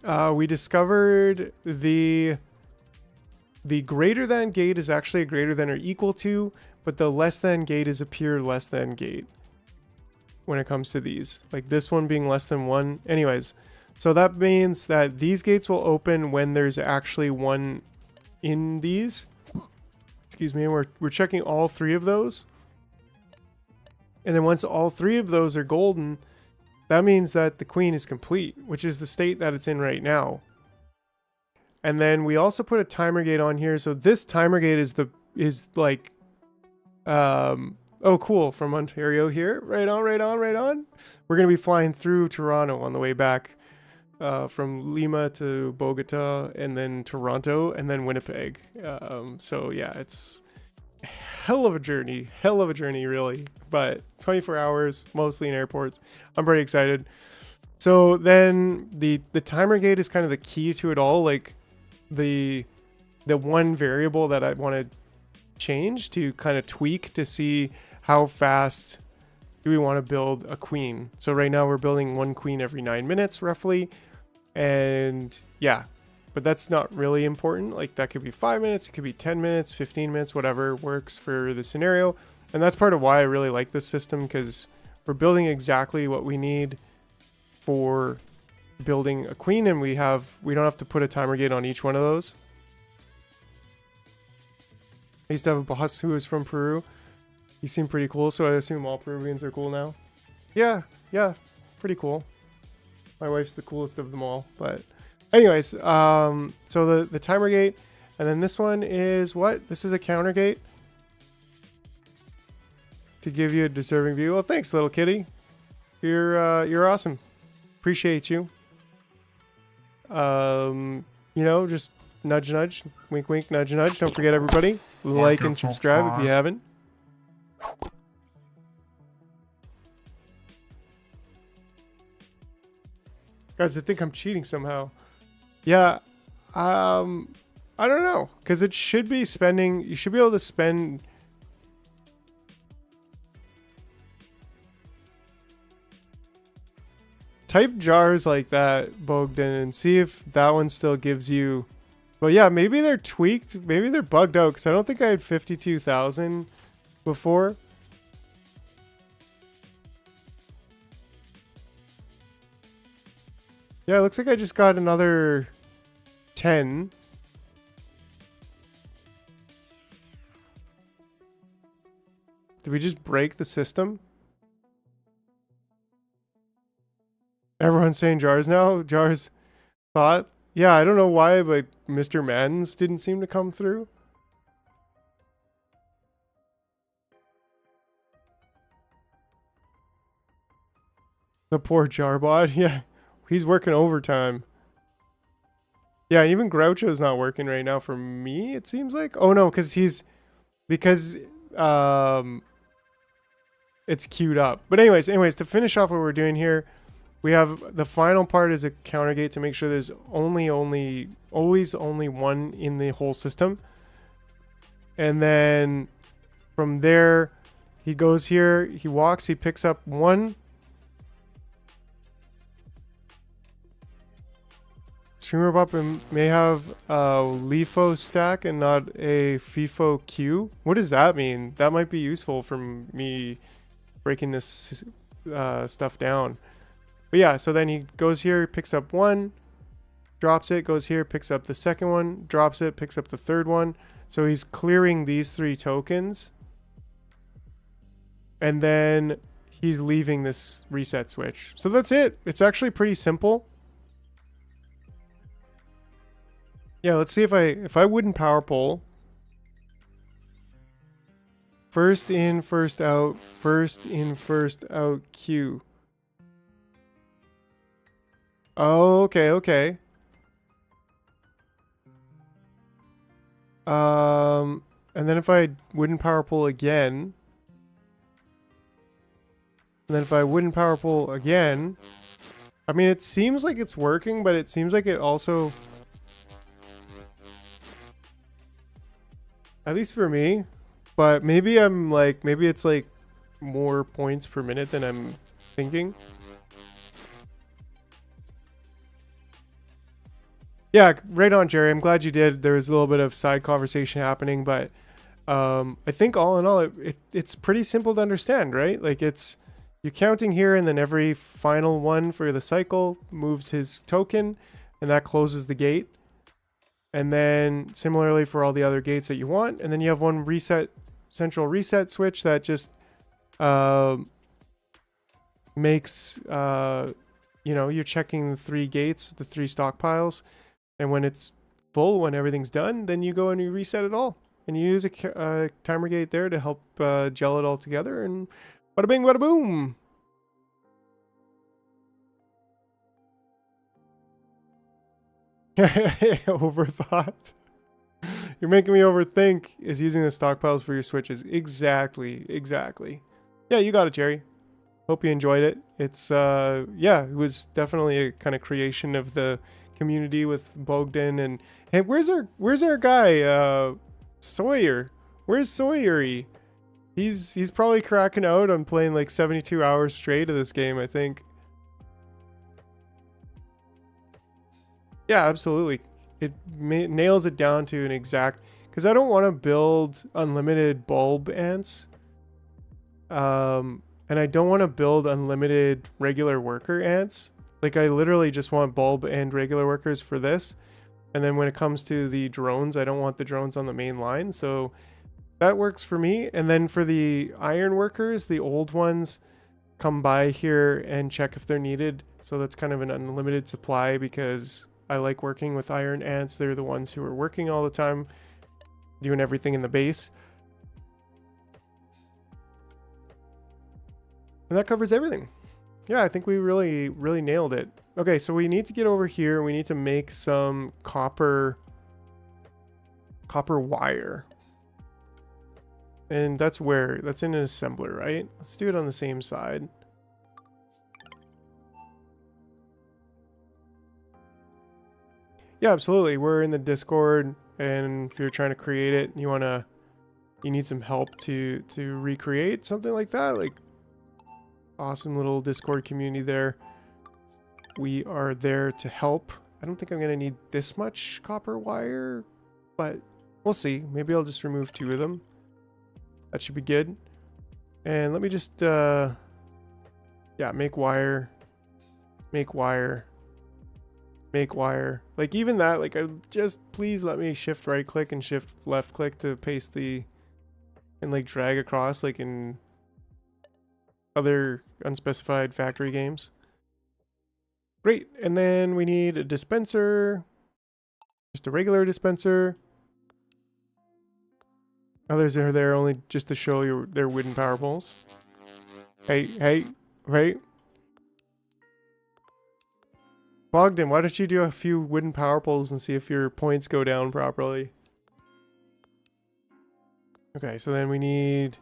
the greater than gate is actually a greater than or equal to, but the less than gate is a pure less than gate when it comes to these, like this one being less than 1. Anyways, so that means that these gates will open when there's actually 1 in these. Excuse me. And we're checking all 3 of those. And then once all 3 of those are golden, that means that the queen is complete, which is the state that it's in right now. And then we also put a timer gate on here. So this timer gate is like, oh, cool. From Ontario here. Right on, right on, right on. We're going to be flying through Toronto on the way back, from Lima to Bogota, and then Toronto, and then Winnipeg. So yeah, it's hell of a journey, really. But 24 hours, mostly in airports. I'm pretty excited. So then the timer gate is kind of the key to it all. Like the one variable that I want to change, to kind of tweak to see how fast do we want to build a queen. So right now we're building 1 queen every 9 minutes roughly. And yeah, but that's not really important. Like that could be 5 minutes, it could be 10 minutes, 15 minutes, whatever works for the scenario. And that's part of why I really like this system, because we're building exactly what we need for building a queen, and we don't have to put a timer gate on each one of those. I used to have a boss who was from Peru. He seemed pretty cool, so I assume all Peruvians are cool now. Yeah, pretty cool. My wife's the coolest of them all. But anyways, so the timer gate, and then this one is what? This is a counter gate to give you a deserving view. Well, thanks, little kitty. You're awesome. Appreciate you. You know, just nudge, nudge, wink, wink, nudge, nudge. Don't forget, everybody, like and subscribe if you haven't. Guys, I think I'm cheating somehow. Yeah, I don't know, because it should be spending. You should be able to spend. Type jars like that, Bogdan, and see if that one still gives you. Well, yeah, maybe they're tweaked. Maybe they're bugged out, because I don't think I had 52,000 before. Yeah, it looks like I just got another 10. Did we just break the system? Everyone's saying jars now. Jars thought. Yeah, I don't know why, but Mr. Madden's didn't seem to come through. The poor Jarbot. Yeah, he's working overtime. Yeah, even Groucho's not working right now for me, it seems like. Oh no, because it's queued up. But anyways, to finish off what we're doing here, we have the final part is a counter gate to make sure there's always only 1 in the whole system. And then from there, he goes here, he walks, he picks up one. Streamer Bop may have a LIFO stack and not a FIFO queue. What does that mean? That might be useful for me breaking this stuff down. But yeah, so then he goes here, picks up one, drops it, goes here, picks up the second one, drops it, picks up the third one. So he's clearing these 3 tokens. And then he's leaving this reset switch. So that's it. It's actually pretty simple. Yeah, let's see if I wooden power pole. First in, first out, first in, first out queue. Oh, okay, okay. And then if I wooden power pole again. And then if I wooden power pole again. I mean, it seems like it's working, but it seems like it also... At least for me. But maybe I'm like, maybe it's like more points per minute than I'm thinking. Yeah, right on, Jerry. I'm glad you did. There was a little bit of side conversation happening, but I think all in all, it's pretty simple to understand, right? Like you're counting here, and then every final one for the cycle moves his token, and that closes the gate. And then similarly for all the other gates that you want, and then you have one central reset switch that just makes you're checking the 3 gates, the 3 stockpiles. And when it's full, when everything's done, then you go and you reset it all. And you use a timer gate there to help gel it all together. And bada bing, bada boom. Overthought. You're making me overthink is using the stockpiles for your switches. Exactly. Exactly. Yeah, you got it, Jerry. Hope you enjoyed it. It's, yeah, it was definitely a kind of creation of the community with Bogdan and hey, where's our guy Sawyer? Where's Sawyery? He's probably cracking out on playing like 72 hours straight of this game, I think. Yeah, absolutely. It nails it down to an exact, because I don't want to build unlimited bulb ants, and I don't want to build unlimited regular worker ants. Like, I literally just want bulb and regular workers for this. And then when it comes to the drones, I don't want the drones on the main line. So that works for me. And then for the iron workers, the old ones come by here and check if they're needed. So that's kind of an unlimited supply because I like working with iron ants. They're the ones who are working all the time, doing everything in the base. And that covers everything. Yeah, I think we really nailed it. Okay, so we need to get over here. We need to make some copper wire. And that's where, that's in an assembler, right? Let's do it on the same side. Yeah, absolutely. We're in the Discord, and if you're trying to create it, you need some help to recreate something like that, like awesome little Discord community there. We are there to help. I don't think I'm gonna need this much copper wire, but we'll see. Maybe I'll just remove 2 of them. That should be good. And let me just yeah, make wire, make wire, make wire. Like even that, like I just please let me shift right click and shift left click to paste the and like drag across like in other unspecified factory games. Great. And then we need a dispenser, just a regular dispenser. Others are there only just to show you their wooden power poles. Hey, right? Bogdan, why don't you do a few wooden power poles and see if your points go down properly? Okay, so then we need...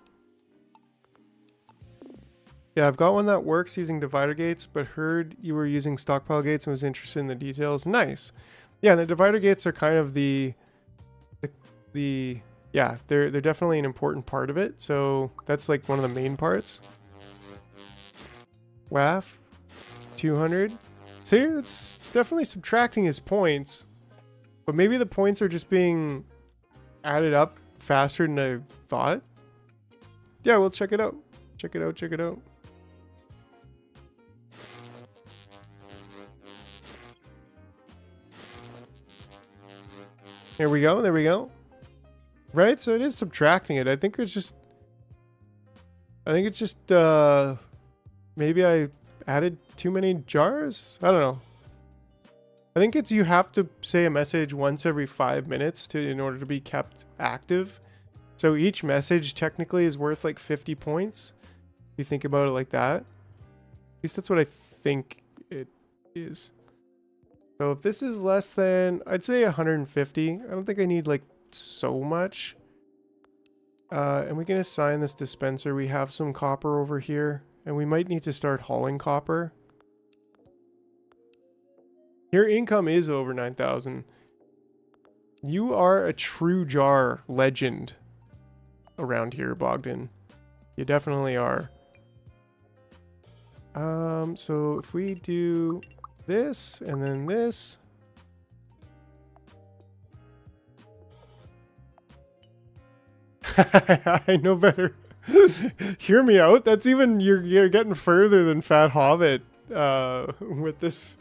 Yeah, I've got one that works using divider gates, but heard you were using stockpile gates and was interested in the details. Nice. Yeah, the divider gates are kind of the yeah, they're definitely an important part of it. So that's like one of the main parts. WAF 200. See, it's definitely subtracting his points, but maybe the points are just being added up faster than I thought. Yeah, we'll check it out. Check it out. Check it out. There we go. There we go. Right, so it is subtracting it. I think it's just maybe I added too many jars. I don't know. I think it's you have to say a message once every 5 minutes in order to be kept active. So each message technically is worth like 50 points. If you think about it like that. At least that's what I think it is. So if this is less than, I'd say 150. I don't think I need like so much. And we can assign this dispenser. We have some copper over here, and we might need to start hauling copper. Your income is over 9,000. You are a true jar legend around here, Bogdan. You definitely are. So if we do this and then this. I know better. Hear me out. That's even you're getting further than Fat Hobbit with this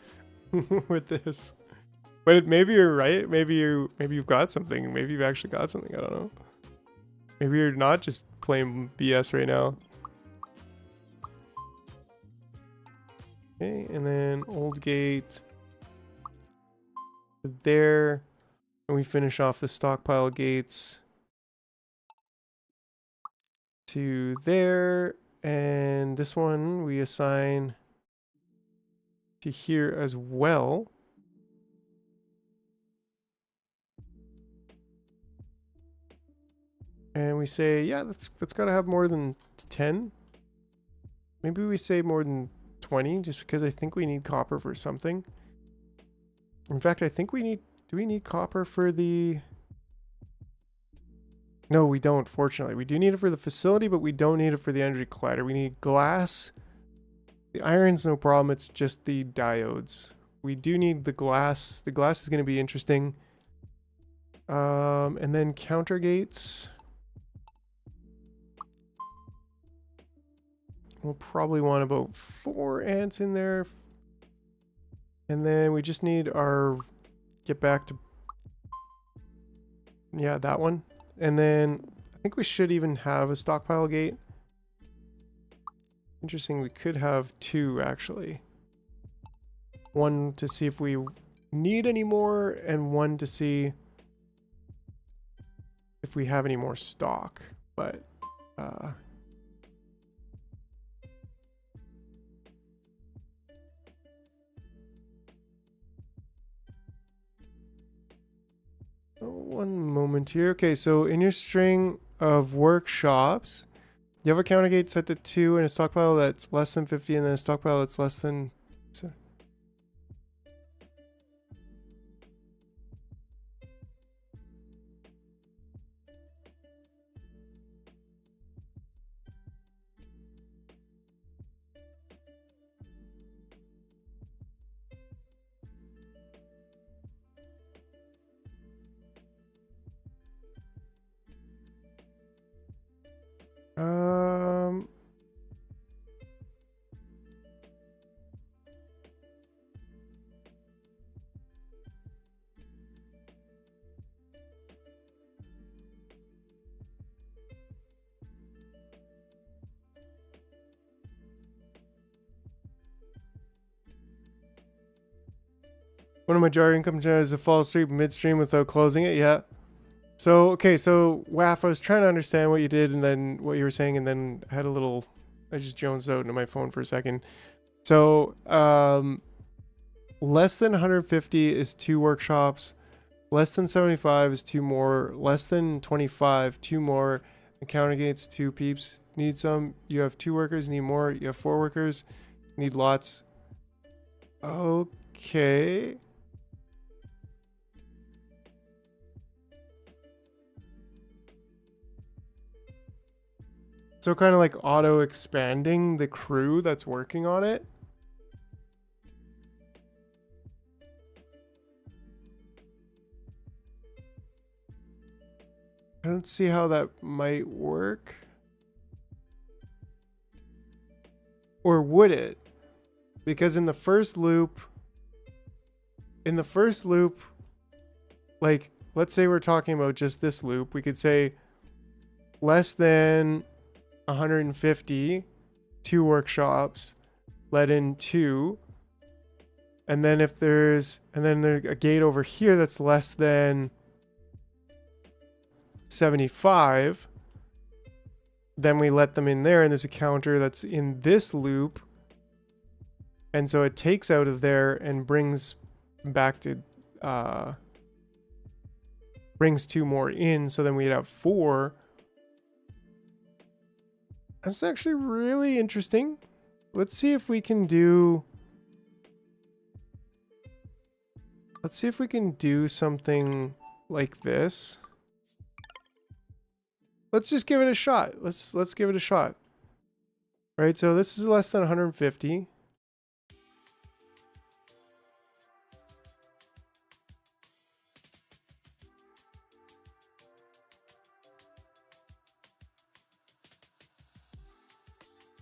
with this. But maybe you're right. Maybe you've got something. Maybe you've actually got something. I don't know. Maybe you're not just playing BS right now. Okay, and then old gate there, and we finish off the stockpile gates to there, and this one we assign to here as well. And we say, yeah, that's got to have more than 10. Maybe we say more than 20, just because I think we need copper for something. In fact, I think we need, do we need copper for the... No, we don't, fortunately. We do need it for the facility, but we don't need it for the energy collider. We need glass. The iron's no problem, it's just the diodes. We do need the glass. The glass is going to be interesting. And then counter gates. We'll probably want about 4 ants in there. And then we just need our... Get back to... Yeah, that one. And then I think we should even have a stockpile gate. Interesting, we could have 2 actually. One to see if we need any more, and one to see if we have any more stock. But one moment here. Okay, so in your string of workshops, you have a counter gate set to 2 and a stockpile that's less than 50, and then a stockpile that's less than... So. One of my jar income generators to fall asleep midstream without closing it. Yeah. So, okay, so WAF, I was trying to understand what you did and then what you were saying, and then I had a little... I just jonesed out into my phone for a second. So, less than 150 is 2 workshops. Less than 75 is 2 more. Less than 25, 2 more. And counter gates, 2 peeps. Need some. You have 2 workers, need more. You have 4 workers, need lots. Okay. So kind of like auto expanding the crew that's working on it. I don't see how that might work. Or would it? Because in the first loop, like, let's say we're talking about just this loop, we could say less than 150, 2 workshops, let in 2. And then if there's, and then there's a gate over here that's less than 75, then we let them in there, and there's a counter that's in this loop, and so it takes out of there and brings back to brings 2 more in, so then we'd have 4. That's actually really interesting. Let's see if we can do something like this. Let's just give it a shot. Let's give it a shot. Right, so this is less than 150.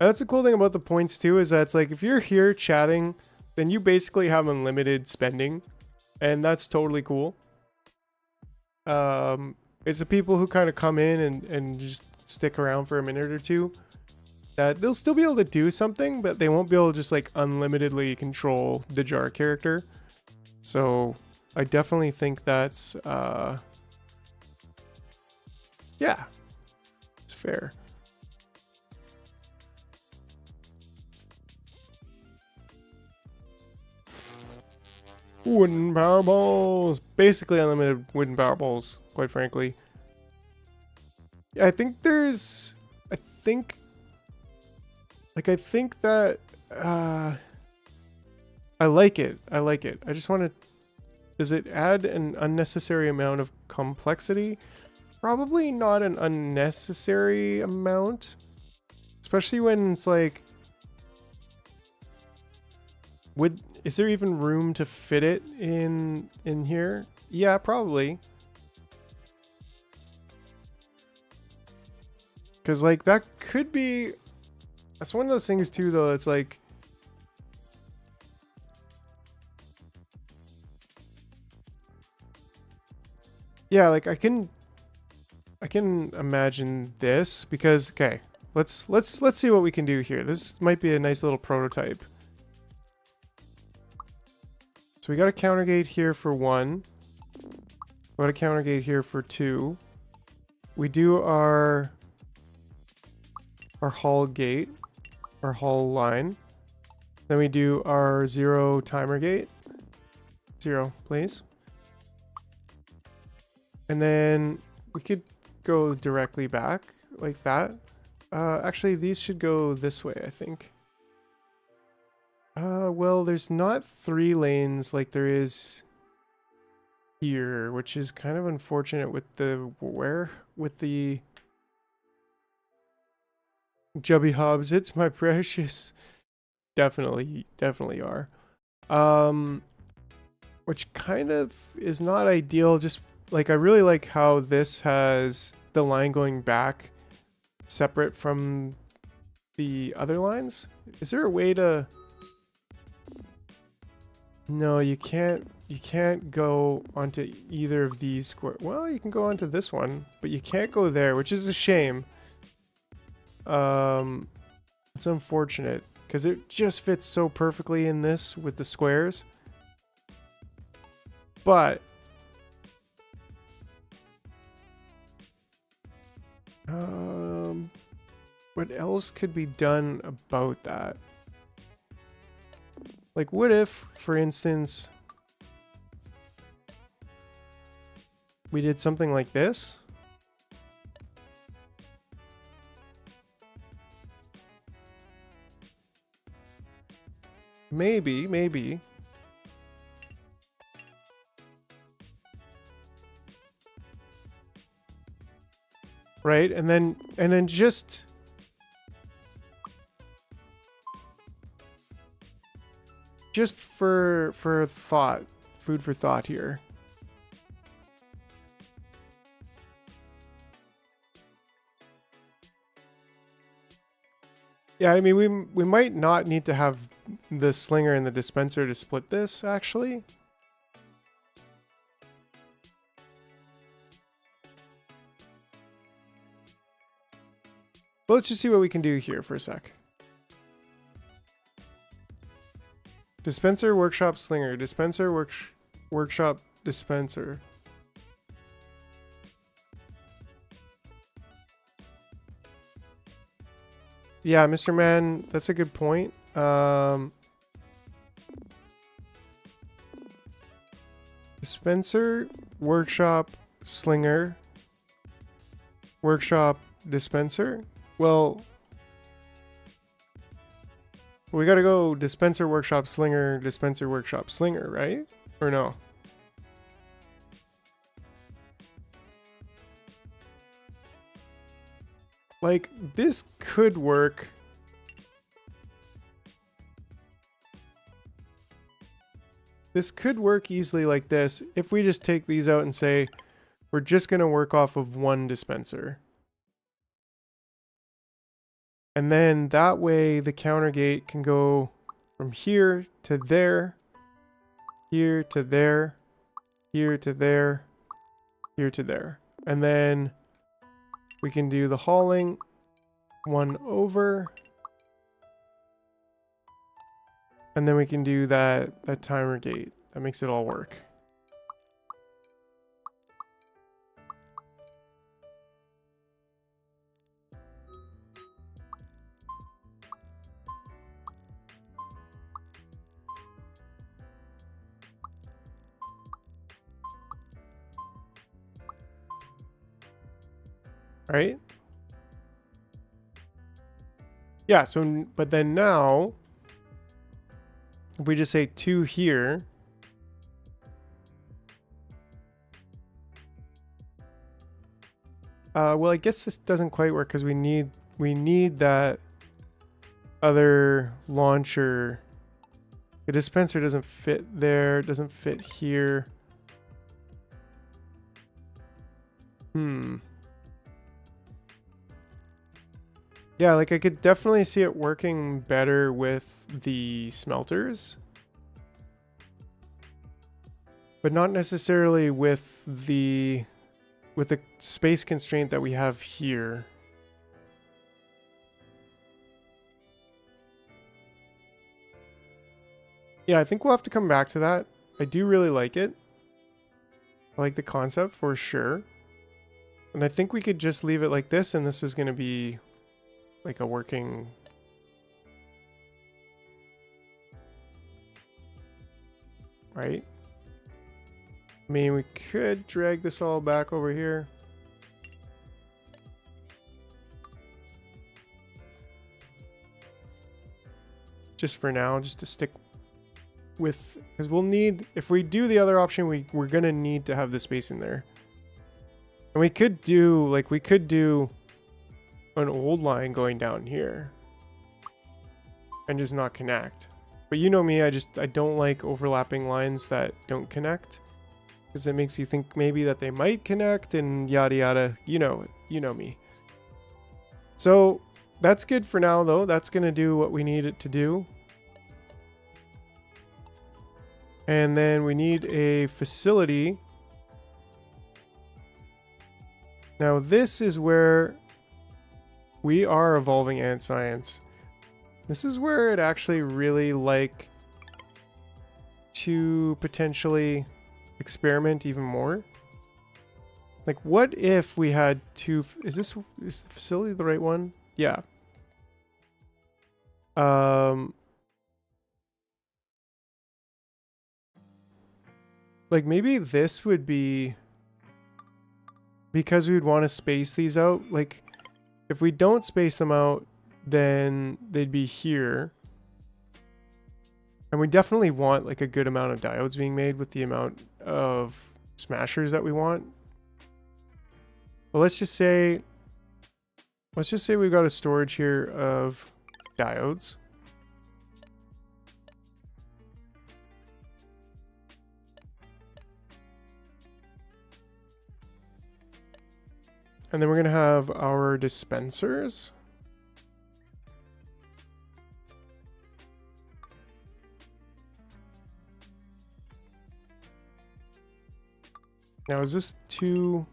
And that's the cool thing about the points too, is that it's like if you're here chatting, then you basically have unlimited spending, and that's totally cool. It's the people who kind of come in and just stick around for a minute or two, that they'll still be able to do something, but they won't be able to just like unlimitedly control the jar character. So I definitely think that's yeah, it's fair. Wooden power balls. Basically unlimited wooden power balls, quite frankly. Yeah, I think that I like it. I just want to, does it add an unnecessary amount of complexity? Probably not an unnecessary amount, especially when it's like, is there even room to fit it in here? Yeah, probably. Because like that could be, that's one of those things too though, it's like, yeah, like I can imagine this, because okay, let's see what we can do here. This might be a nice little prototype. So we got a counter gate here for 1. We got a counter gate here for 2. We do our hall gate, our hall line. Then we do our 0 timer gate. 0, please. And then we could go directly back like that. Actually, these should go this way, I think. Well, there's not 3 lanes like there is here, which is kind of unfortunate with the Jubby Hobbs. It's my precious. Definitely are. Which kind of is not ideal. Just like, I really like how this has the line going back separate from the other lines. Is there a way to... No, you can't go onto either of these square. Well, you can go onto this one, but you can't go there, which is a shame. It's unfortunate because it just fits so perfectly in this with the squares. But what else could be done about that? Like, what if, for instance, we did something like this? Maybe. Right? And then just just for thought, food for thought here. Yeah, I mean, we might not need to have the slinger and the dispenser to split this, actually. But let's just see what we can do here for a sec. Dispenser, workshop, slinger. Dispenser, workshop, dispenser. Yeah, Mr. Man, that's a good point. Dispenser, workshop, slinger, workshop, dispenser. Well, we gotta go dispenser, workshop, slinger, dispenser, workshop, slinger, right? Or no? Like, this could work. This could work easily like this if we just take these out and say, we're just going to work off of one dispenser. And then that way the counter gate can go from here to there, here to there, here to there, here to there. And then we can do the hauling 1 over. And then we can do that timer gate. That makes it all work. Right? Yeah, so, but then now, if we just say 2 here, well, I guess this doesn't quite work because we need that other launcher. The dispenser doesn't fit there, doesn't fit here. Yeah, like I could definitely see it working better with the smelters, but not necessarily with the space constraint that we have here. Yeah, I think we'll have to come back to that. I do really like it. I like the concept for sure. And I think we could just leave it like this, and this is going to be like a working... Right? I mean, we could drag this all back over here. Just for now, just to stick with... Because we'll need... If we do the other option, we're going to need to have the space in there. And we could do... Like, we could do an old line going down here. And just not connect. But you know me, I don't like overlapping lines that don't connect. Because it makes you think maybe that they might connect and yada yada. You know me. So that's good for now though. That's going to do what we need it to do. And then we need a facility. Now this is where we are evolving ant science. This is where I'd actually really like to potentially experiment even more. Like, what if we had two... Is the facility the right one? Yeah. Like, maybe this would be... Because we would want to space these out. Like, if we don't space them out, then they'd be here. And we definitely want like a good amount of diodes being made with the amount of smashers that we want. But let's just say we've got a storage here of diodes. And then we're going to have our dispensers. Now, is this too...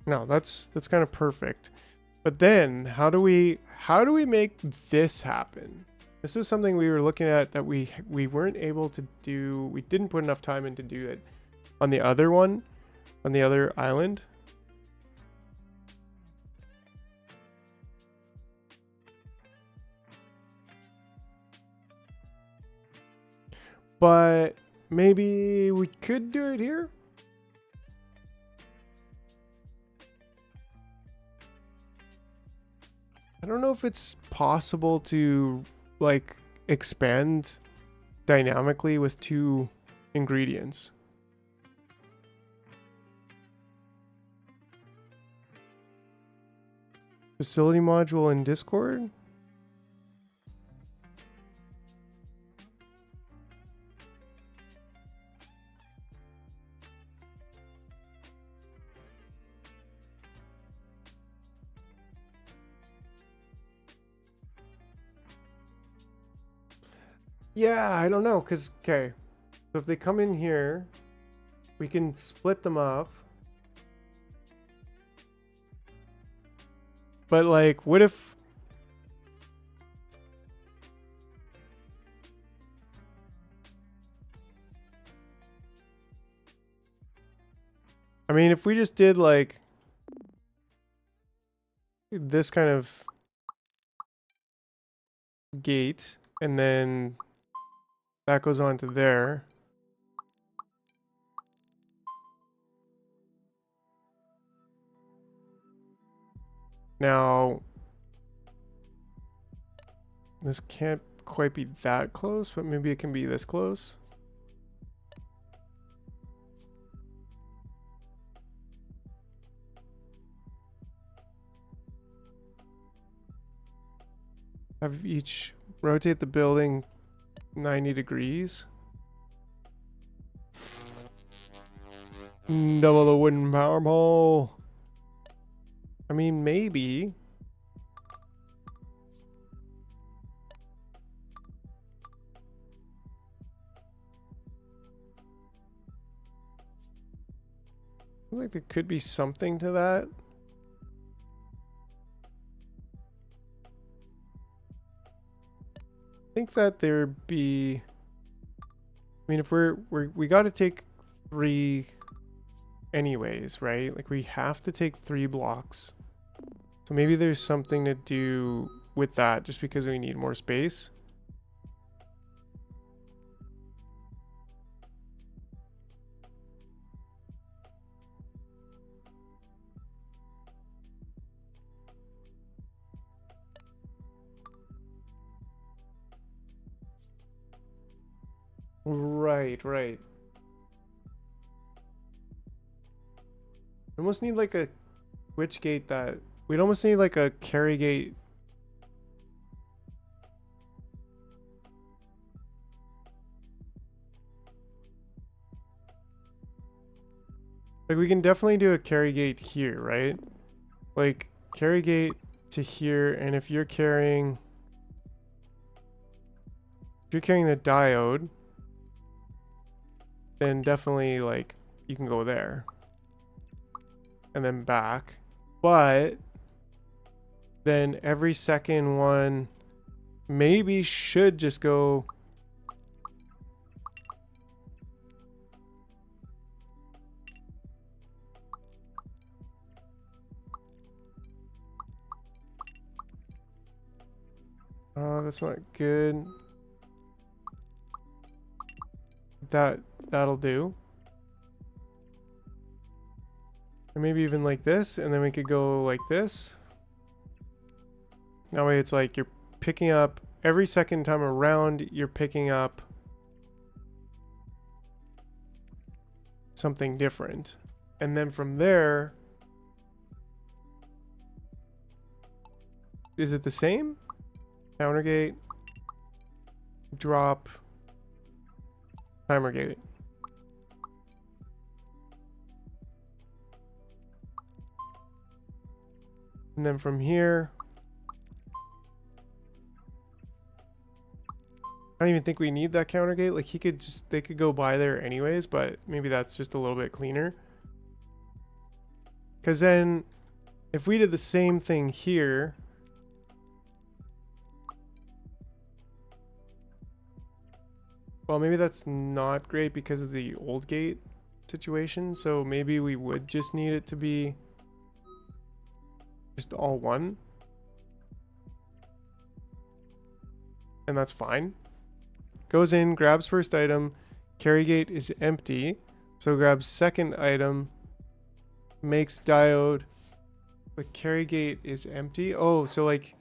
No, that's kind of perfect. But then, how do we make this happen? This is something we were looking at that we weren't able to do. We didn't put enough time in to do it on the other one, on the other island. But maybe we could do it here. I don't know if it's possible to like expand dynamically with 2 ingredients. Facility module in Discord. Yeah, I don't know, because, okay, so if they come in here, we can split them up. But, like, what if... I mean, if we just did, like, this kind of gate, and then... that goes on to there. Now, this can't quite be that close, but maybe it can be this close. Have each rotate the building 90 degrees. Double the wooden power pole. I mean, maybe. I feel like there could be something to that. I think that there'd be... I mean, if we got to take 3 anyways, right? Like, we have to take 3 blocks. So maybe there's something to do with that just because we need more space. Right, right. We almost need like a switch gate that... We'd almost need like a carry gate. Like, we can definitely do a carry gate here, right? Like, carry gate to here, and if you're carrying... If you're carrying the diode, then definitely, like, you can go there. And then back. But then every second one maybe should just go... Oh, that's not good. That'll do. Or maybe even like this, and then we could go like this. That way it's like you're picking up every second time around, you're picking up something different. And then from there, is it the same? Counter gate, drop, timer gate. And then from here, I don't even think we need that counter gate. Like they could go by there anyways, but maybe that's just a little bit cleaner. Because then if we did the same thing here, well, maybe that's not great because of the old gate situation. So maybe we would just need it to be just all one. And that's fine. Goes in, grabs first item, carry gate is empty, so grabs second item, makes diode, but carry gate is empty. Oh, so like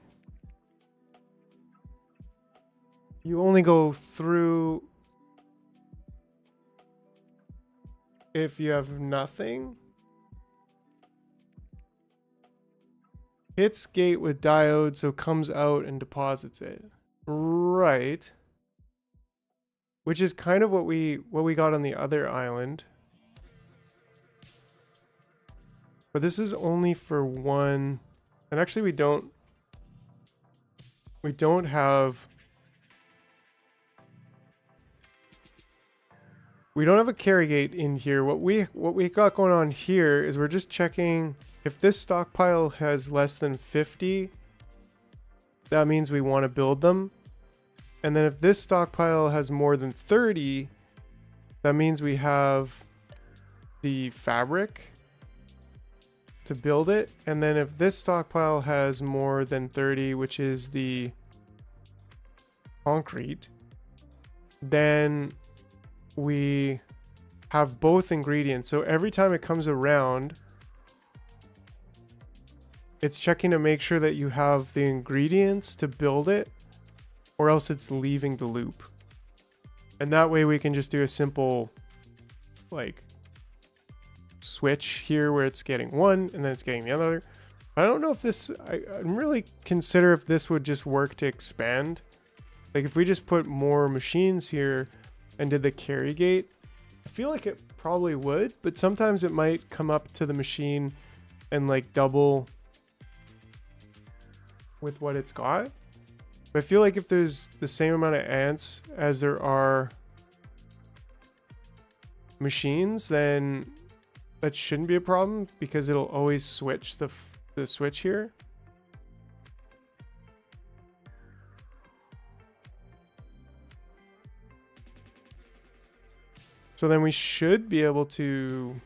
you only go through if you have nothing. Hits gate with diode, so comes out and deposits it. Right. Which is kind of what we got on the other island. But this is only for one. And actually we don't have a carry gate in here. What we got going on here is we're just checking if this stockpile has less than 50, that means we want to build them. And then if this stockpile has more than 30, that means we have the fabric to build it. And then if this stockpile has more than 30, which is the concrete, then we have both ingredients. So every time it comes around, it's checking to make sure that you have the ingredients to build it, or else it's leaving the loop. And that way we can just do a simple like switch here where it's getting one and then it's getting the other. I don't know if this, I'm really consider if this would just work to expand. Like if we just put more machines here and did the carry gate, I feel like it probably would, but sometimes it might come up to the machine and like double with what it's got. But I feel like if there's the same amount of ants as there are machines, then that shouldn't be a problem because it'll always switch the switch here. So then we should be able to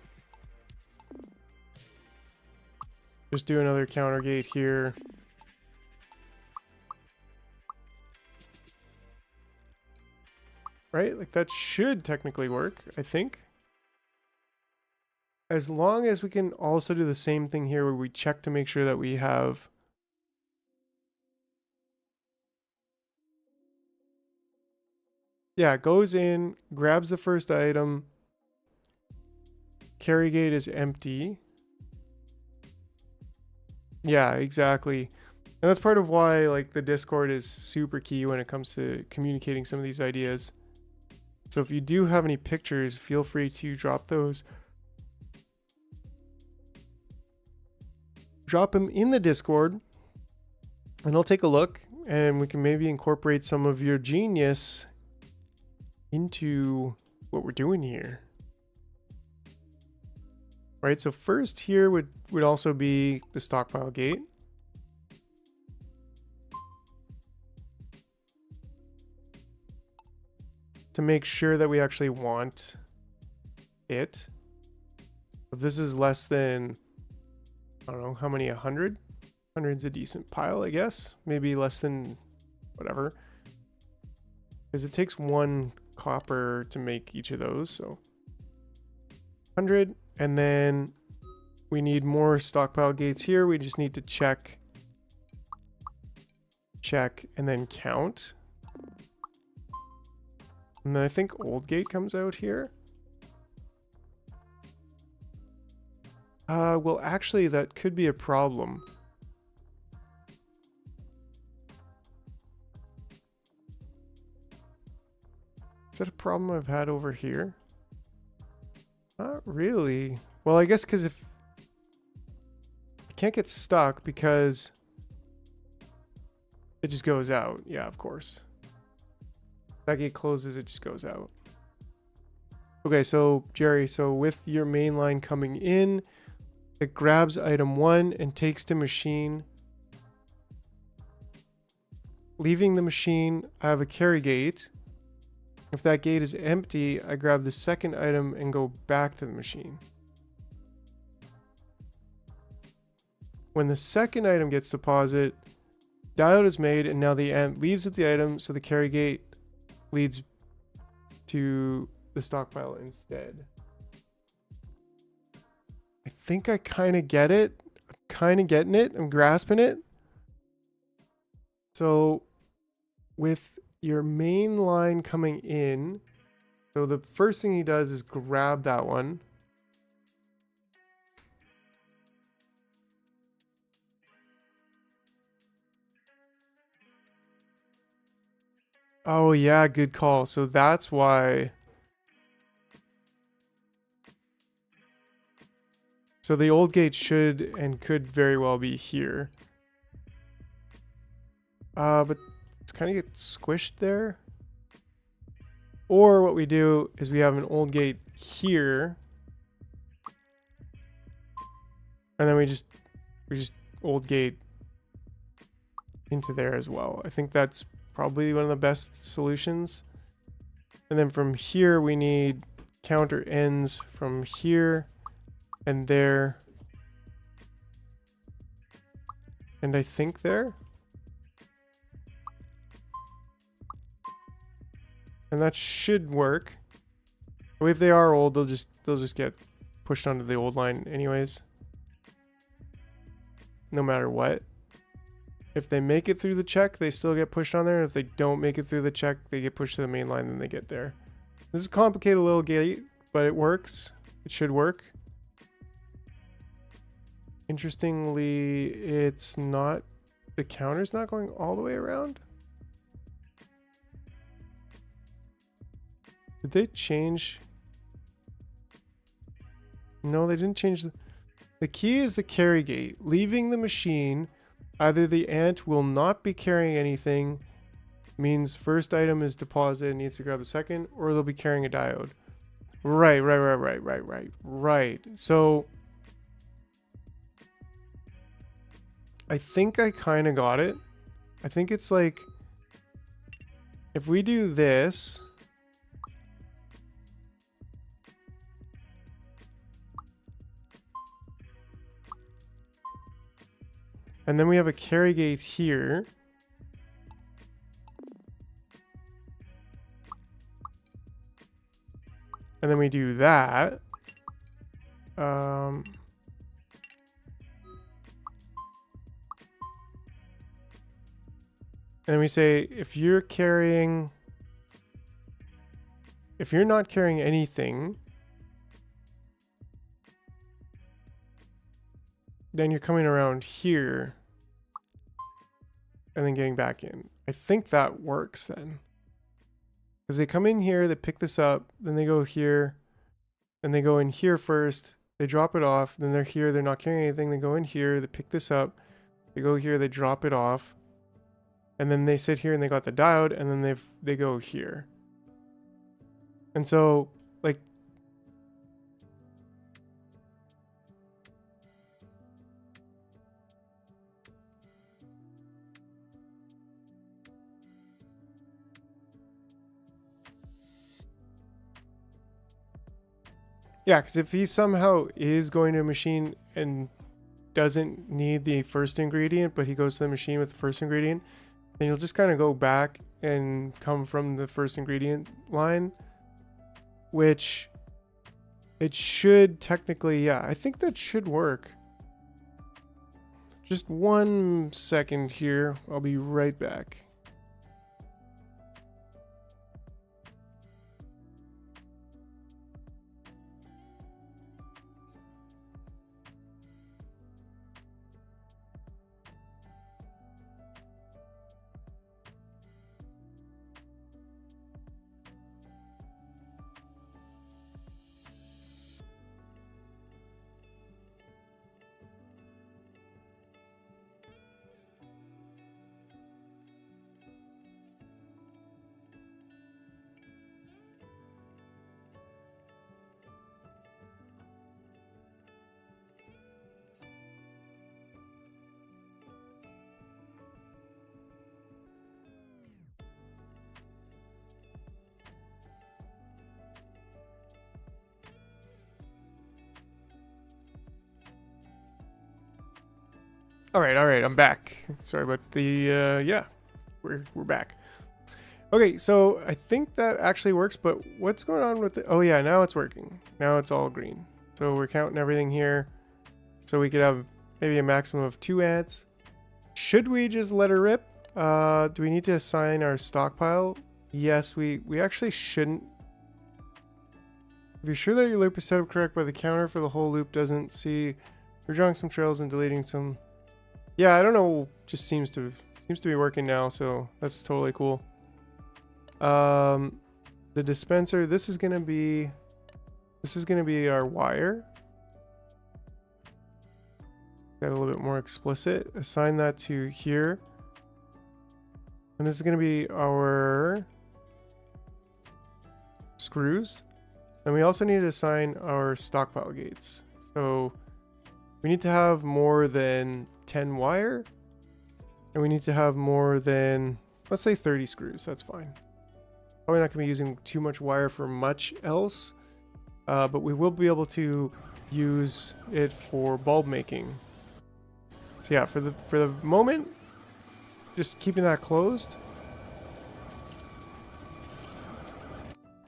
just do another counter gate here. Right? Like that should technically work, I think. As long as we can also do the same thing here where we check to make sure that we have yeah, goes in, grabs the first item. Carry gate is empty. Yeah, exactly. And that's part of why like the Discord is super key when it comes to communicating some of these ideas. So if you do have any pictures, feel free to drop those. Drop them in the Discord and I'll take a look and we can maybe incorporate some of your genius into what we're doing here. Right, so first here would also be the stockpile gate. To make sure that we actually want it. If this is less than, I don't know, how many, 100? 100's a decent pile, I guess. Maybe less than whatever. Because it takes 1 copper to make each of those, so 100. And then we need more stockpile gates here. We just need to check, and then count. And then I think old gate comes out here. Well, actually, that could be a problem. Is that a problem I've had over here? Not really. Well, I guess because if I can't get stuck because it just goes out. Yeah, of course. That gate closes, it just goes out. Okay, so Jerry, so with your main line coming in, it grabs item 1 and takes to machine. Leaving the machine, I have a carry gate. If that gate is empty, I grab the second item and go back to the machine. When the second item gets deposited, diode is made, and now the ant leaves with the item, so the carry gate leads to the stockpile instead. I think I kind of get it. I'm kind of getting it. I'm grasping it. So with your main line coming in, so the first thing he does is grab that one. Oh yeah, good call. So that's why. So the old gate should and could very well be here. But it's kind of get squished there. Or what we do is we have an old gate here. And then we just old gate into there as well. I think that's probably one of the best solutions. And then from here we need counter ends from here and there. And I think there. And that should work. But if they are old, they'll just get pushed onto the old line anyways. No matter what. If they make it through the check, they still get pushed on there. If they don't make it through the check, they get pushed to the main line, then they get there. This is a complicated little gate, but it works. It should work. Interestingly, it's not, the counter's not going all the way around. Did they change? No, they didn't change. The key is the carry gate. Leaving the machine, either the ant will not be carrying anything, means first item is deposited and needs to grab a second, or they'll be carrying a diode. Right. So I think I kind of got it. I think it's like, if we do this, and then we have a carry gate here. And then we do that. And we say, if you're not carrying anything, then you're coming around here and then getting back in. I think that works then. Because they come in here, they pick this up, then they go here, then they go in here first, they drop it off, then they're here, they're not carrying anything, they go in here, they pick this up, they go here, they drop it off, and then they sit here and they got the diode, and then they go here. And so, like, yeah, because if he somehow is going to a machine and doesn't need the first ingredient, but he goes to the machine with the first ingredient, then you'll just kind of go back and come from the first ingredient line, which it should technically, yeah, I think that should work. Just 1 second here. I'll be right back. All right, I'm back. Sorry about the, yeah, we're back. Okay, so I think that actually works, but what's going on with the, oh yeah, now it's working. Now it's all green. So we're counting everything here. So we could have maybe a maximum of 2 ants. Should we just let her rip? Do we need to assign our stockpile? Yes, we actually shouldn't. If you're sure that your loop is set up correct by the counter for the whole loop doesn't see, you're drawing some trails and deleting some. Yeah, I don't know, just seems to be working now, so that's totally cool. The dispenser, this is gonna be our wire. Got a little bit more explicit. Assign that to here. And this is gonna be our screws. And we also need to assign our stockpile gates. So we need to have more than 10 wire. And we need to have more than, let's say 30 screws, that's fine. Probably not gonna be using too much wire for much else. But we will be able to use it for bulb making. So yeah, for the moment, just keeping that closed.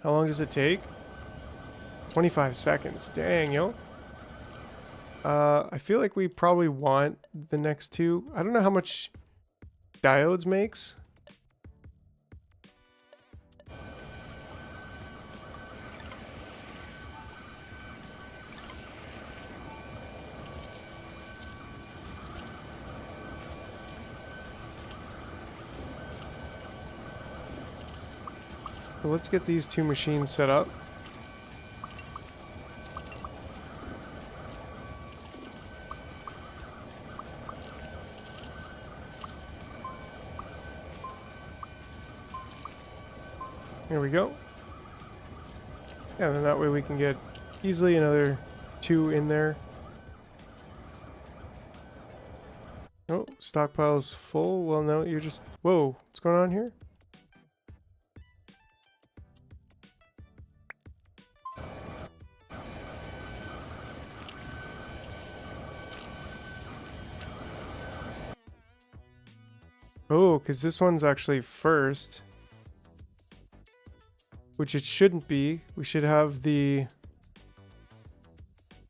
How long does it take? 25 seconds. Dang, yo. I feel like we probably want the next 2. I don't know how much diodes makes. So let's get these 2 machines set up. There we go. Yeah, and then that way we can get easily another 2 in there. Oh, stockpile's full. Well, no, you're just... Whoa, what's going on here? Oh, because this one's actually first. Which it shouldn't be. We should have the...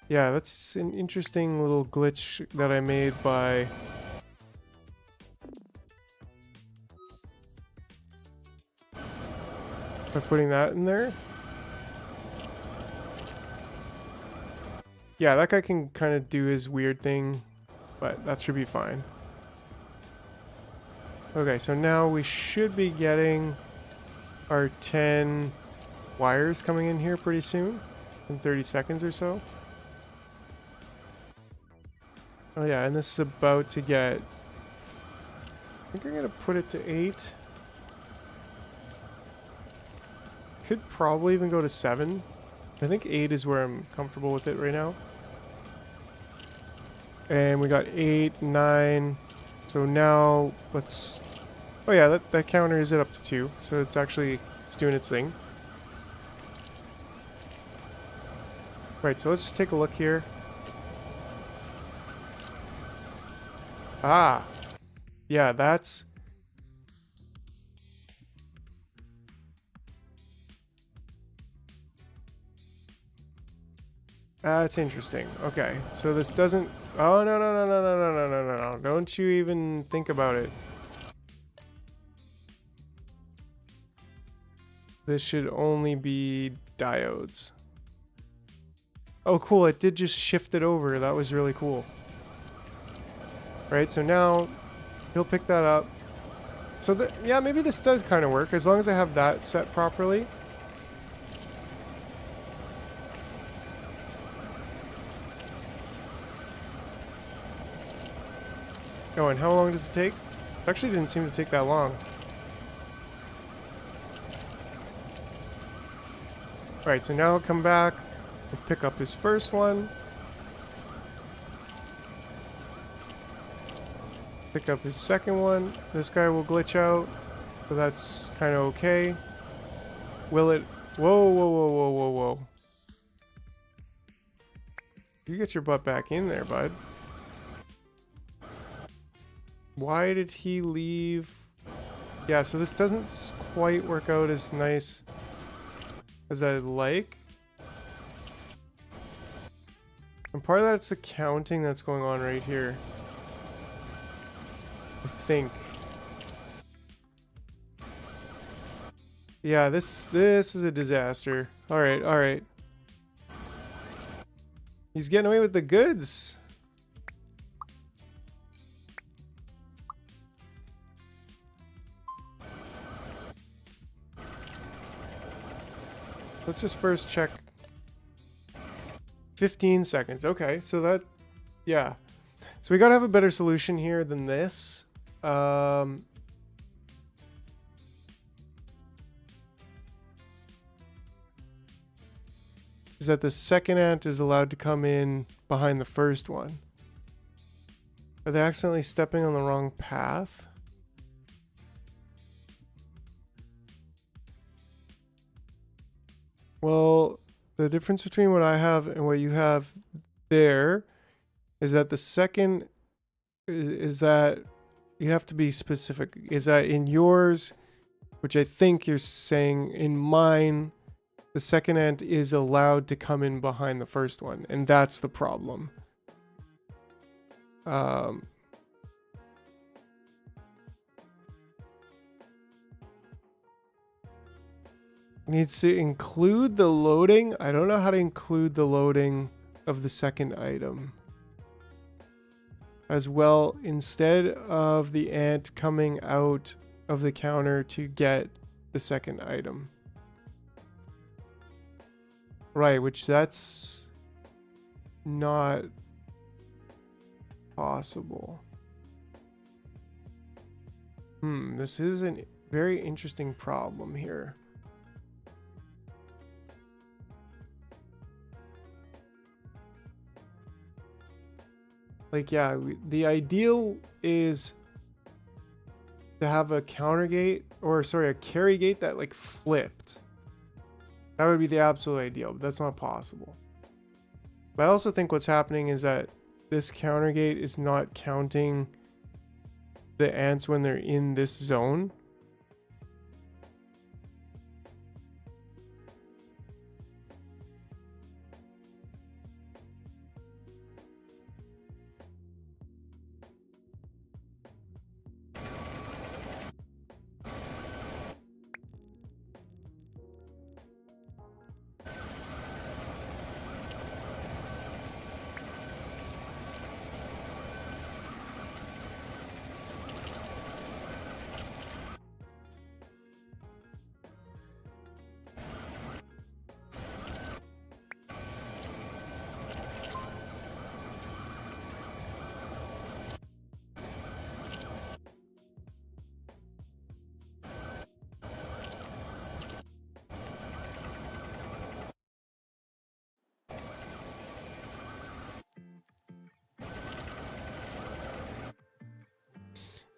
Yeah, that's an interesting little glitch that I made by... putting that in there. Yeah, that guy can kind of do his weird thing, but that should be fine. Okay, so now we should be getting our 10 wires coming in here pretty soon, in 30 seconds or so. Oh yeah, and this is about to get... I think I'm going to put it to 8. Could probably even go to 7. I think 8 is where I'm comfortable with it right now. And we got 8, 9. So now let's... Oh yeah, that counter is up to 2. So it's actually doing its thing. Right, so let's just take a look here. Ah. Yeah, that's... That's interesting. Okay, so this doesn't... Oh, no. Don't you even think about it. This should only be diodes. Oh, cool. It did just shift it over. That was really cool. Right, so now he'll pick that up. So, yeah, maybe this does kind of work as long as I have that set properly. Oh, and how long does it take? It actually didn't seem to take that long. Alright, so now he'll come back and pick up his first one. Pick up his second one. This guy will glitch out, so that's kind of okay. Will it... Whoa. You get your butt back in there, bud. Why did he leave? Yeah, so this doesn't quite work out as nice as I'd like. And part of that's the counting that's going on right here. I think. Yeah, this is a disaster. Alright, alright. He's getting away with the goods. Let's just first check. 15 seconds. Okay, so that, yeah. So we gotta have a better solution here than this. Is that the second ant is allowed to come in behind the first one. Are they accidentally stepping on the wrong path? Well, the difference between what I have and what you have there is that the second is that you have to be specific. Is that in yours, which I think you're saying, in mine, the second ant is allowed to come in behind the first one, and that's the problem. Needs to include the loading. I don't know how to include the loading of the second item as well, instead of the ant coming out of the counter to get the second item. Right, which that's not possible. This is a very interesting problem here. Like, yeah, the ideal is to have a counter gate, or sorry, a carry gate that like flipped. That would be the absolute ideal, but that's not possible. But I also think what's happening is that this counter gate is not counting the ants when they're in this zone.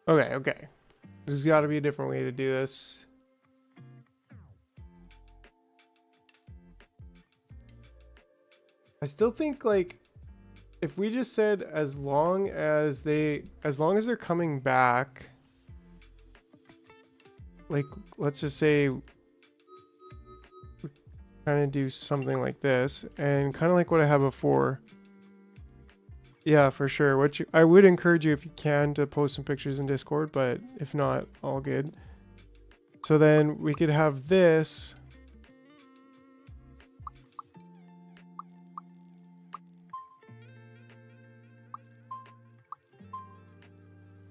Okay. There's got to be a different way to do this. I still think, like, if we just said as long as they're coming back, like, let's just say we kind of do something like this, and kind of like what I had before. Yeah, for sure. I would encourage you, if you can, to post some pictures in Discord, but if not, all good. So then we could have this.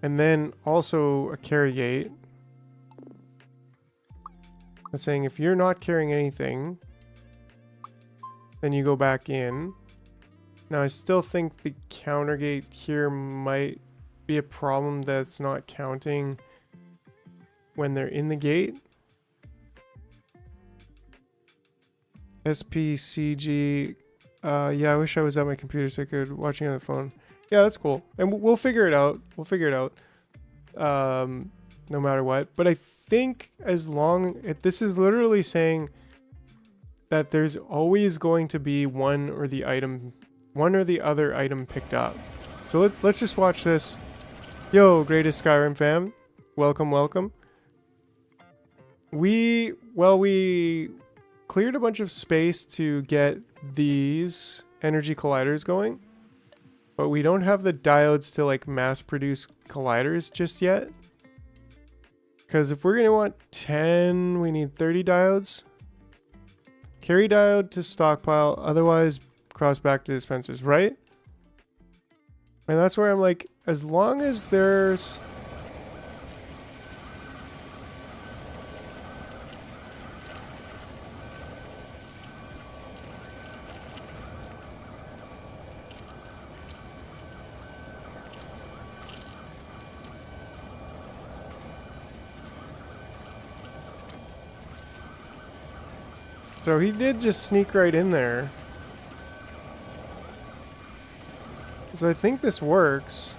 And then also a carry gate. That's saying if you're not carrying anything, then you go back in. Now, I still think the counter gate here might be a problem that's not counting when they're in the gate. SPCG. Yeah, I wish I was at my computer so I could watching on the phone. Yeah, that's cool. And we'll figure it out. No matter what. But I think as long... This is literally saying that there's always going to be one or the other item picked up. So let's just watch this. Yo, greatest Skyrim fam. Welcome, welcome. We cleared a bunch of space to get these energy colliders going, but we don't have the diodes to like mass produce colliders just yet. Because if we're gonna want 10, we need 30 diodes. Carry diode to stockpile, otherwise cross back to dispensers, right? And that's where I'm like, as long as there's... So he did just sneak right in there. So I think this works.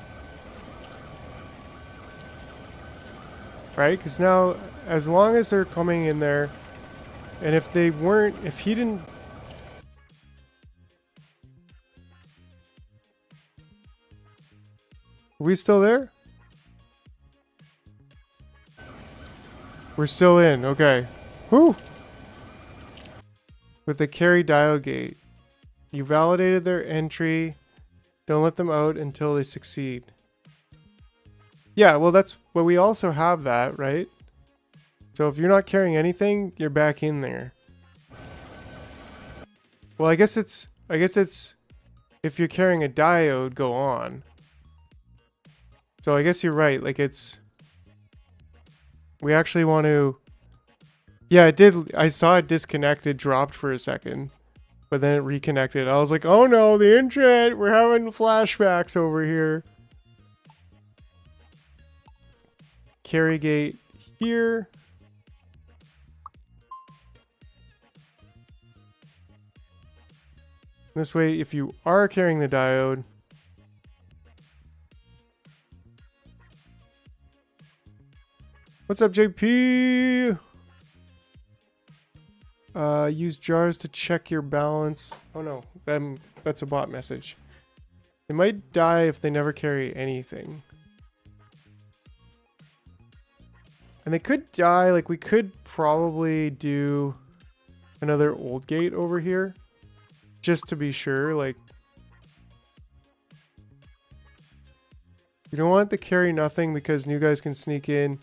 Right? Because now, as long as they're coming in there, and if they weren't, if he didn't... Are we still there? We're still in, okay. Whew! With the carry diode gate. You validated their entry. Don't let them out until they succeed. Yeah, well that's... Well, we also have that, right? So if you're not carrying anything, you're back in there. Well, I guess it's... If you're carrying a diode, go on. So I guess you're right. Like it's... We actually want to... Yeah, it did. I saw it disconnected, dropped for a second. But then it reconnected. I was like, oh no, the internet! We're having flashbacks over here. Carry gate here. This way, if you are carrying the diode... What's up, JP? Use jars to check your balance. Oh no, that's a bot message. They might die if they never carry anything. And they could die, like we could probably do another old gate over here. Just to be sure, like. You don't want to carry nothing because new guys can sneak in.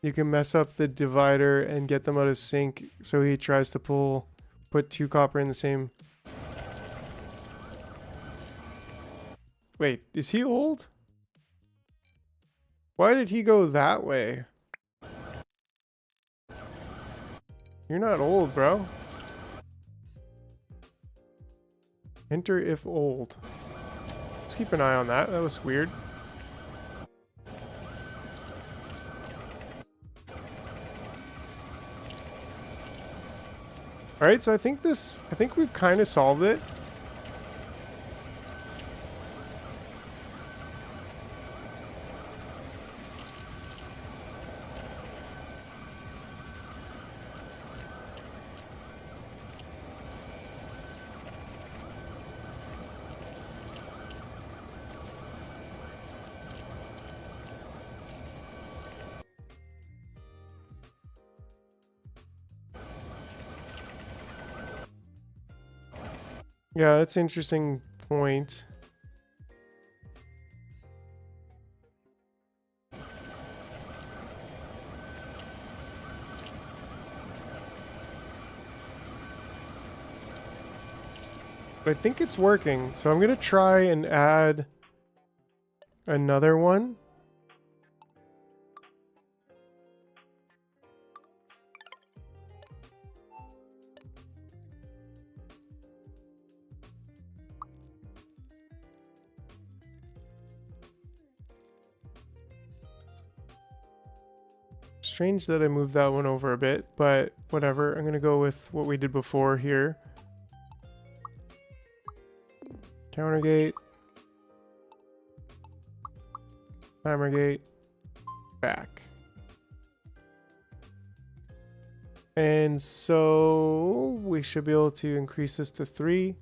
You can mess up the divider and get them out of sync, so he tries to put 2 copper in the same. Wait, is he old? Why did he go that way? You're not old, bro. Enter if old. Let's keep an eye on that. That was weird. Alright, so I think we've kind of solved it. Yeah, that's an interesting point. But I think it's working, so I'm gonna try and add another one. Strange that I moved that one over a bit, but whatever. I'm gonna go with what we did before here. Counter gate. Timer gate. Back. And so we should be able to increase this to 3.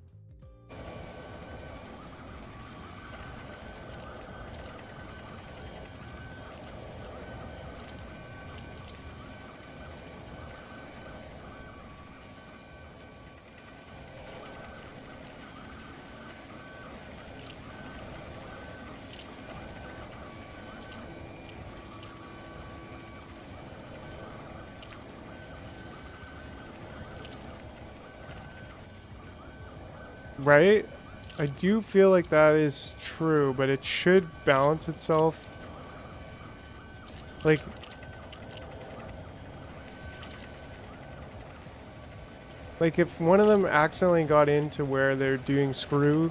Right? I do feel like that is true, but it should balance itself. Like, if one of them accidentally got into where they're doing screw,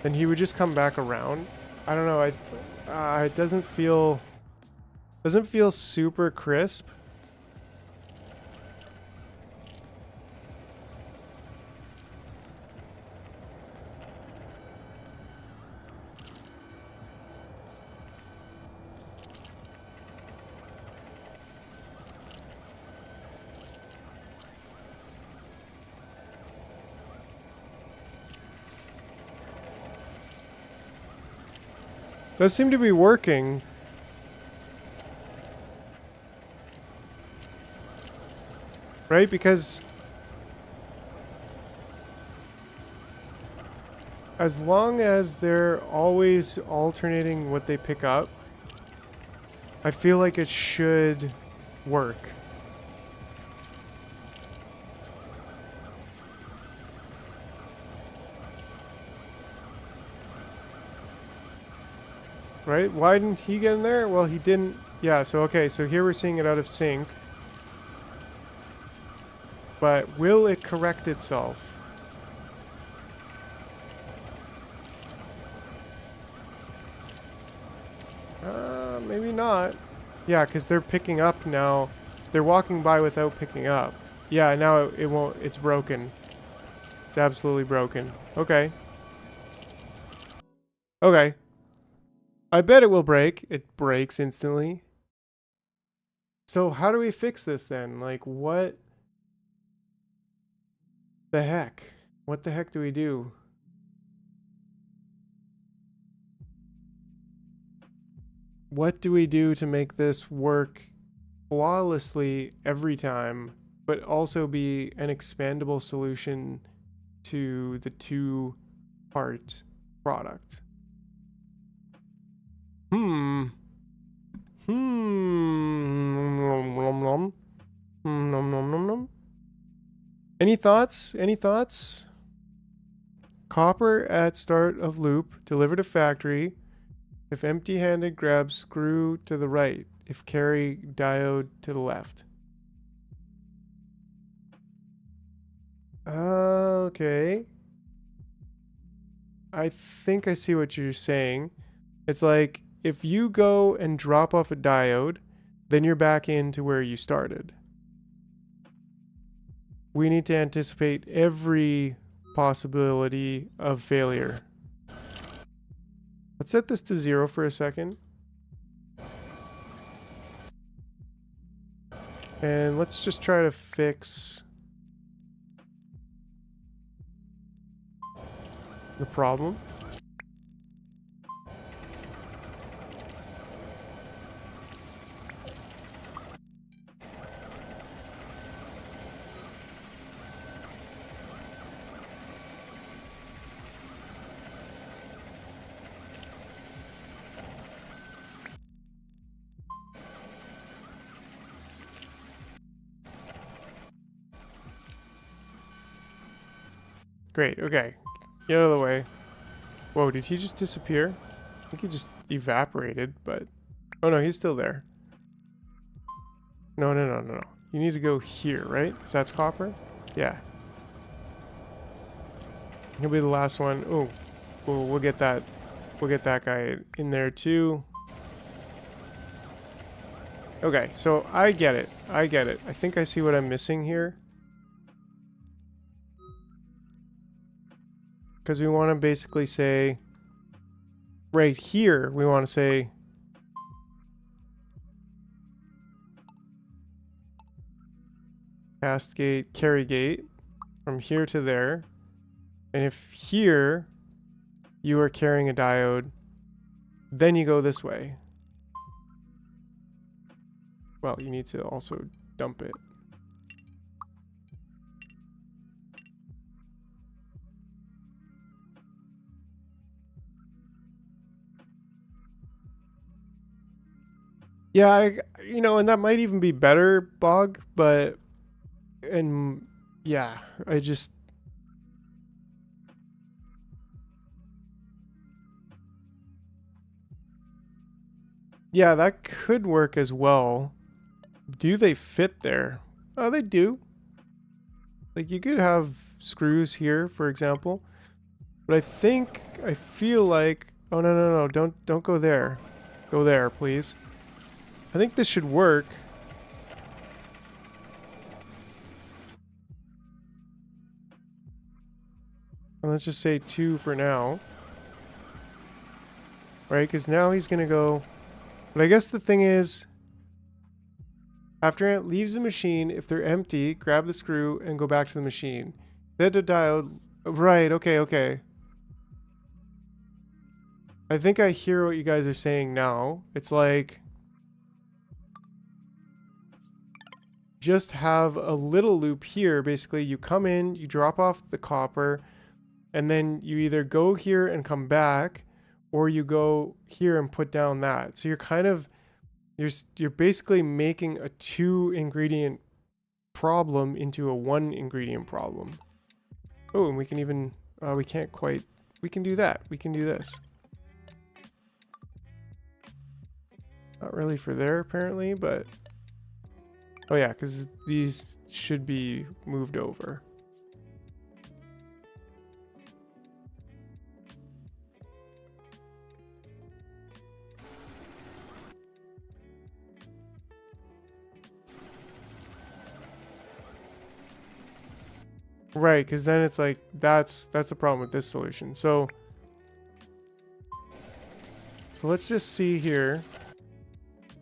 then he would just come back around. I don't know. It doesn't feel super crisp. Does seem to be working. Right? Because as long as they're always alternating what they pick up, I feel like it should work. Right? Why didn't he get in there? Well, he didn't. Yeah, so okay, so here we're seeing it out of sync. But will it correct itself? Maybe not. Yeah, because they're picking up now. They're walking by without picking up. Yeah, now it won't. It's broken. It's absolutely broken. Okay. Okay. I bet it will break. It breaks instantly. So how do we fix this then? Like, what the heck? What the heck do we do? What do we do to make this work flawlessly every time, but also be an expandable solution to the two-part product? Nom nom nom nom. Any thoughts? Any thoughts? Copper at start of loop, deliver to factory. If empty-handed, grab screw to the right. If carry, diode to the left. Okay. I think I see what you're saying. It's like, if you go and drop off a diode, then you're back into where you started. We need to anticipate every possibility of failure. Let's set this to 0 for a second. And let's just try to fix the problem. Great, okay. Get out of the way. Whoa, did he just disappear? I think he just evaporated, but... Oh no, he's still there. No, no, no, no, no. You need to go here, right? Because that's copper? Yeah. He'll be the last one. Oh, we'll get that. We'll get that guy in there too. Okay, so I get it. I get it. I think I see what I'm missing here. Because we want to basically say, right here, we want to say, cast gate, carry gate, from here to there. And if here, you are carrying a diode, then you go this way. Well, you need to also dump it. Yeah, you know, and that might even be better, Bog, but, and yeah, I just, Yeah, that could work as well. Do they fit there? Oh, they do. Like you could have screws here, for example. But I feel like, oh no, don't go there. Go there, please. I think this should work. And let's just say 2 for now. Right, because now he's gonna go. But I guess the thing is, after it leaves the machine, if they're empty, grab the screw and go back to the machine. Then the diode. Right, okay. I think I hear what you guys are saying now. It's like, just have a little loop here. Basically, you come in, you drop off the copper, and then you either go here and come back, or you go here and put down that. So you're kind of, you're basically making a 2 ingredient problem into a 1 ingredient problem. Oh, and we can even, we can't quite, we can do that. We can do this. Not really for there apparently, but, oh yeah, because these should be moved over. Right, because then it's like, that's a problem with this solution. So let's just see here.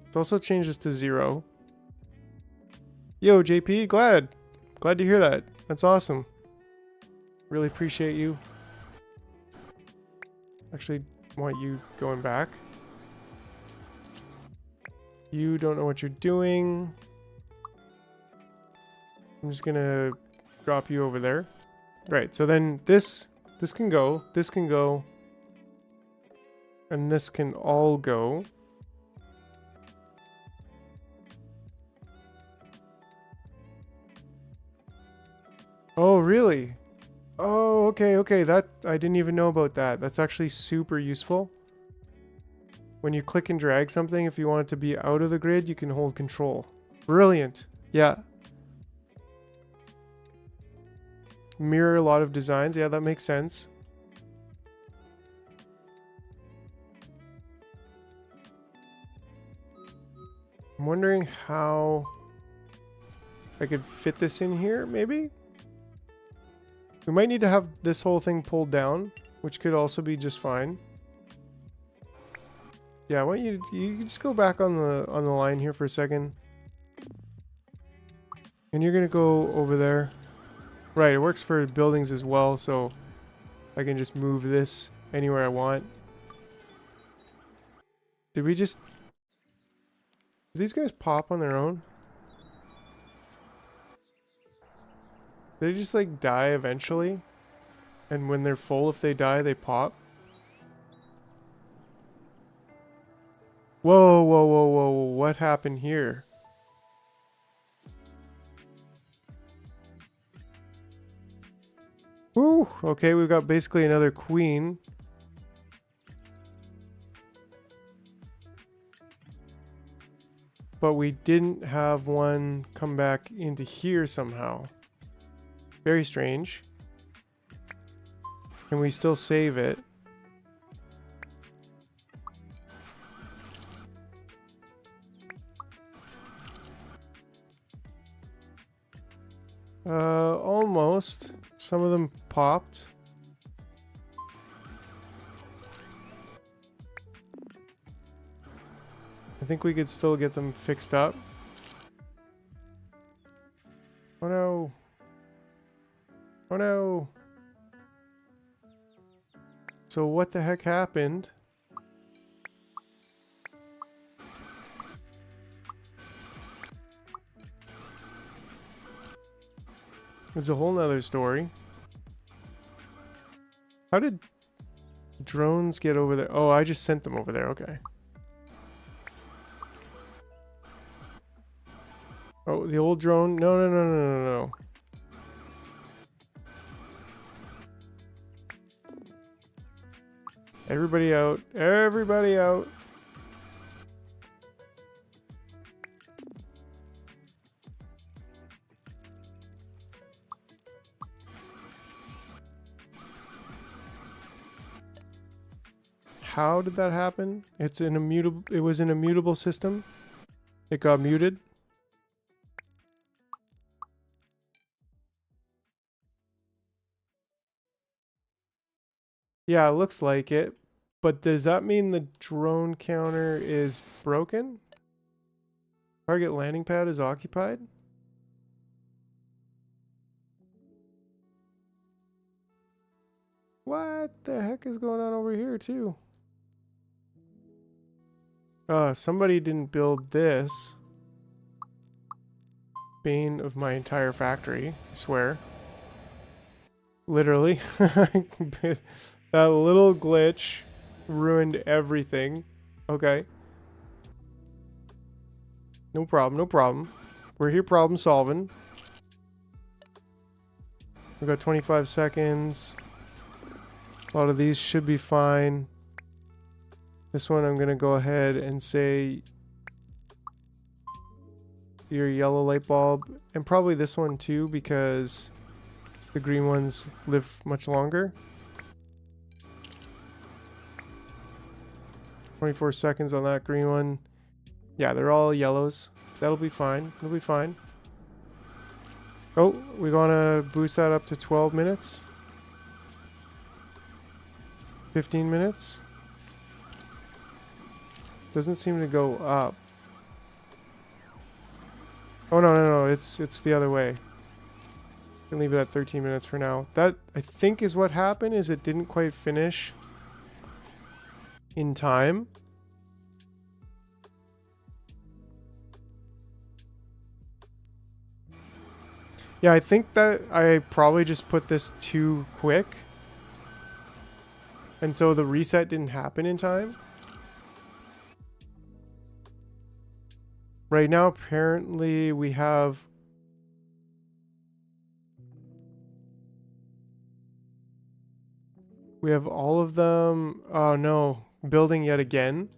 Let's also change this to 0. Yo, JP, glad to hear that. That's awesome. Really appreciate you. Actually, want you going back. You don't know what you're doing. I'm just gonna drop you over there. Right, so then this can go, and this can all go. Oh, really? Oh, okay. That, I didn't even know about that. That's actually super useful. When you click and drag something, if you want it to be out of the grid, you can hold control. Brilliant. Yeah. Mirror a lot of designs. Yeah, that makes sense. I'm wondering how I could fit this in here, maybe? We might need to have this whole thing pulled down, which could also be just fine. Yeah, why don't you just go back on the line here for a second. And you're gonna go over there. Right, it works for buildings as well, so I can just move this anywhere I want. Did we just... Did these guys pop on their own? They just like die eventually? And when they're full, if they die, they pop? Whoa, what happened here? Woo! Okay, we've got basically another queen. But we didn't have one come back into here somehow. Very strange. Can we still save it? Almost. Some of them popped. I think we could still get them fixed up. Oh no. Oh no. So what the heck happened? There's a whole nother story. How did drones get over there? Oh, I just sent them over there. Okay. Oh, the old drone? No. Everybody out. Everybody out. how did that happen? It's an immutable. It was an immutable system. It got muted. Yeah, it looks like it. But does that mean the drone counter is broken? Target landing pad is occupied? What the heck is going on over here too? Somebody didn't build this. Bane of my entire factory, I swear. Literally. That little glitch ruined everything. Okay. No problem, no problem. We're here problem solving. We've got 25 seconds. A lot of these should be fine. This one I'm gonna go ahead and say your yellow light bulb, and probably this one too, because the green ones live much longer. 24 seconds on that green one. Yeah, they're all yellows. That'll be fine. It'll be fine. Oh, we're gonna boost that up to 12 minutes. 15 minutes. Doesn't seem to go up. Oh no, it's the other way. Can leave it at 13 minutes for now. That, I think, is what happened, is it didn't quite finish in time. Yeah, I think that I probably just put this too quick. And so the reset didn't happen in time. Right now, apparently, we have all of them. Oh no, building yet again.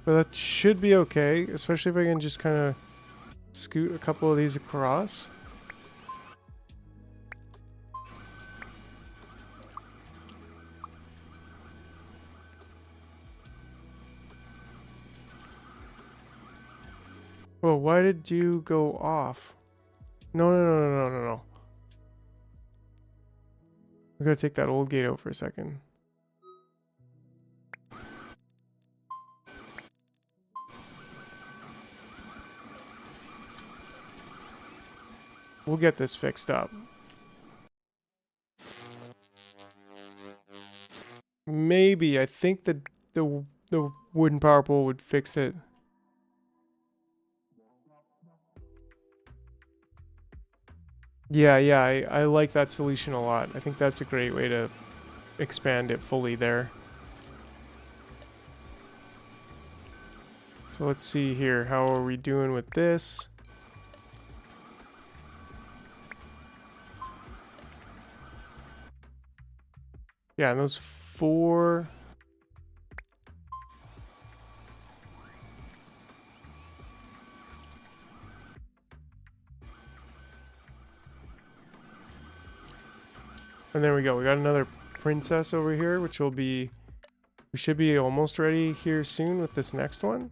But that should be okay, especially if I can just kind of scoot a couple of these across. Well, why did you go off? No. I'm gonna take that old gate out for a second. We'll get this fixed up. Maybe. I think the wooden power pole would fix it. Yeah, I like that solution a lot. I think that's a great way to expand it fully there. So let's see here. How are we doing with this? Yeah, and those 4... And there we go. We got another princess over here, which will be... We should be almost ready here soon with this next one.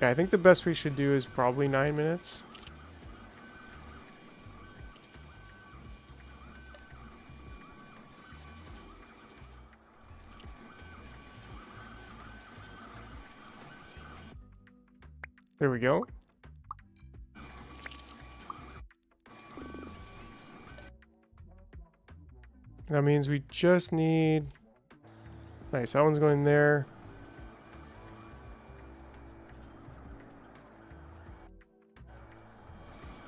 Yeah, I think the best we should do is probably 9 minutes. There we go. That means we just need... Nice, that one's going there.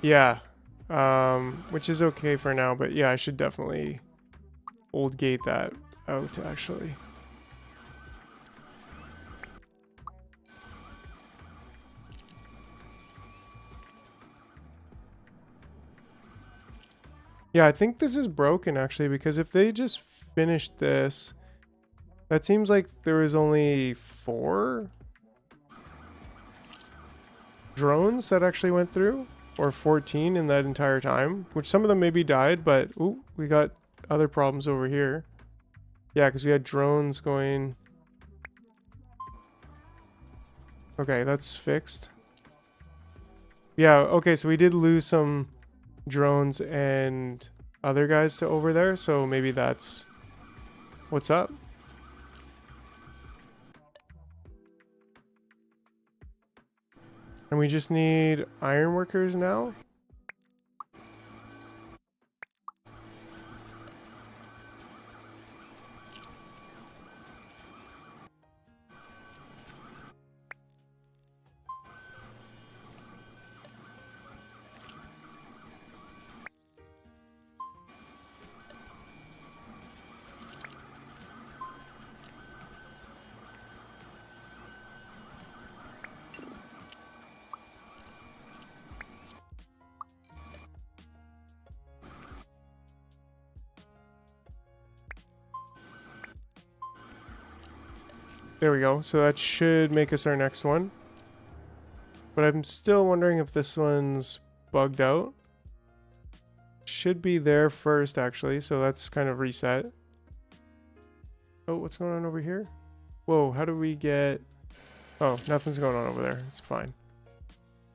Yeah, which is okay for now, but yeah, I should definitely old gate that out, actually. Yeah, I think this is broken actually, because if they just finished this, that seems like there was only 4 drones that actually went through, or 14 in that entire time, which some of them maybe died, but ooh, we got other problems over here. Yeah, because we had drones going. Okay, that's fixed. Yeah, okay, so we did lose some drones and other guys to over there, so maybe that's what's up. And we just need iron workers now. There we go. So that should make us our next one. But I'm still wondering if this one's bugged out. Should be there first, actually. So that's kind of reset. Oh, what's going on over here? Whoa, how do we get... Oh, nothing's going on over there. It's fine.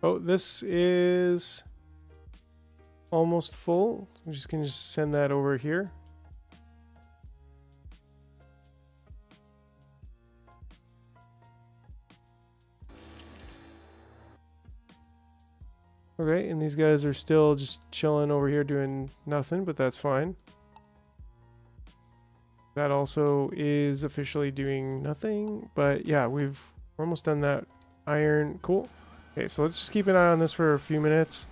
Oh, this is almost full. I'm just going to send that over here. Okay, and these guys are still just chilling over here doing nothing, but that's fine. That also is officially doing nothing, but yeah, we're almost done that iron. Cool. Okay, so let's just keep an eye on this for a few minutes.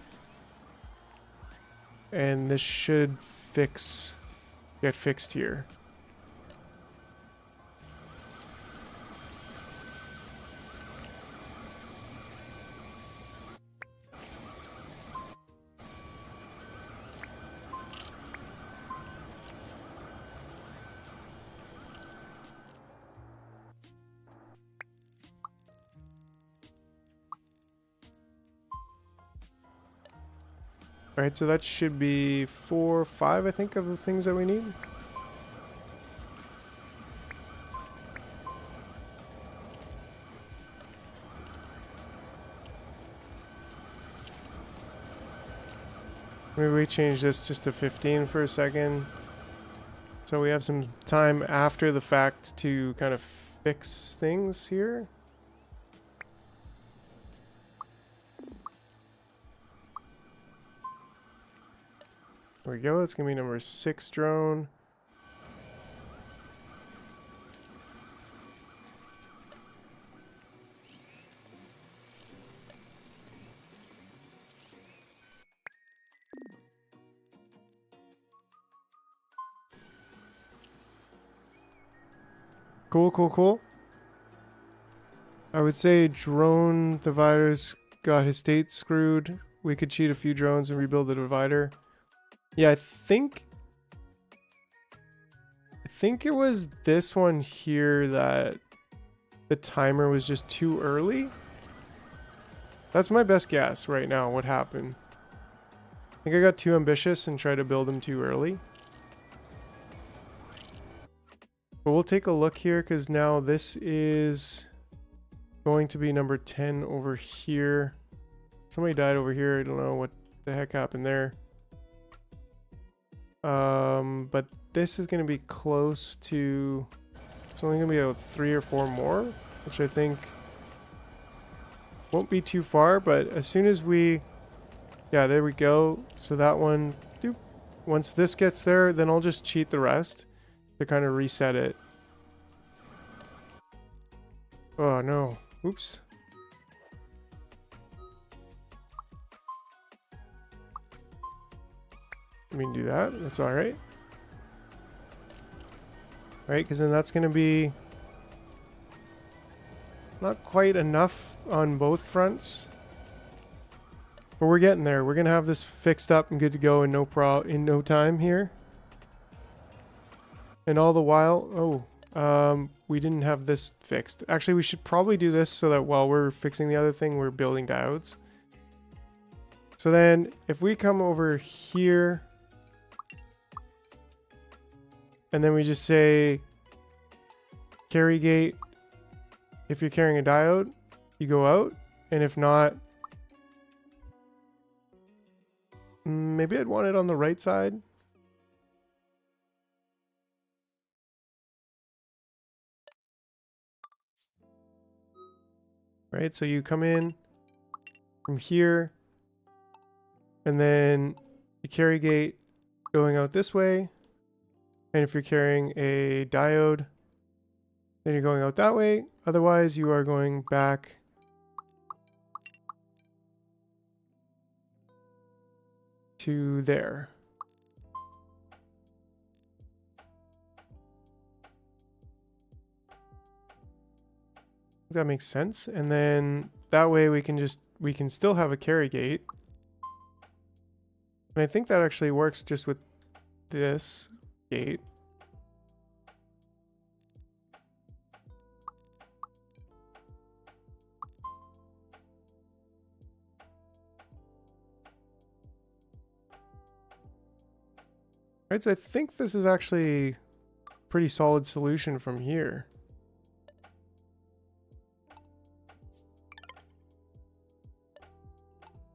And this should get fixed here. Alright, so that should be 4 or 5, I think, of the things that we need. Maybe we change this just to 15 for a second. So we have some time after the fact to kind of fix things here. There we go, that's gonna be number 6 drone. Cool, cool, cool. I would say drone dividers got his state screwed. We could cheat a few drones and rebuild the divider. Yeah, I think it was this one here that the timer was just too early. That's my best guess right now, what happened. I think I got too ambitious and tried to build them too early. But we'll take a look here, because now this is going to be number 10 over here. Somebody died over here. I don't know what the heck happened there. But this is going to be close to... It's only going to be about 3 or 4 more, which I think won't be too far. But as soon as we... Yeah, there we go. So that one... Doop. Once this gets there, then I'll just cheat the rest to kind of reset it. Oh no. Oops. I mean, do that. That's alright. Right, because then that's going to be not quite enough on both fronts. But we're getting there. We're gonna have this fixed up and good to go in no time here. And all the while, we didn't have this fixed. Actually, we should probably do this so that while we're fixing the other thing, we're building diodes. So then if we come over here and then we just say carry gate, if you're carrying a diode, you go out, and if not, maybe I'd want it on the right side. Right, so you come in from here, and then you carry gate going out this way. And if you're carrying a diode, then you're going out that way. Otherwise, you are going back to there. That makes sense. And then that way we can still have a carry gate. And I think that actually works just with this gate. Right, so I think this is actually a pretty solid solution from here.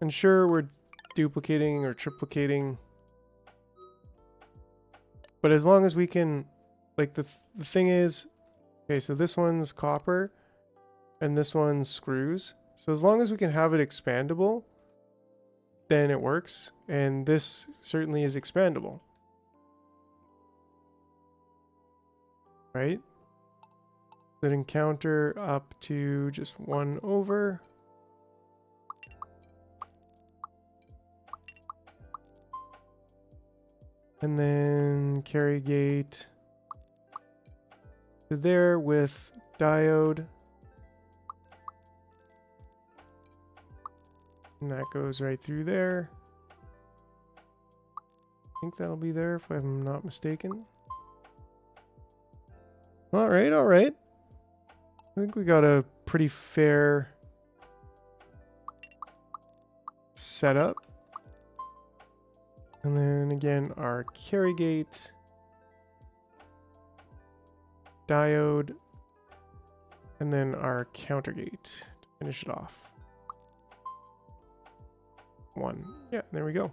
And sure, we're duplicating or triplicating, but as long as we can, like the thing is, okay, so this one's copper and this one's screws. So as long as we can have it expandable, then it works. And this certainly is expandable. Right? Then encounter up to just 1 over. And then carry gate to there with diode. And that goes right through there. I think that'll be there if I'm not mistaken. All right, all right. I think we got a pretty fair setup. And then again, our carry gate, diode, and then our counter gate to finish it off. 1. Yeah, there we go.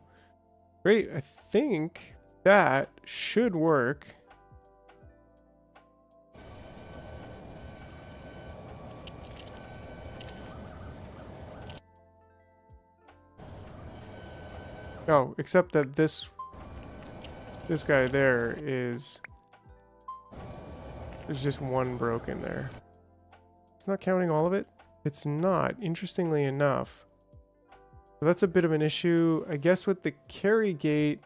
Great. I think that should work. Oh, except that this guy there is, there's just 1 broken there. It's not counting all of it. It's not, interestingly enough. So that's a bit of an issue. I guess with the carry gate,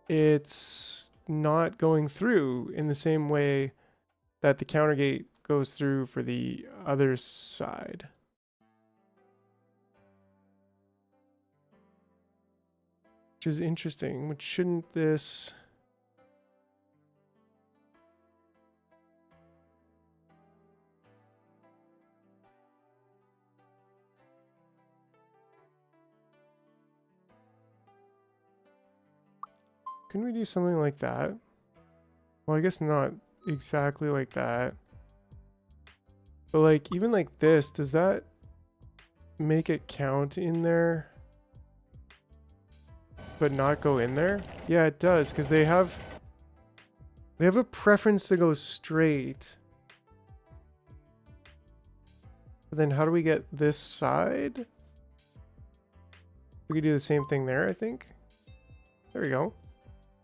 it's not going through in the same way that the counter gate goes through for the other side. Which is interesting. Which shouldn't this... Couldn't we do something like that? Well, I guess not exactly like that. But like, even like this, does that make it count in there? But not go in there? Yeah, it does, because they have a preference to go straight. But then how do we get this side? We could do the same thing there, I think. There we go.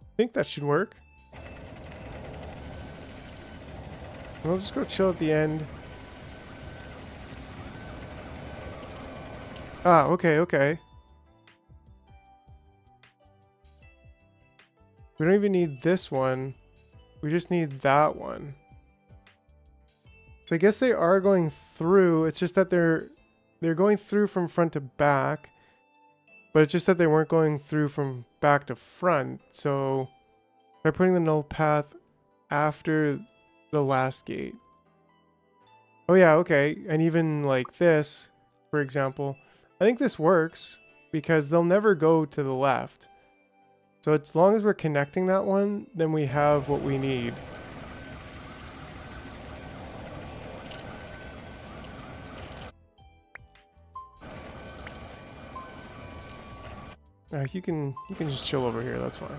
I think that should work. We'll just go chill at the end. Ah, okay, okay. We don't even need this one. We just need that one. So I guess they are going through. It's just that they're they're going through from front to back, but it's just that they weren't going through from back to front. So by putting the null path after the last gate. Oh yeah, okay. And even like this, for example, I think this works because they'll never go to the left. So as long as we're connecting that one, then we have what we need. You can just chill over here, that's fine.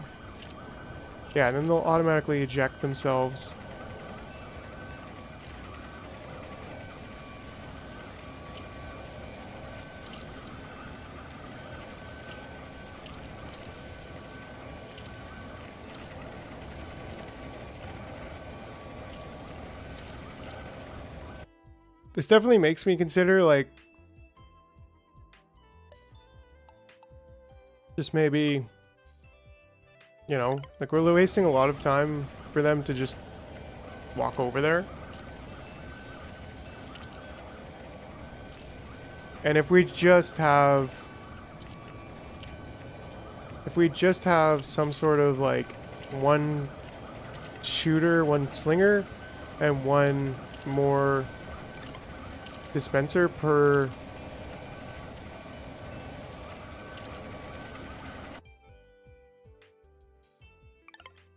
Yeah, and then they'll automatically eject themselves. This definitely makes me consider, like, just maybe, you know, like we're wasting a lot of time for them to just walk over there. And if we just have some sort of like one shooter, one slinger, and one more dispenser per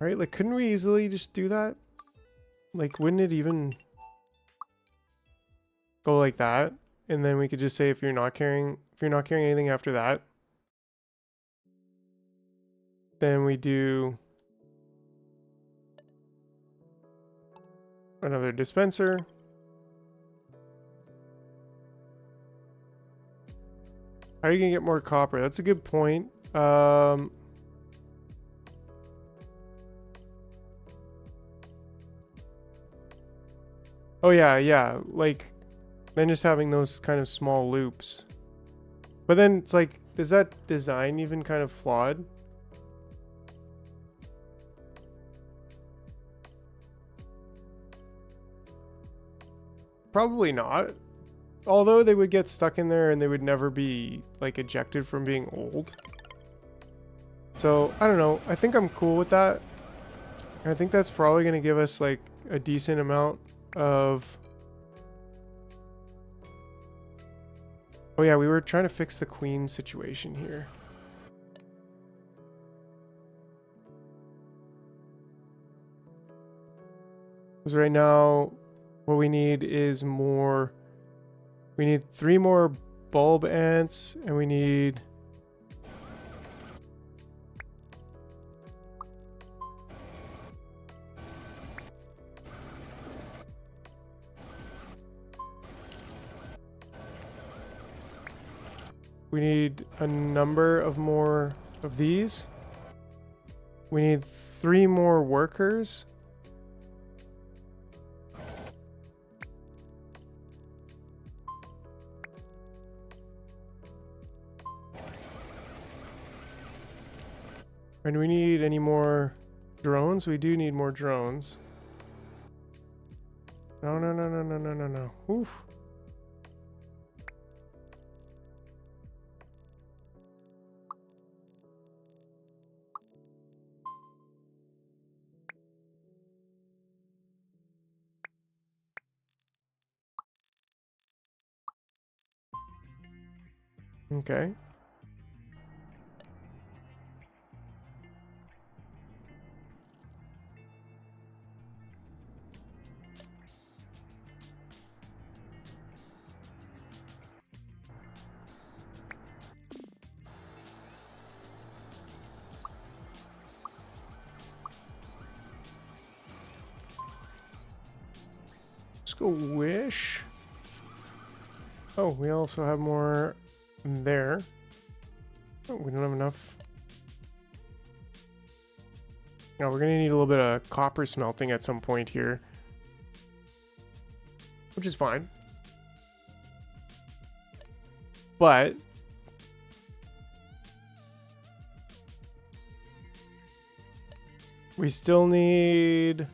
right, like couldn't we easily just do that? Like wouldn't it even go like that? And then we could just say if you're not carrying anything after that, then we do another dispenser. How are you gonna get more copper? That's a good point. Oh yeah, like then just having those kind of small loops. But then it's like, is that design even kind of flawed? Probably not. Although they would get stuck in there and they would never be like ejected from being old. So I don't know. I think I'm cool with that. I think that's probably going to give us like a decent amount of... Oh yeah, we were trying to fix the queen situation here. Because right now, what we need is more... We need 3 more bulb ants, and we need... We need a number of more of these. We need 3 more workers. And do we need any more drones? We do need more drones. No, no, no, no, no, no, no, no. Oof. Okay. Let's go wish. Oh, we also have more there. Oh, we don't have enough. No, we're gonna need a little bit of copper smelting at some point here, which is fine. But we still need...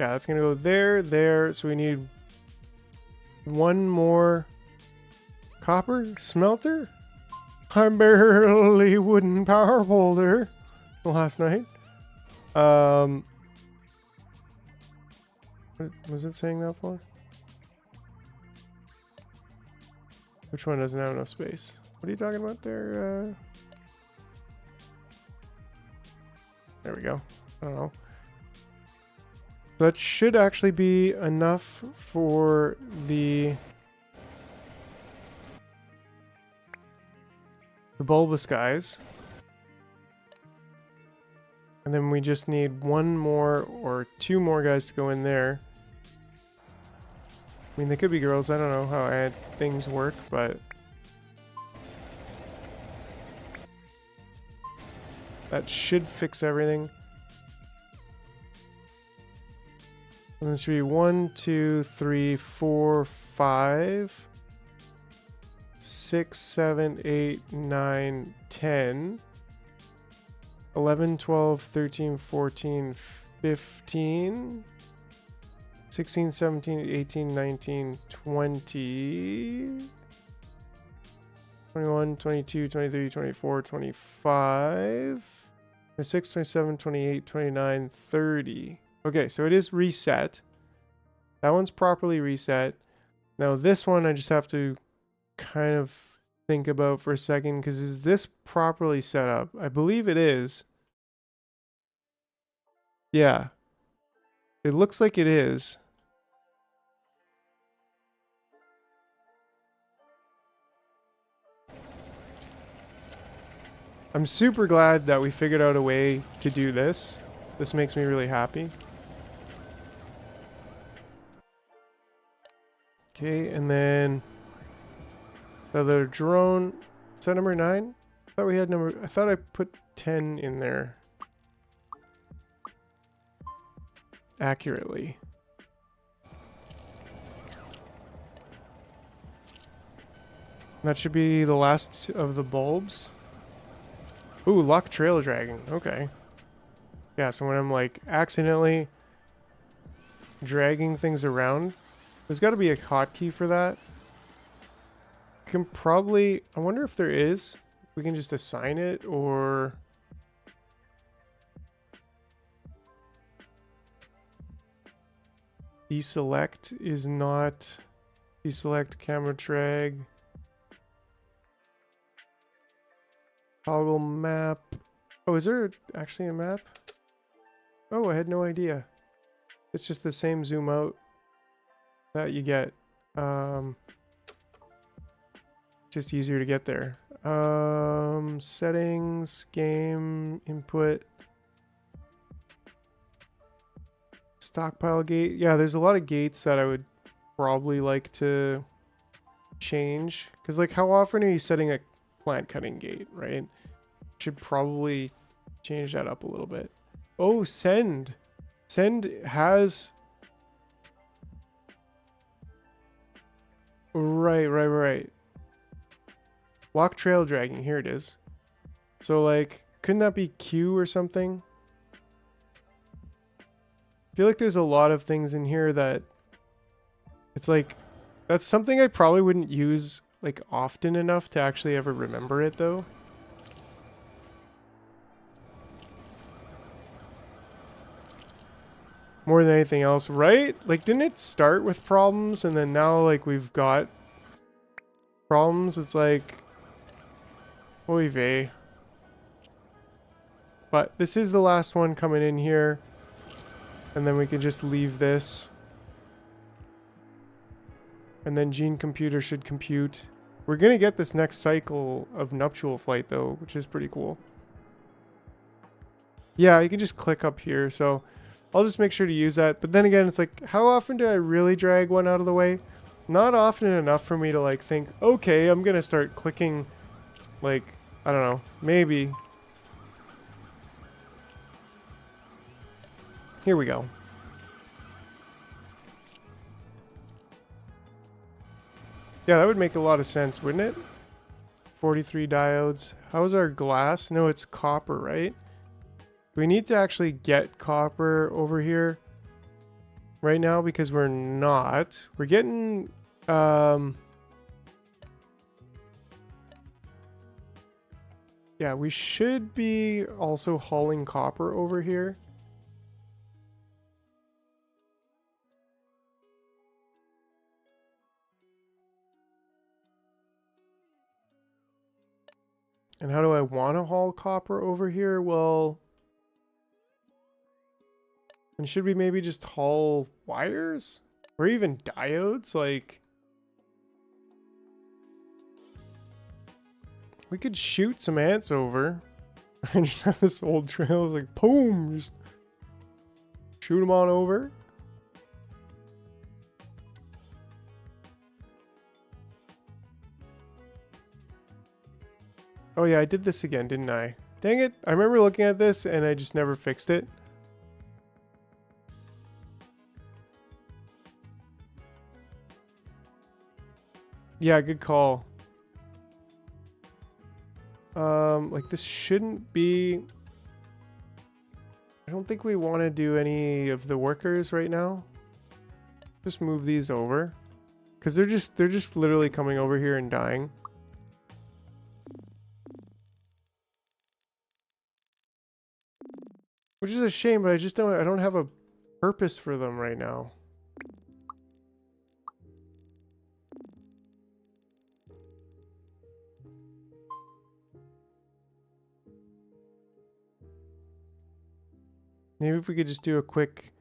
Yeah, that's gonna go there, there. So we need one more copper smelter. I barely wooden power boulder last night. What was it saying that for? Which one doesn't have enough space? What are you talking about there? There we go. I don't know. That should actually be enough for the bulbous guys. And then we just need one more or two more guys to go in there. I mean, they could be girls. I don't know how things work, but that should fix everything. And there should be 1, 2, 3, 4, 5, 6, 7, 8, 9, 10, 11, 12, 13, 14, 15, 16, 17, 18, 19, 20, 21, 22, 23, 24, 25, 26, 27, 28, 29, 30. Okay, so it is reset. That one's properly reset. Now this one I just have to kind of think about for a second, because is this properly set up? I believe it is. Yeah. It looks like it is. I'm super glad that we figured out a way to do this. This makes me really happy. Okay, and then the other drone. Is that number 9? I thought I put 10 in there accurately. That should be the last of the bulbs. Ooh, lock trail dragging. Okay. Yeah, so when I'm like accidentally dragging things around, there's got to be a hotkey for that. I can probably, I wonder if there is. We can just assign it, or deselect is not deselect camera drag. Toggle map. Oh, is there actually a map? Oh, I had no idea. It's just the same zoom out that you get. Just easier to get there. Settings, game, input, stockpile gate. Yeah, there's a lot of gates that I would probably like to change. Because, like, how often are you setting a plant cutting gate, right? Should probably change that up a little bit. Oh, send. Send has... Right. Lock trail dragging. Here it is. So, like, couldn't that be Q or something? I feel like there's a lot of things in here that... It's like... That's something I probably wouldn't use, like, often enough to actually ever remember it, though. More than anything else, right? Like, didn't it start with problems and then now, like, we've got problems? It's like, oy vey. But this is the last one coming in here. And then we can just leave this. And then Gene Computer should compute. We're going to get this next cycle of nuptial flight, though, which is pretty cool. Yeah, you can just click up here, so... I'll just make sure to use that. But then again, it's like, how often do I really drag one out of the way? Not often enough for me to, like, think, okay, I'm going to start clicking, like, I don't know, maybe. Here we go. Yeah, that would make a lot of sense, wouldn't it? 43 diodes. How's our glass? No, it's copper, right? We need to actually get copper over here right now because we're not. We're getting Yeah, we should be also hauling copper over here. And how do I want to haul copper over here? Well, and should we maybe just haul wires? Or even diodes? Like, we could shoot some ants over. And just have this old trail, like, boom! Just shoot them on over. Oh yeah, I did this again, didn't I? Dang it, I remember looking at this and I just never fixed it. Yeah, good call. Like this shouldn't be... I don't think we want to do any of the workers right now. Just move these over. Because they're just literally coming over here and dying. Which is a shame, but I don't have a purpose for them right now. Maybe if we could just do a quick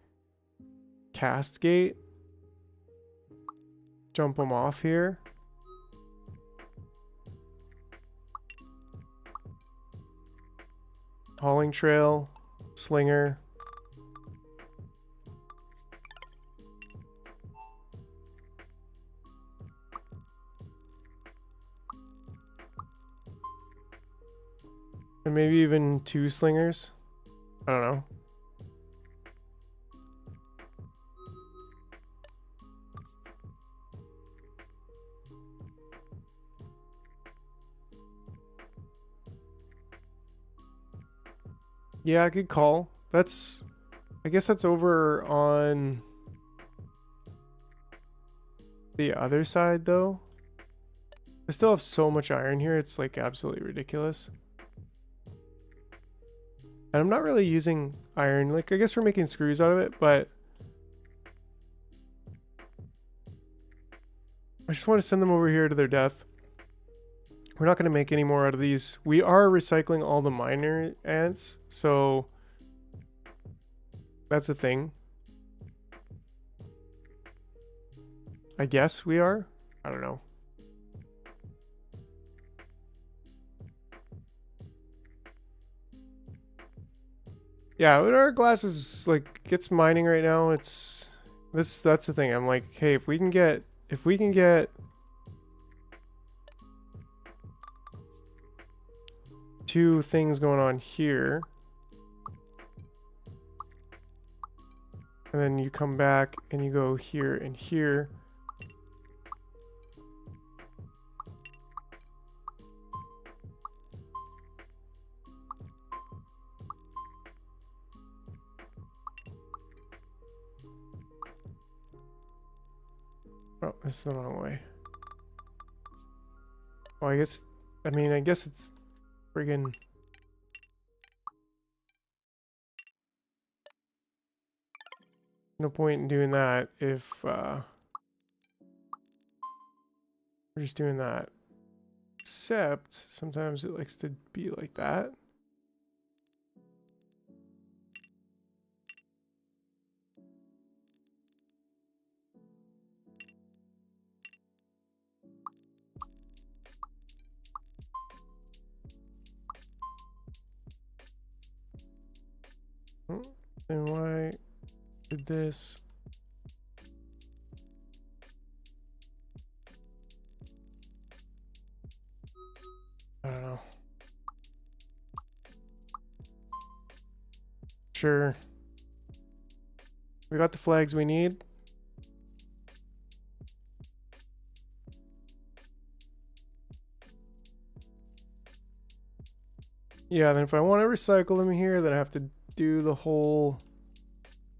cast gate. Jump them off here. Hauling trail, slinger. And maybe even 2 slingers. I don't know. Yeah, good call. I guess that's over on the other side though. I still have so much iron here, it's like absolutely ridiculous. And I'm not really using iron, like I guess we're making screws out of it, but I just want to send them over here to their death. We're not going to make any more out of these. We are recycling all the miner ants, so that's a thing. I guess we are. I don't know. Yeah, when our glass is like gets mining right now, that's the thing. I'm like, hey, if we can get 2 things going on here, and then you come back and you go here and here. Oh, this is the wrong way. Well, I guess it's friggin' no point in doing that if we're just doing that. Except sometimes it likes to be like that. Then why did this? I don't know. Sure. We got the flags we need. Yeah, then if I want to recycle them here, then I have to do the whole...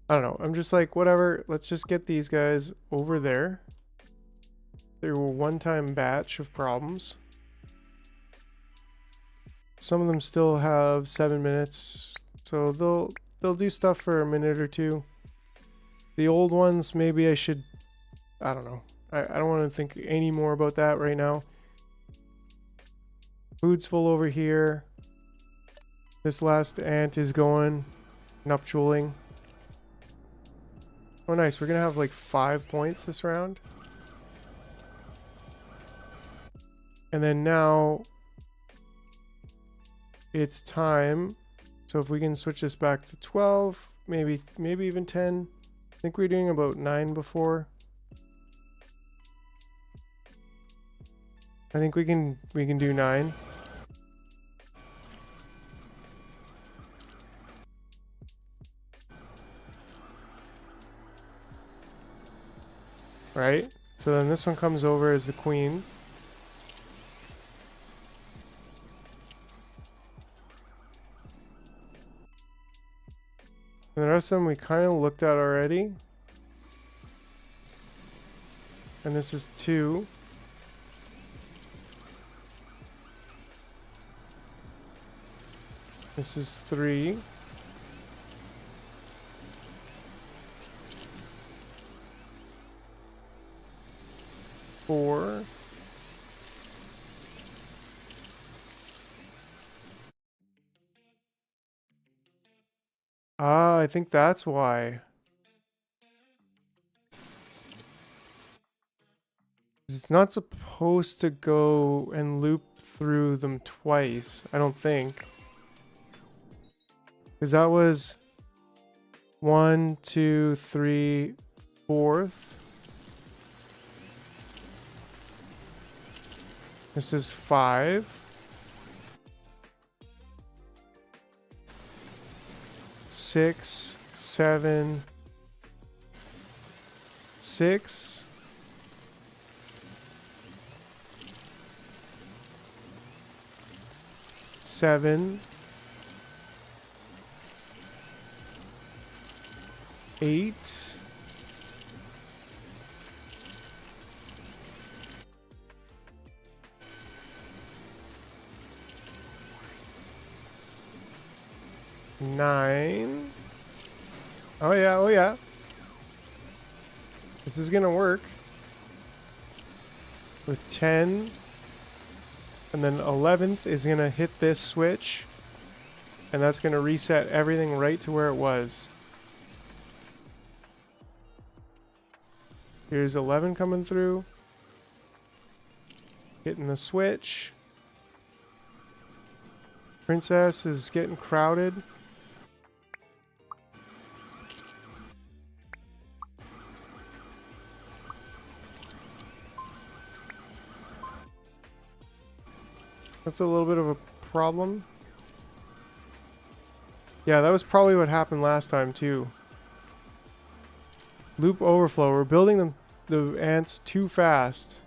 I don't know. I'm just like, whatever. Let's just get these guys over there. They were one-time batch of problems. Some of them still have 7 minutes, so they'll do stuff for a minute or two. The old ones, maybe I should, I don't know. I don't want to think any more about that right now. Food's full over here. This last ant is going nuptialing. Oh nice, we're gonna have like 5 points this round. And then now it's time. So if we can switch this back to 12, maybe even 10. I think we were doing about 9 before. I think we can do 9. Right? So then this one comes over as the queen. And the rest of them we kind of looked at already. And this is 2. This is 3. Four. Ah, I think that's why. It's not supposed to go and loop through them twice, I don't think. Because that was 1, 2, 3, 4th. This is 5. 6, 7, 6. 7. 8. 9. Oh yeah, oh yeah. This is gonna work. With 10. And then 11th is gonna hit this switch. And that's gonna reset everything right to where it was. Here's 11 coming through. Hitting the switch. Princess is getting crowded. That's a little bit of a problem. Yeah, that was probably what happened last time too. Loop overflow. We're building the ants too fast.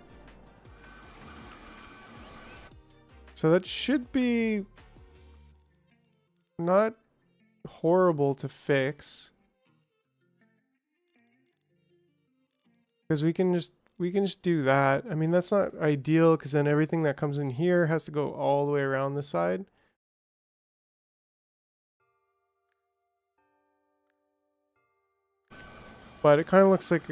So that should be not horrible to fix. Because we can just do that. I mean, that's not ideal because then everything that comes in here has to go all the way around this side. But it kind of looks like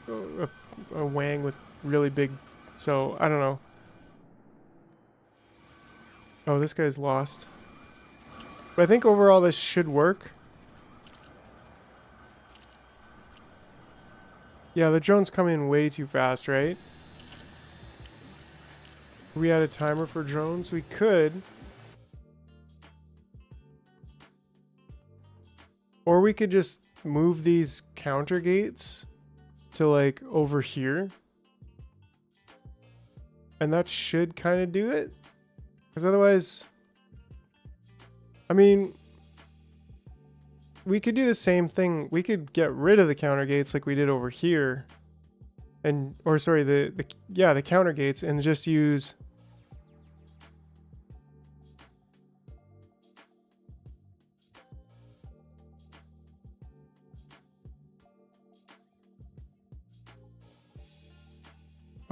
a wang with really big, so I don't know. Oh, this guy's lost. But I think overall this should work. Yeah, the drones come in way too fast, right? We had a timer for drones. We could. Or we could just move these counter gates to like over here. And that should kind of do it. Because otherwise, I mean, we could do the same thing. We could get rid of the counter gates like we did over here. And, or sorry, the counter gates and just use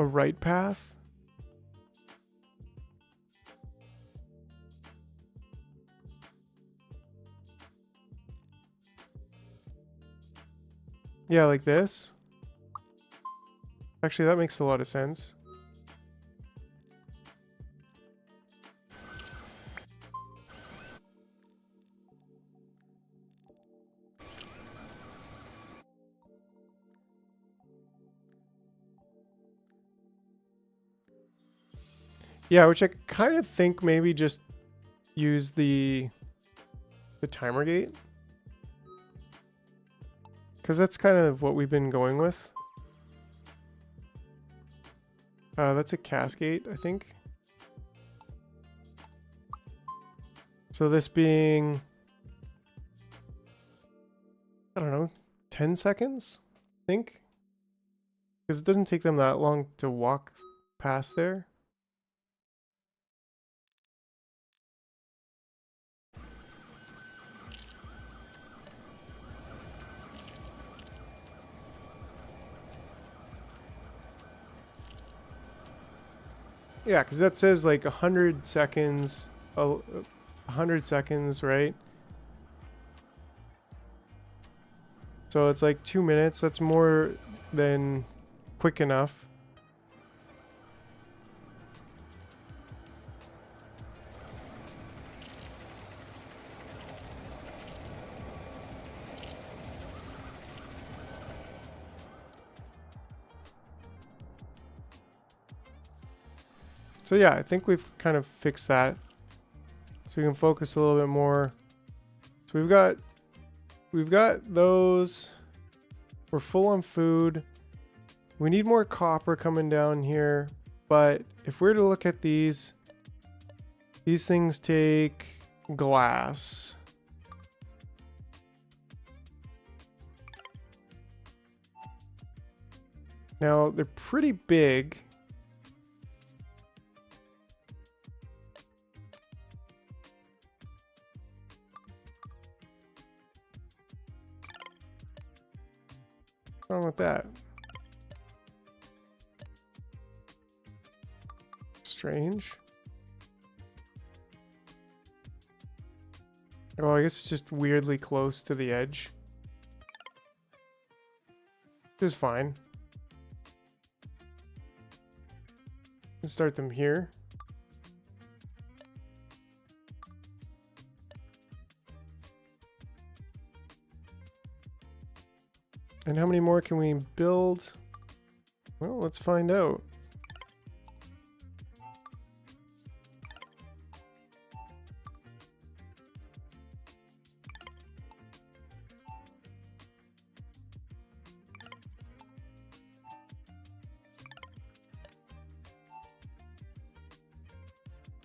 a right path. Yeah, like this. Actually, that makes a lot of sense. Yeah, which I kind of think maybe just use the timer gate. Because that's kind of what we've been going with. That's a cascade, I think. So this being, I don't know, 10 seconds, I think? Because it doesn't take them that long to walk past there. Yeah, because that says like 100 seconds, 100 seconds, right? So it's like 2 minutes. That's more than quick enough. So yeah, I think we've kind of fixed that. So we can focus a little bit more. So we've got those. We're full on food. We need more copper coming down here. But if we're to look at these things take glass. Now they're pretty big. What's wrong with that? Strange. Oh, I guess it's just weirdly close to the edge. Which is fine. Let's start them here. And how many more can we build? Well, let's find out.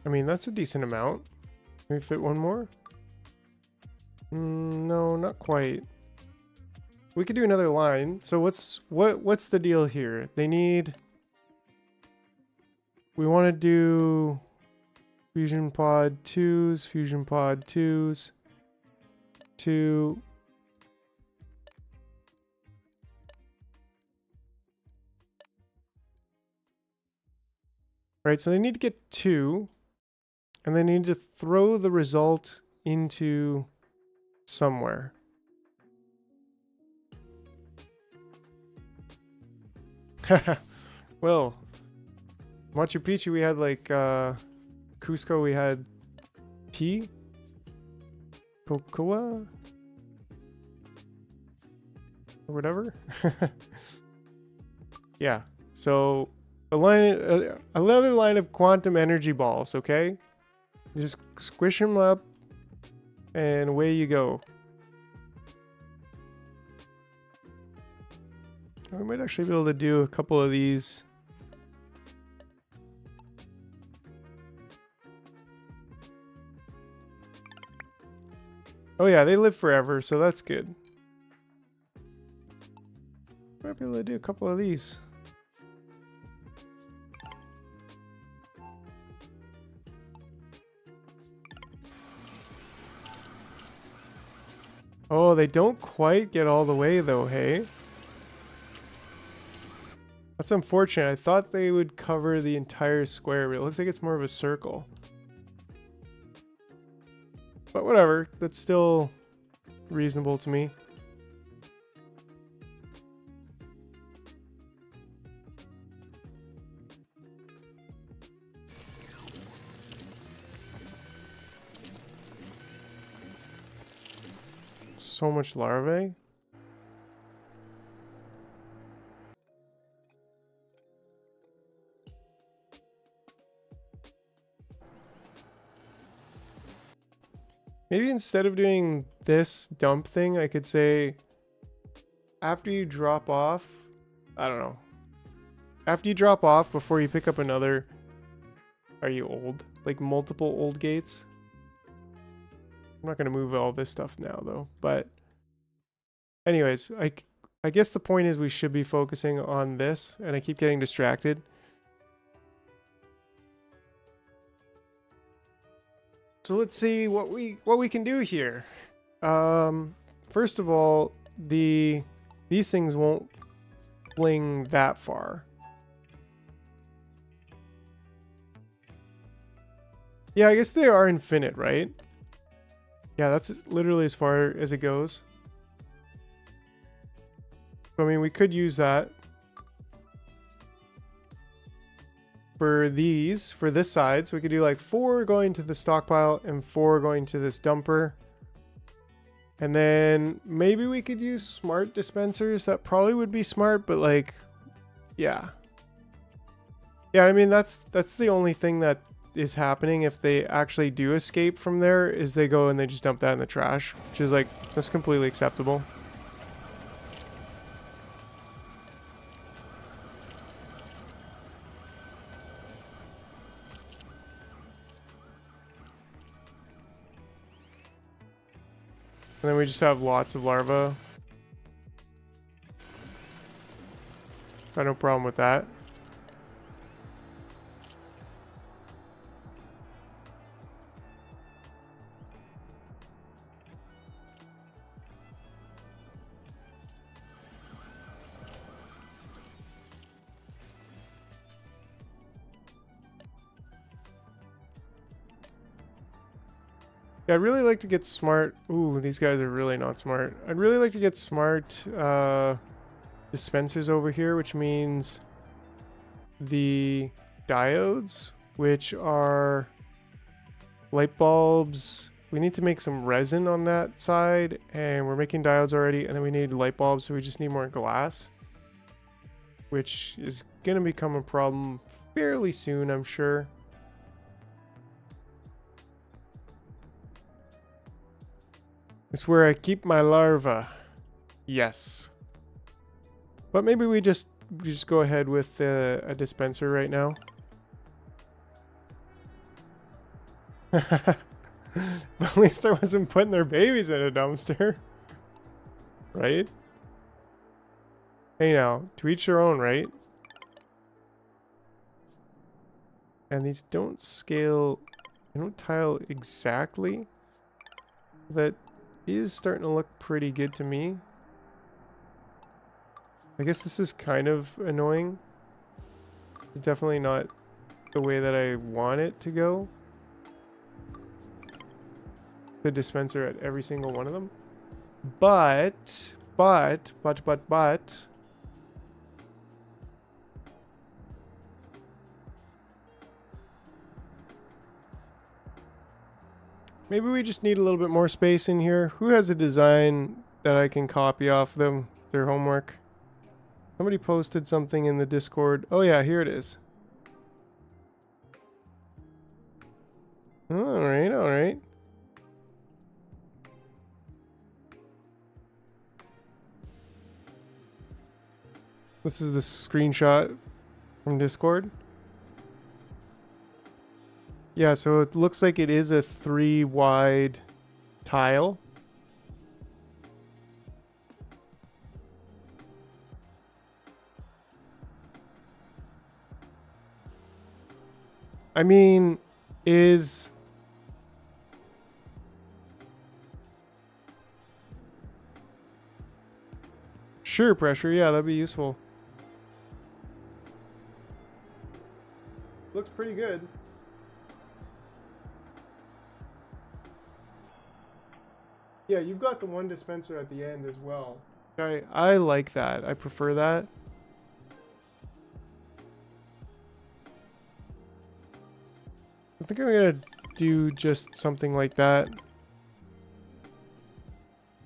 I mean, that's a decent amount. Can we fit one more? No, not quite. We could do another line. So what's the deal here? They need. We want to do fusion pod 2s, fusion pod 2s, 2. Right, so they need to get 2, and they need to throw the result into somewhere. Well, Machu Picchu we had like Cusco we had tea, cocoa, or whatever. Yeah, so another line of quantum energy balls. Okay, just squish them up and away you go. We might actually be able to do a couple of these. Oh yeah, they live forever, so that's good. Might be able to do a couple of these. Oh, they don't quite get all the way though, hey? That's unfortunate. I thought they would cover the entire square, but it looks like it's more of a circle. But whatever, that's still reasonable to me. So much larvae. Maybe instead of doing this dump thing, I could say after you drop off, I don't know. After you drop off, before you pick up another, are you old? Like multiple old gates? I'm not going to move all this stuff now though, but anyways, I guess the point is we should be focusing on this, and I keep getting distracted. So let's see what we can do here. First of all, these things won't fling that far. Yeah, I guess they are infinite, right? Yeah, that's literally as far as it goes. I mean, we could use that for these, for this side. So we could do like 4 going to the stockpile and 4 going to this dumper. And then maybe we could use smart dispensers. That probably would be smart, but like, yeah. Yeah, I mean, that's the only thing that is happening if they actually do escape from there, is they go and they just dump that in the trash, which is like, that's completely acceptable. And then we just have lots of larvae. Got no problem with that. Yeah, I'd really like to get smart. Ooh, these guys are really not smart. I'd really like to get smart dispensers over here, which means the diodes, which are light bulbs. We need to make some resin on that side, and we're making diodes already, and then we need light bulbs, so we just need more glass, which is gonna become a problem fairly soon, I'm sure. It's where I keep my larva. Yes. But maybe we just go ahead with a dispenser right now. But at least I wasn't putting their babies in a dumpster. Right? Hey now, to each their own, right? And these don't scale, they don't tile exactly. That is starting to look pretty good to me. I guess this is kind of annoying. It's definitely not the way that I want it to go. The dispenser at every single one of them. But maybe we just need a little bit more space in here. Who has a design that I can copy off them, their homework? Somebody posted something in the Discord. Oh yeah, here it is. Alright, alright. This is the screenshot from Discord. Yeah, so it looks like it is a 3 wide tile. I mean, is... Sure, pressure, yeah, that'd be useful. looks pretty good. Yeah, you've got the one dispenser at the end as well. I like that. I prefer that. I think I'm gonna do just something like that.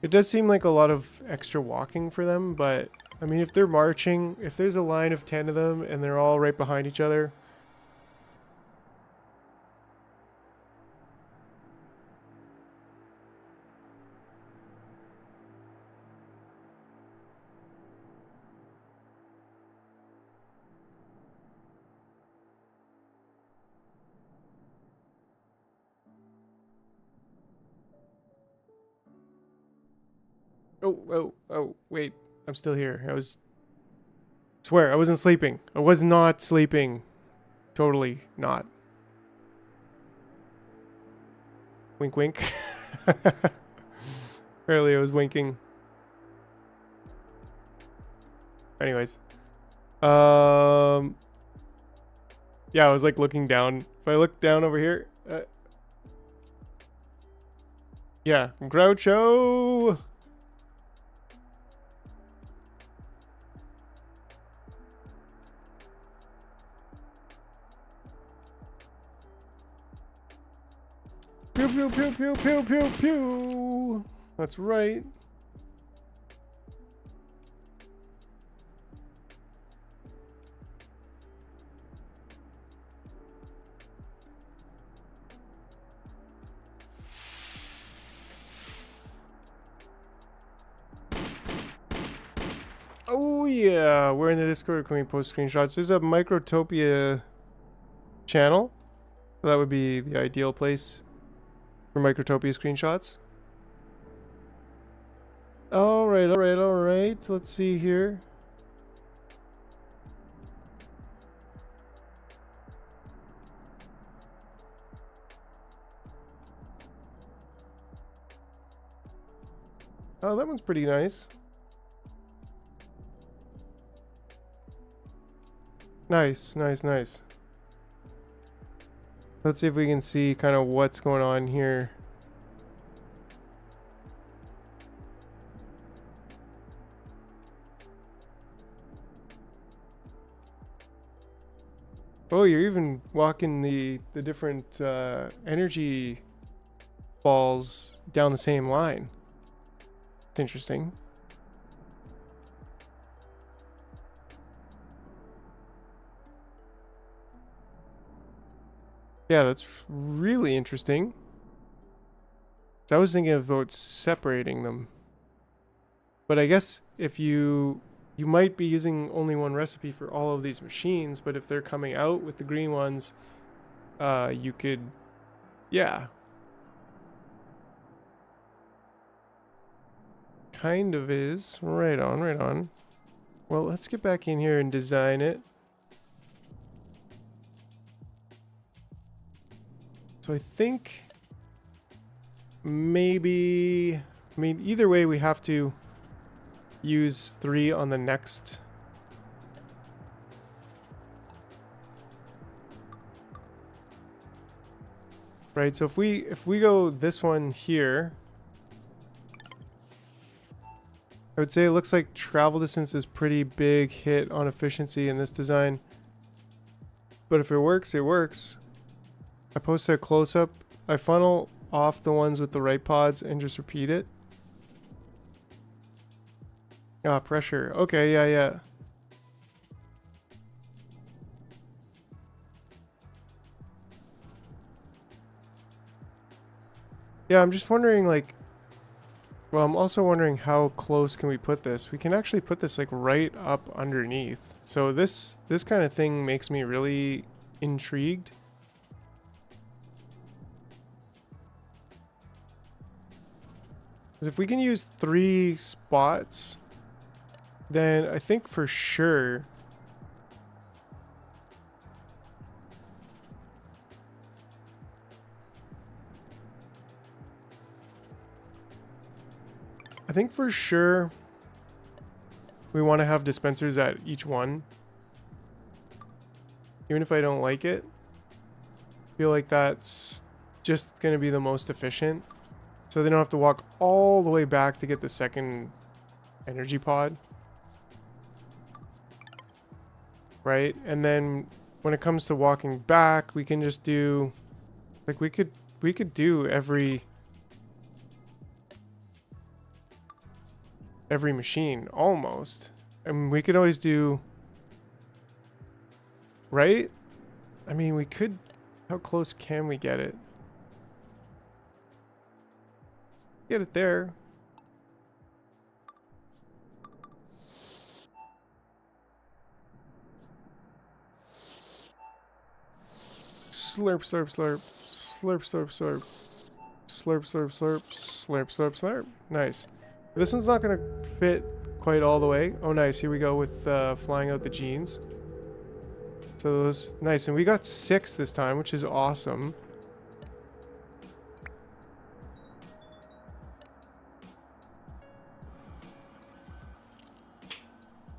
It does seem like a lot of extra walking for them, but I mean, if they're marching, if there's a line of 10 of them and they're all right behind each other. Oh, wait. I'm still here. Swear, I wasn't sleeping. I was not sleeping. Totally not. Wink, wink. Apparently I was winking. Anyways. Yeah, I was like looking down. If I look down over here. Yeah, Groucho. Pew, pew, pew, pew, pew, pew, pew. That's right. Oh yeah, we're in the Discord. Can we post screenshots? There's a Microtopia channel. So that would be the ideal place for Microtopia screenshots. Alright. Let's see here. Oh, that one's pretty nice. Nice. Let's see if we can see kind of what's going on here. Oh, you're even walking the different energy balls down the same line. It's interesting. Yeah, that's really interesting. So I was thinking about separating them. But I guess if you might be using only one recipe for all of these machines, but if they're coming out with the green ones, you could, yeah. Kind of is. Right on. Well, let's get back in here and design it. So I think maybe, I mean, either way we have to use 3 on the next. Right, so if we go this one here, I would say it looks like travel distance is pretty big hit on efficiency in this design. But if it works, it works. I post a close-up. I funnel off the ones with the right pods and just repeat it. Ah, pressure. Okay, yeah. Yeah, I'm just wondering, like... Well, I'm also wondering how close can we put this? We can actually put this, like, right up underneath. So this kind of thing makes me really intrigued. Because if we can use 3 spots, then I think for sure... I think for sure we want to have dispensers at each one. Even if I don't like it. feel like that's just going to be the most efficient. So they don't have to walk all the way back to get the second energy pod. Right? And then when it comes to walking back, we can just do, like, we could do every machine almost. And we could always do, right? I mean, we could, how close can we get it? Get it there. Slurp, slurp, slurp. Slurp, slurp, slurp. Slurp, slurp, slurp. Slurp, slurp, slurp. Nice. This one's not going to fit quite all the way. Oh, nice. Here we go with flying out the genes. So those, nice. And we got 6 this time, which is awesome.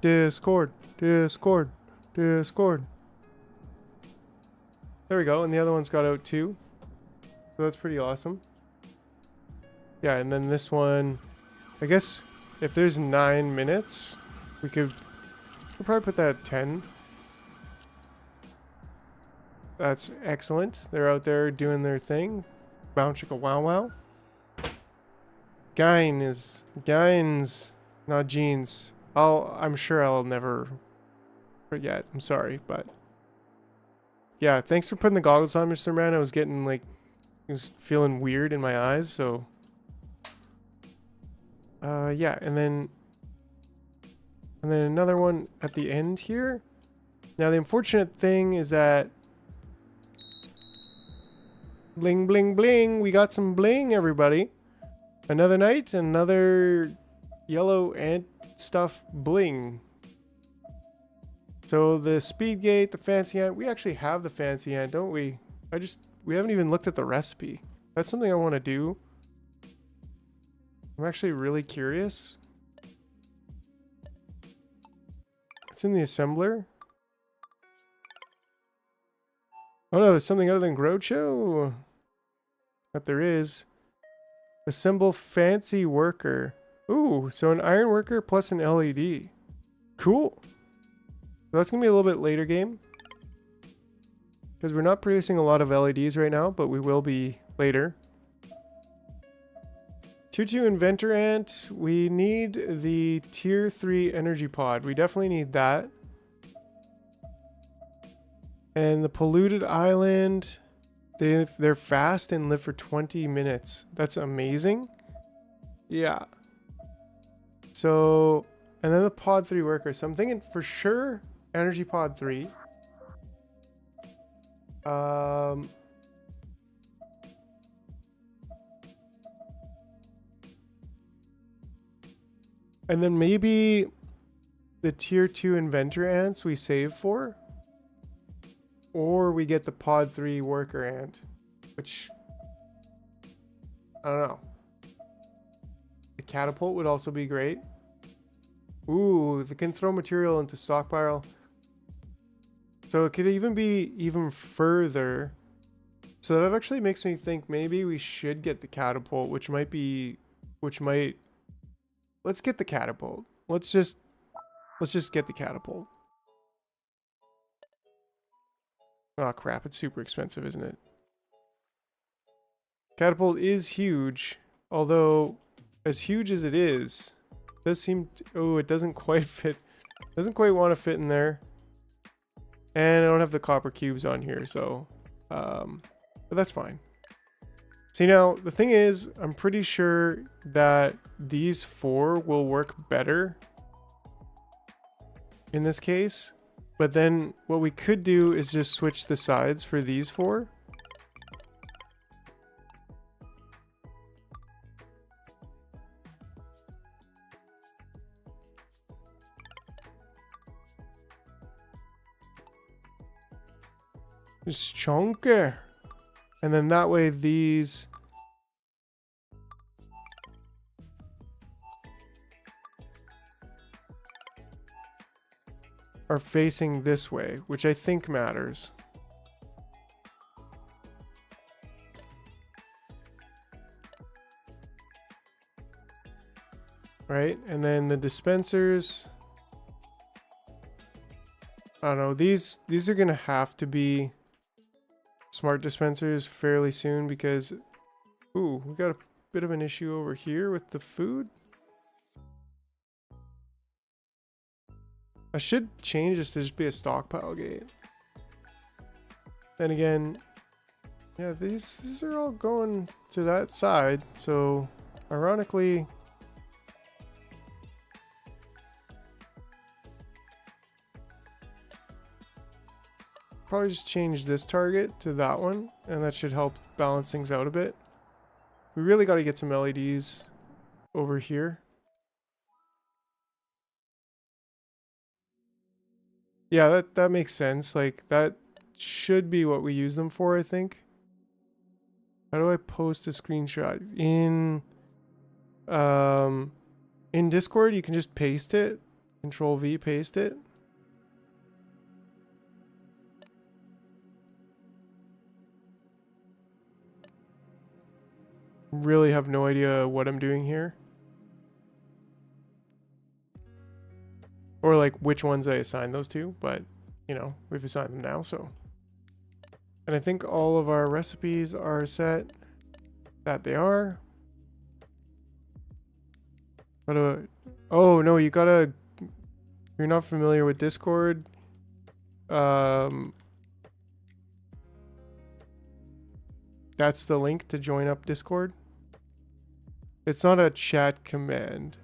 Discord, Discord, Discord. There we go. And the other one's got out too. So that's pretty awesome. Yeah, and then this one, I guess if there's 9 minutes, we'll probably put that at 10. That's excellent. They're out there doing their thing. Bow chicka wow wow. Gynes, not jeans. I'm sure I'll never forget. I'm sorry, but yeah, thanks for putting the goggles on, Mr. Man. I was getting like, I was feeling weird in my eyes, so yeah, and then another one at the end here. Now the unfortunate thing is that bling bling bling, we got some bling, everybody. Another night, another yellow ant stuff bling. So the speed gate, the fancy ant, we actually have the fancy ant, don't we? We haven't even looked at the recipe. That's something I want to do. I'm actually really curious. It's in the assembler. Oh no, there's something other than Groucho. But there is. Assemble fancy worker. Ooh, so an iron worker plus an LED. Cool. So that's going to be a little bit later game. Because we're not producing a lot of LEDs right now, but we will be later. Tutu Inventor Ant. We need the tier 3 energy pod. We definitely need that. And the polluted island. They're fast and live for 20 minutes. That's amazing. Yeah. So, and then the pod 3 worker. So I'm thinking for sure energy pod 3. And then maybe the tier 2 inventor ants we save for. Or we get the pod 3 worker ant. Which, I don't know. The catapult would also be great. Ooh, they can throw material into stockpile. So it could even be even further. So that actually makes me think maybe we should get the catapult, which might, let's get the catapult. Let's just get the catapult. Oh crap, it's super expensive, isn't it? Catapult is huge, although as huge as it is, it does seem oh, it doesn't quite fit. Doesn't quite want to fit in there. And I don't have the copper cubes on here, so but that's fine. See, now the thing is, I'm pretty sure that these 4 will work better in this case. But then what we could do is just switch the sides for these 4. Just chunky. And then that way these are facing this way, which I think matters. right? And then the dispensers, I don't know, these are gonna have to be smart dispensers fairly soon because, ooh, we got a bit of an issue over here with the food. I should change this to just be a stockpile gate. Then again, yeah, these are all going to that side, so ironically, probably just change this target to that one, and that should help balance things out a bit. We really got to get some LEDs over here. Yeah, that makes sense. Like, that should be what we use them for, I think. How do I post a screenshot? In Discord, you can just paste it. Control V, paste it. Really have no idea what I'm doing here. Or like which ones I assign those to, but you know, we've assigned them now, so. And I think all of our recipes are set. That they are. But oh no, you gotta, if you're not familiar with Discord, that's the link to join up Discord. It's not a chat command.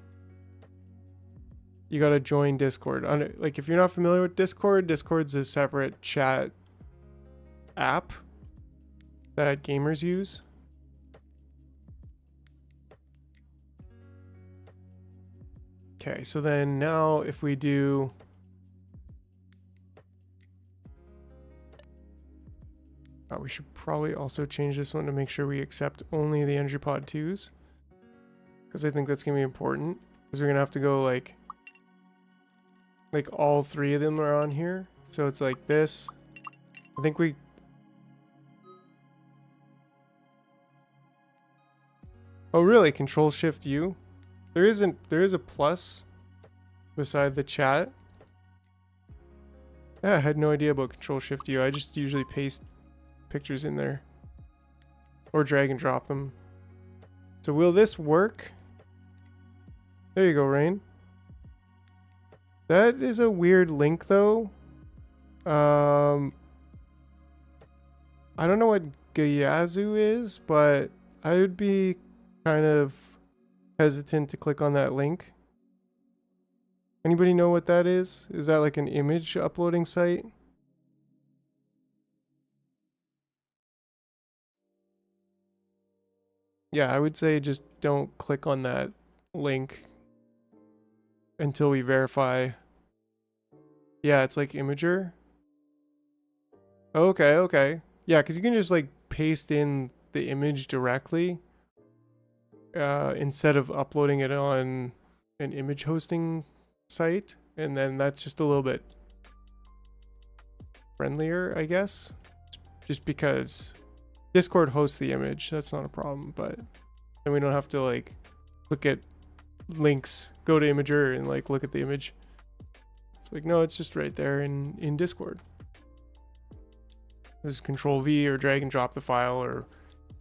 You gotta join Discord. Like, if you're not familiar with Discord, Discord's a separate chat app that gamers use. Okay, so then now if we do... Oh, we should probably also change this one to make sure we accept only the Energy Pod 2s. Because I think that's going to be important. Because we're going to have to go like all three of them are on here. So it's like this. I think we... Oh really? Control Shift U? There is a plus beside the chat. Yeah, I had no idea about Control Shift U. I just usually paste pictures in there. Or drag and drop them. So will this work? There you go, Rain. That is a weird link though. I don't know what Gayazu is, but I would be kind of hesitant to click on that link. Anybody know what that is? Is that like an image uploading site? Yeah, I would say just don't click on that link until we verify. Yeah, it's like Imager. Okay, okay. Yeah, because you can just like paste in the image directly instead of uploading it on an image hosting site, and then that's just a little bit friendlier, I guess. Just because Discord hosts the image, that's not a problem, but then we don't have to like look at links, go to Imager and like look at the image. It's like, no, it's just right there in Discord. There's Control V or drag and drop the file, or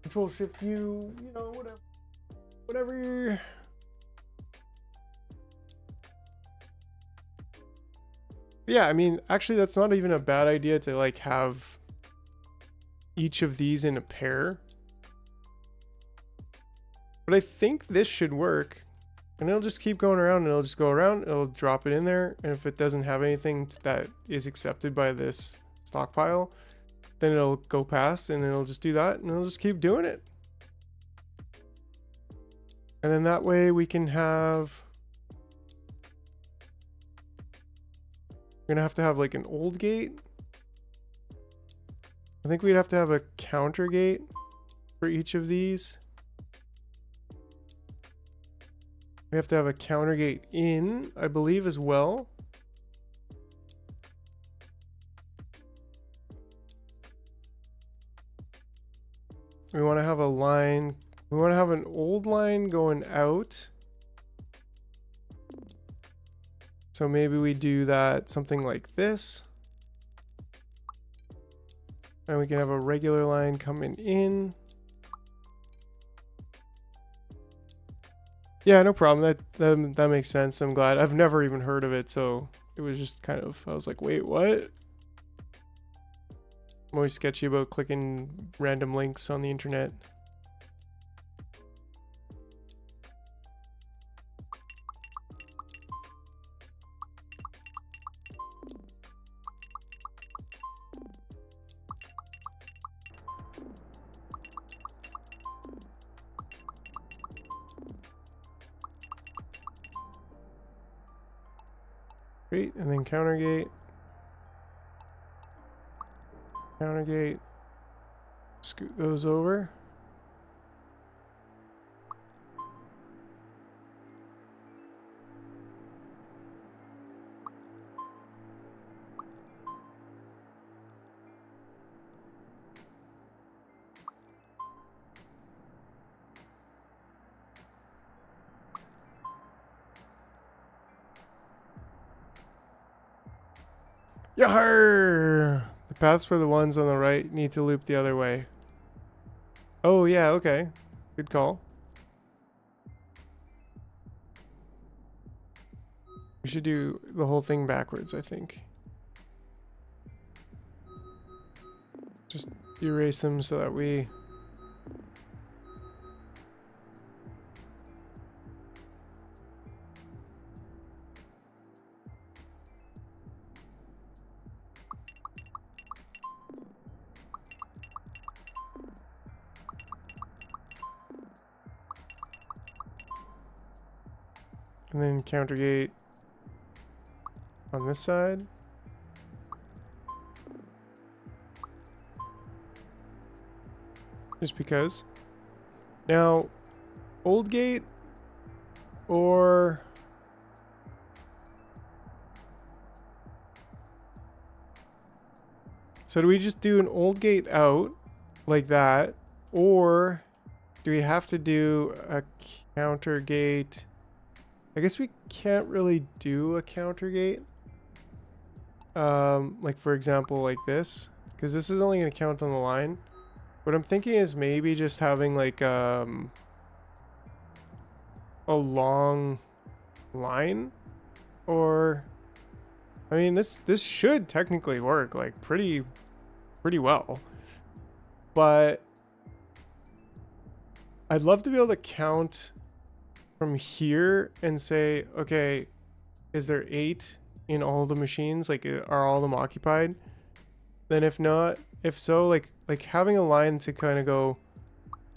Control Shift U, you know, whatever. Yeah, I mean, actually that's not even a bad idea to like have each of these in a pair. But I think this should work. And it'll just keep going around, and it'll just go around, it'll drop it in there, and if it doesn't have anything that is accepted by this stockpile, then it'll go past, and it'll just do that, and it'll just keep doing it. And then that way we can have... We're gonna have to have like an old gate. I think we'd have to have a counter gate for each of these. We have to have a counter gate in, I believe, as well. We want to have a line. We want to have an old line going out. So maybe we do that something like this. And we can have a regular line coming in. Yeah, no problem. That makes sense. I'm glad. I've never even heard of it, so it was just kind of, I was like, wait, what? I'm always sketchy about clicking random links on the internet. Great, and then counter gate. Counter gate. Scoot those over. Yahar! The paths for the ones on the right need to loop the other way. Oh yeah, okay. Good call. We should do the whole thing backwards, I think. Just erase them so that we... And then counter gate on this side. Just because. Now, old gate or... So do we just do an old gate out like that? Or do we have to do a counter gate? I guess we can't really do a counter gate. Like for example, like this, because this is only going to count on the line. What I'm thinking is maybe just having like a long line, or I mean this should technically work like pretty well, but I'd love to be able to count from here and say, okay, is there 8 in all the machines? Like, are all of them occupied? Then if not, if so, like having a line to kind of go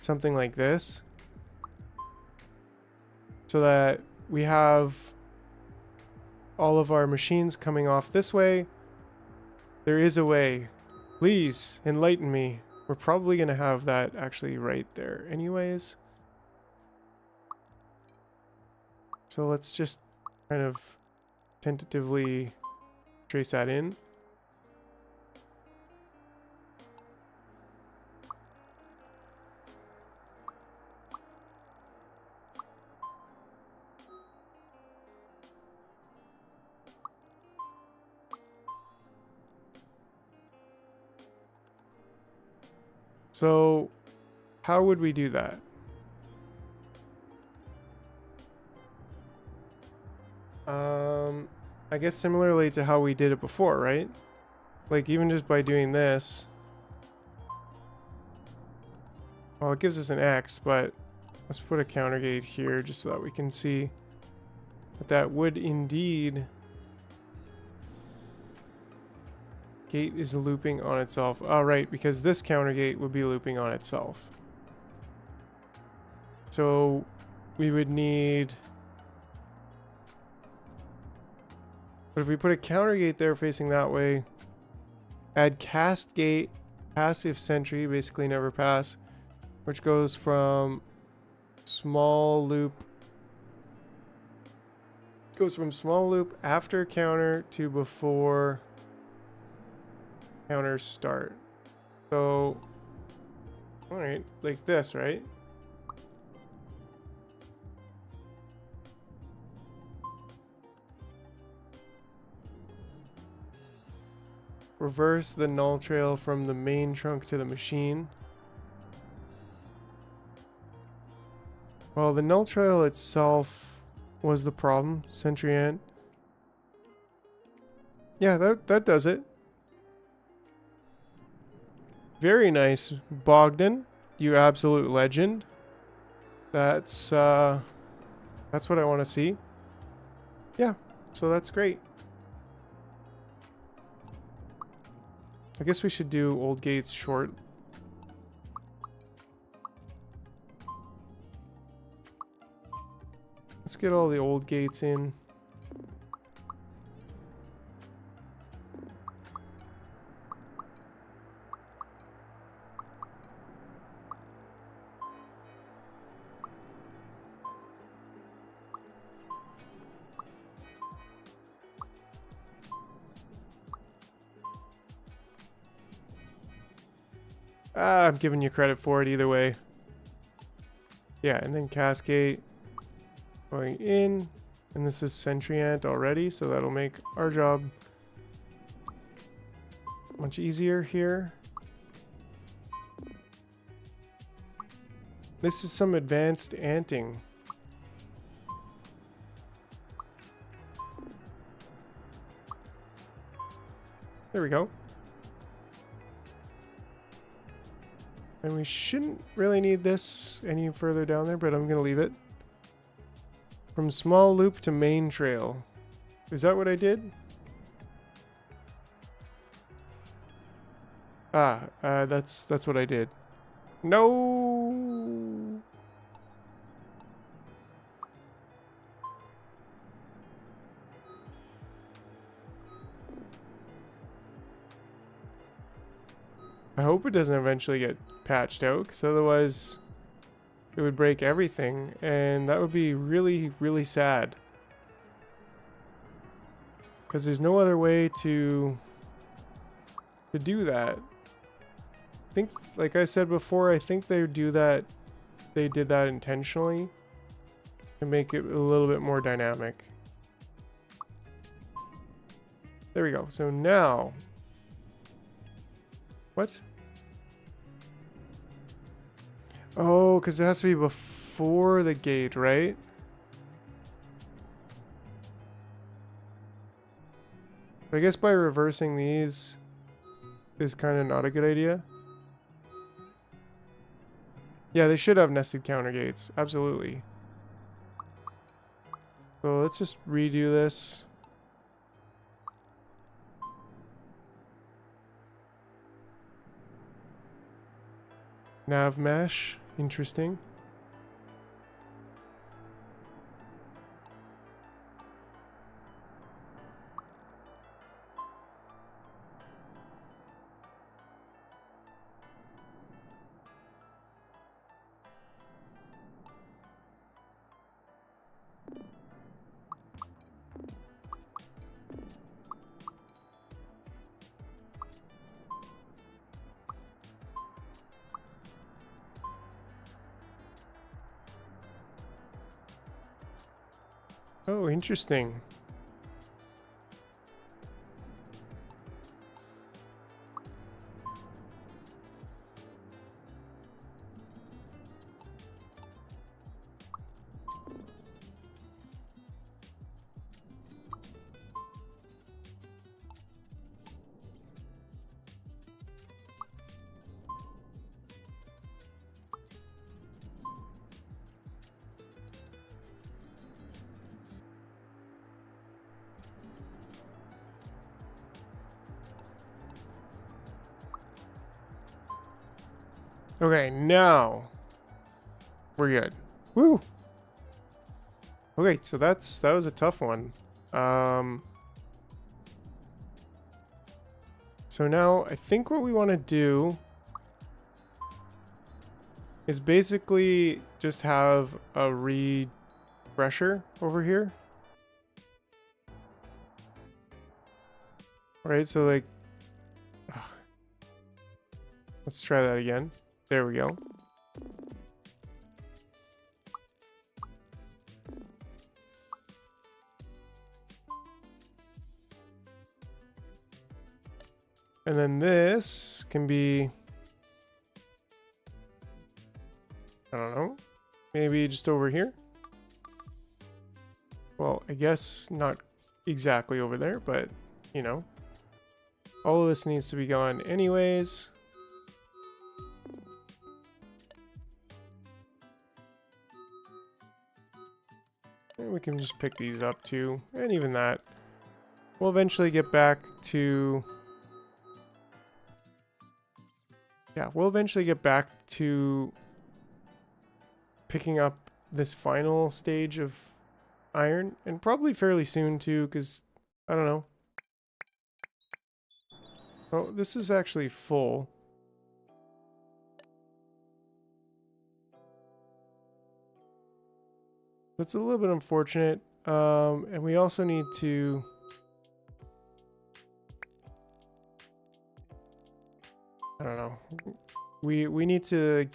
something like this, so that we have all of our machines coming off this way. There is a way. Please enlighten me. We're probably going to have that actually right there anyways. So let's just kind of tentatively trace that in. So how would we do that? I guess similarly to how we did it before, right? Like even just by doing this. Well, it gives us an X, but let's put a counter gate here just so that we can see that that would indeed... Gate is looping on itself. Oh, right, because this counter gate would be looping on itself. So we would need... But if we put a counter gate there facing that way, add cast gate, passive sentry, basically never pass, which goes from small loop, after counter to before counter start. So, all right, like this, right? reverse the null trail from the main trunk to the machine. Well, the null trail itself was the problem, Sentry Ant. Yeah, that does it. Very nice, Bogdan. You absolute legend. That's what I want to see. Yeah, so that's great. I guess we should do old gates short. Let's get all the old gates in. I'm giving you credit for it either way. Yeah, and then cascade going in. And this is Sentry Ant already, so that'll make our job much easier here. This is some advanced anting. There we go. And we shouldn't really need this any further down there, but I'm going to leave it. From small loop to main trail. Is that what I did? That's what I did. No! I hope it doesn't eventually get patched out, because otherwise it would break everything, and that would be really, really sad. Because there's no other way to do that. I think, like I said before, I think they do that. They did that intentionally to make it a little bit more dynamic. There we go. So now, what? Oh, because it has to be before the gate, right? I guess by reversing these is kind of not a good idea. Yeah, they should have nested counter gates. Absolutely. So let's just redo this. Nav mesh. Interesting. Oh, interesting. Okay, now we're good. Woo! Okay, so that was a tough one. So now I think what we want to do is basically just have a refresher over here. Alright, so like, let's try that again. There we go. And then this can be, I don't know, maybe just over here. Well, I guess not exactly over there, but you know, all of this needs to be gone anyways. And we can just pick these up too, and even that. We'll eventually get back to... Yeah, we'll eventually get back to picking up this final stage of iron, and probably fairly soon too, because, I don't know. Oh, this is actually full. It's a little bit unfortunate, and we also need to... I don't know. We need to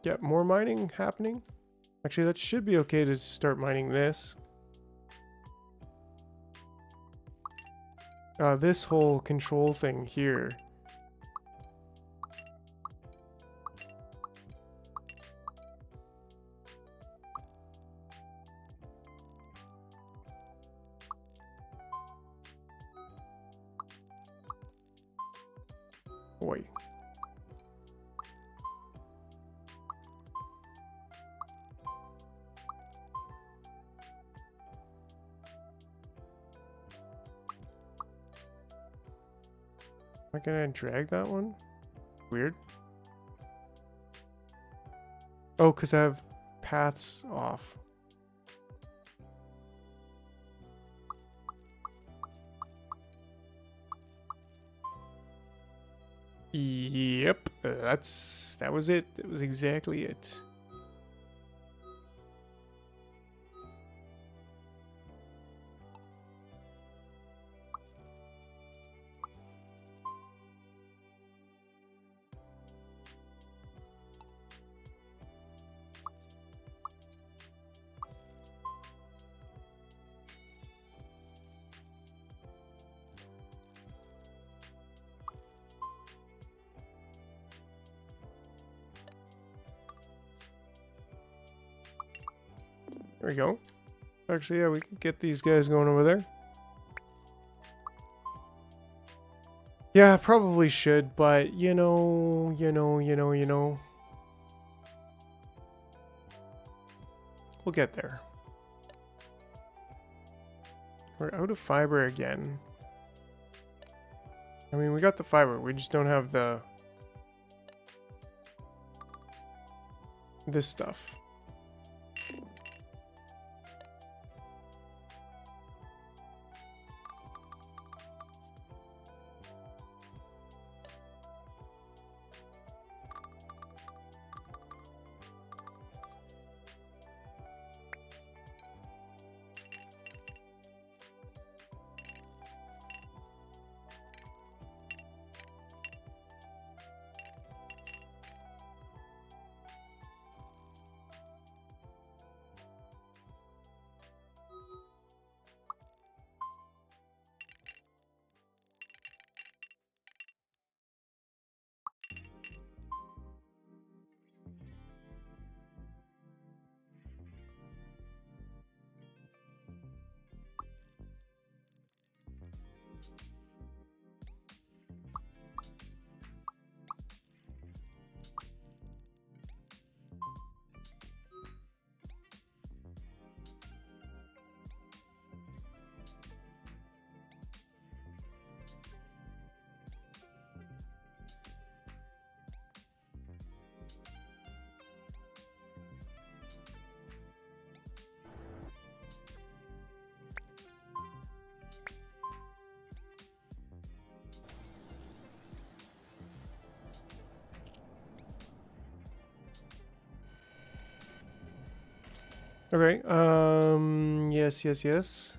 get more mining happening. Actually, that should be okay to start mining this. This whole control thing here. Boy. Am I gonna drag that one? Weird. Oh, because I have paths off. Yep, that was it. That was exactly it. There we go. Actually, yeah, we can get these guys going over there. Yeah, probably should, but you know. We'll get there. We're out of fiber again. I mean, we got the fiber. We just don't have this stuff. Okay, yes.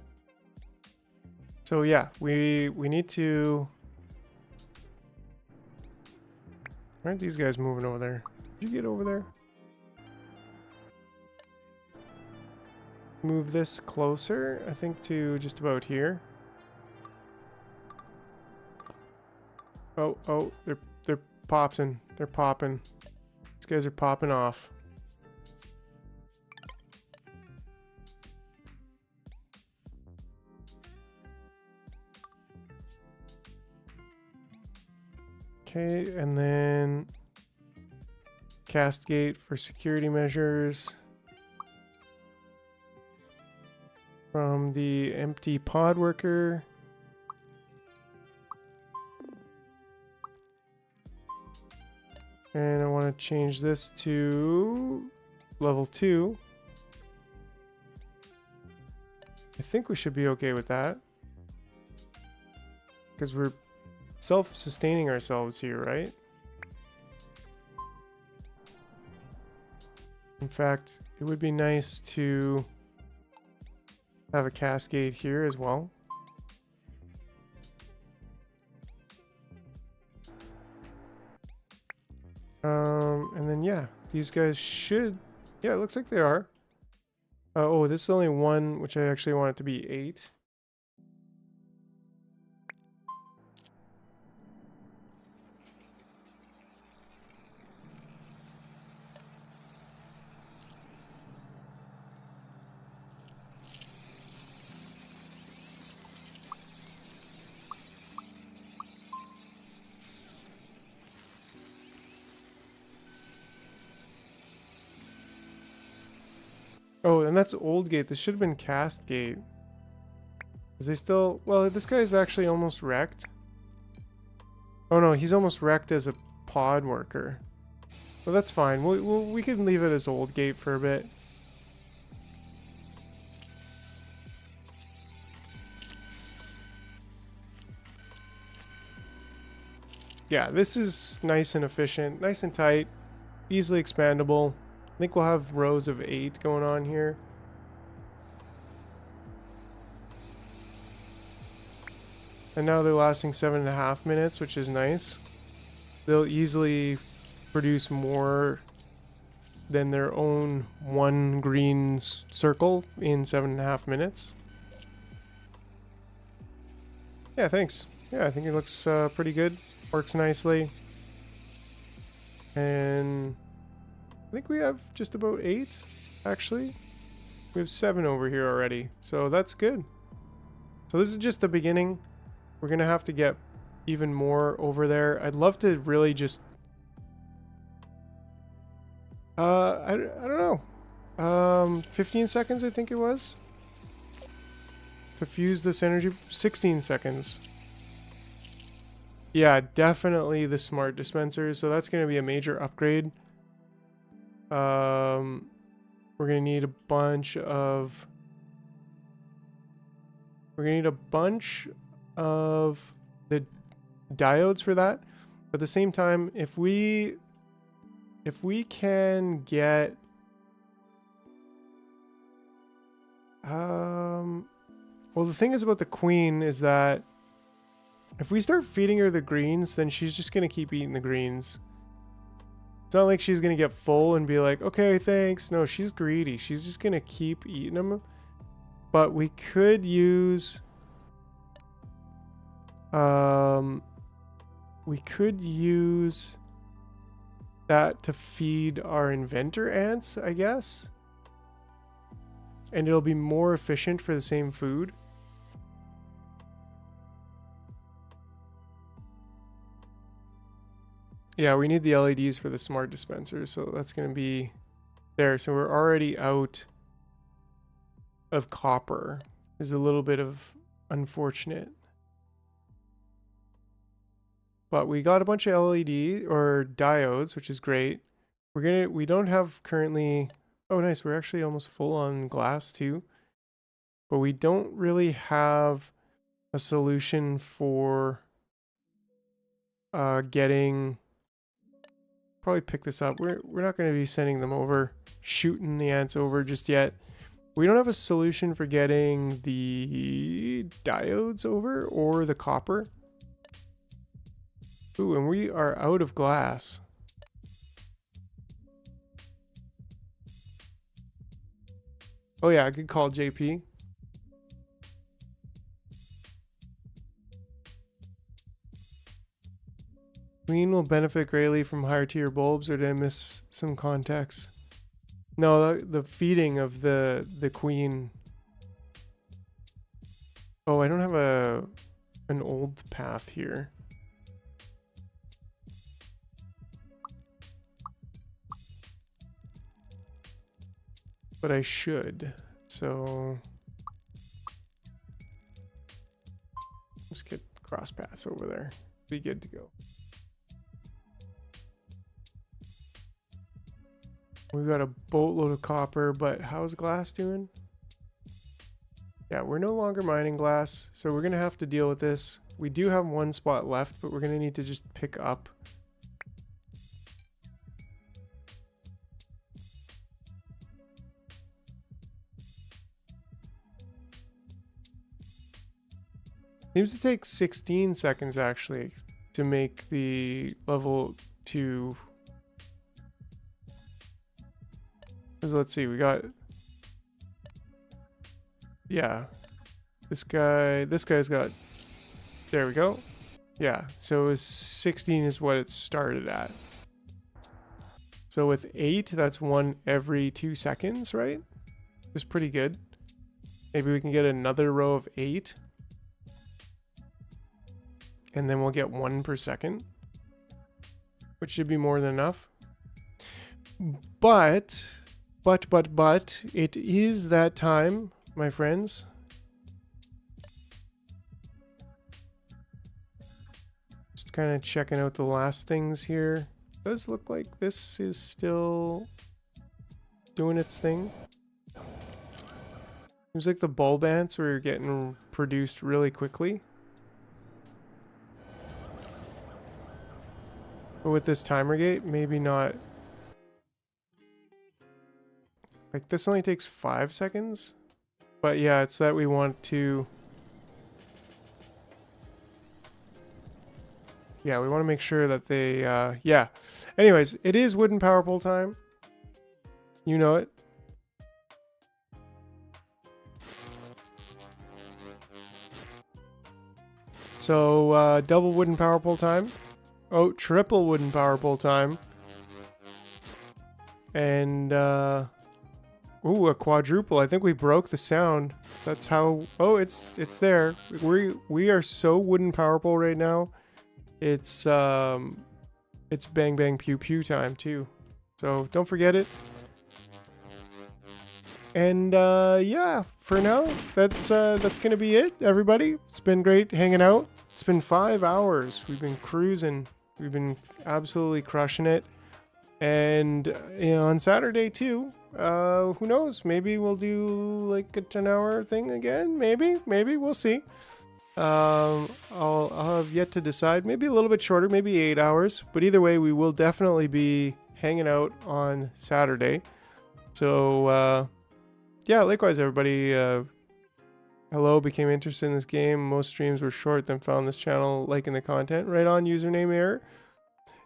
So yeah, we need to... Why aren't these guys moving over there? Did you get over there? Move this closer, I think, to just about here. Oh, they're popping. They're popping. These guys are popping off. Okay, and then cast gate for security measures from the empty pod worker. And I want to change this to level 2. I think we should be okay with that, because we're self-sustaining ourselves here, right? In fact, it would be nice to have a cascade here as well. And then yeah, these guys should, yeah, it looks like they are. Oh, this is only 1, which I actually want it to be 8. Oh, and that's old gate. This should have been cast gate. Is they still... Well, this guy's actually almost wrecked. Oh no, he's almost wrecked as a pod worker. Well, that's fine. We can leave it as old gate for a bit. Yeah, this is nice and efficient. Nice and tight. Easily expandable. I think we'll have rows of 8 going on here. And now they're lasting 7.5 minutes, which is nice. They'll easily produce more than their own 1 green circle in 7.5 minutes. Yeah, thanks. Yeah, I think it looks pretty good. Works nicely. And I think we have just about 8, actually. We have 7 over here already, so that's good. So this is just the beginning. We're gonna have to get even more over there. I'd love to really just I don't know, 15 seconds I think it was to fuse this energy. 16 seconds. Yeah, definitely the smart dispensers, so that's gonna be a major upgrade. We're gonna need a bunch of the diodes for that. But at the same time, if we can get well, the thing is about the queen is that if we start feeding her the greens, then she's just gonna keep eating the greens. It's not like she's gonna get full and be like, okay, thanks. No, she's greedy. She's just gonna keep eating them. But we could use that to feed our inventor ants, I guess. And it'll be more efficient for the same food. Yeah, we need the LEDs for the smart dispensers, so that's going to be there. So we're already out of copper. There's a little bit of unfortunate. But we got a bunch of LED or diodes, which is great. We don't have currently, oh nice, we're actually almost full on glass too. But we don't really have a solution for getting, probably pick this up. We're not going to be sending them over, shooting the ants over just yet. We don't have a solution for getting the diodes over or the copper. Ooh, and we are out of glass. Oh yeah, good call, JP. Queen will benefit greatly from higher tier bulbs, or did I miss some context? No, the feeding of the queen. Oh, I don't have an old path here. But I should. So let's get cross paths over there. Be good to go. We've got a boatload of copper, but how's glass doing? Yeah, we're no longer mining glass, so we're gonna have to deal with this. We do have one spot left, but we're gonna need to just pick up. Seems to take 16 seconds actually to make the level 2. Let's see, we got, yeah, this guy's got, there we go. Yeah, so it was 16 is what it started at. So with 8, that's 1 every 2 seconds, right? It's pretty good. Maybe we can get another row of 8. And then we'll get 1 per second, which should be more than enough. But it is that time, my friends. Just kind of checking out the last things here. Does look like this is still doing its thing. Seems like the bulb ants were getting produced really quickly. But with this timer gate, maybe not. Like this only takes 5 seconds. But yeah, it's that we want to. Yeah, we want to make sure that they, yeah. Anyways, it is wooden power pole time. You know it. So, double wooden power pole time. Oh, triple wooden power pole time. And, ooh, a quadruple. I think we broke the sound. That's how, oh, it's there. We are so wooden power pole right now. It's bang bang pew pew time too. So don't forget it. And yeah, for now, that's gonna be it, everybody. It's been great hanging out. It's been 5 hours. We've been cruising. We've been absolutely crushing it. And you know, on Saturday too. Who knows? Maybe we'll do like a 10-hour thing again. Maybe we'll see. I'll have yet to decide. Maybe a little bit shorter, maybe 8 hours. But either way, we will definitely be hanging out on Saturday. So yeah, likewise, everybody. Hello, became interested in this game. Most streams were short, then found this channel, liking the content. Right on, username error.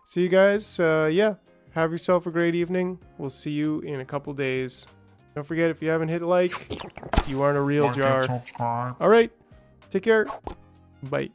See you guys. Yeah, have yourself a great evening. We'll see you in a couple days. Don't forget, if you haven't hit like, you aren't a real jar. All right, take care. Bye.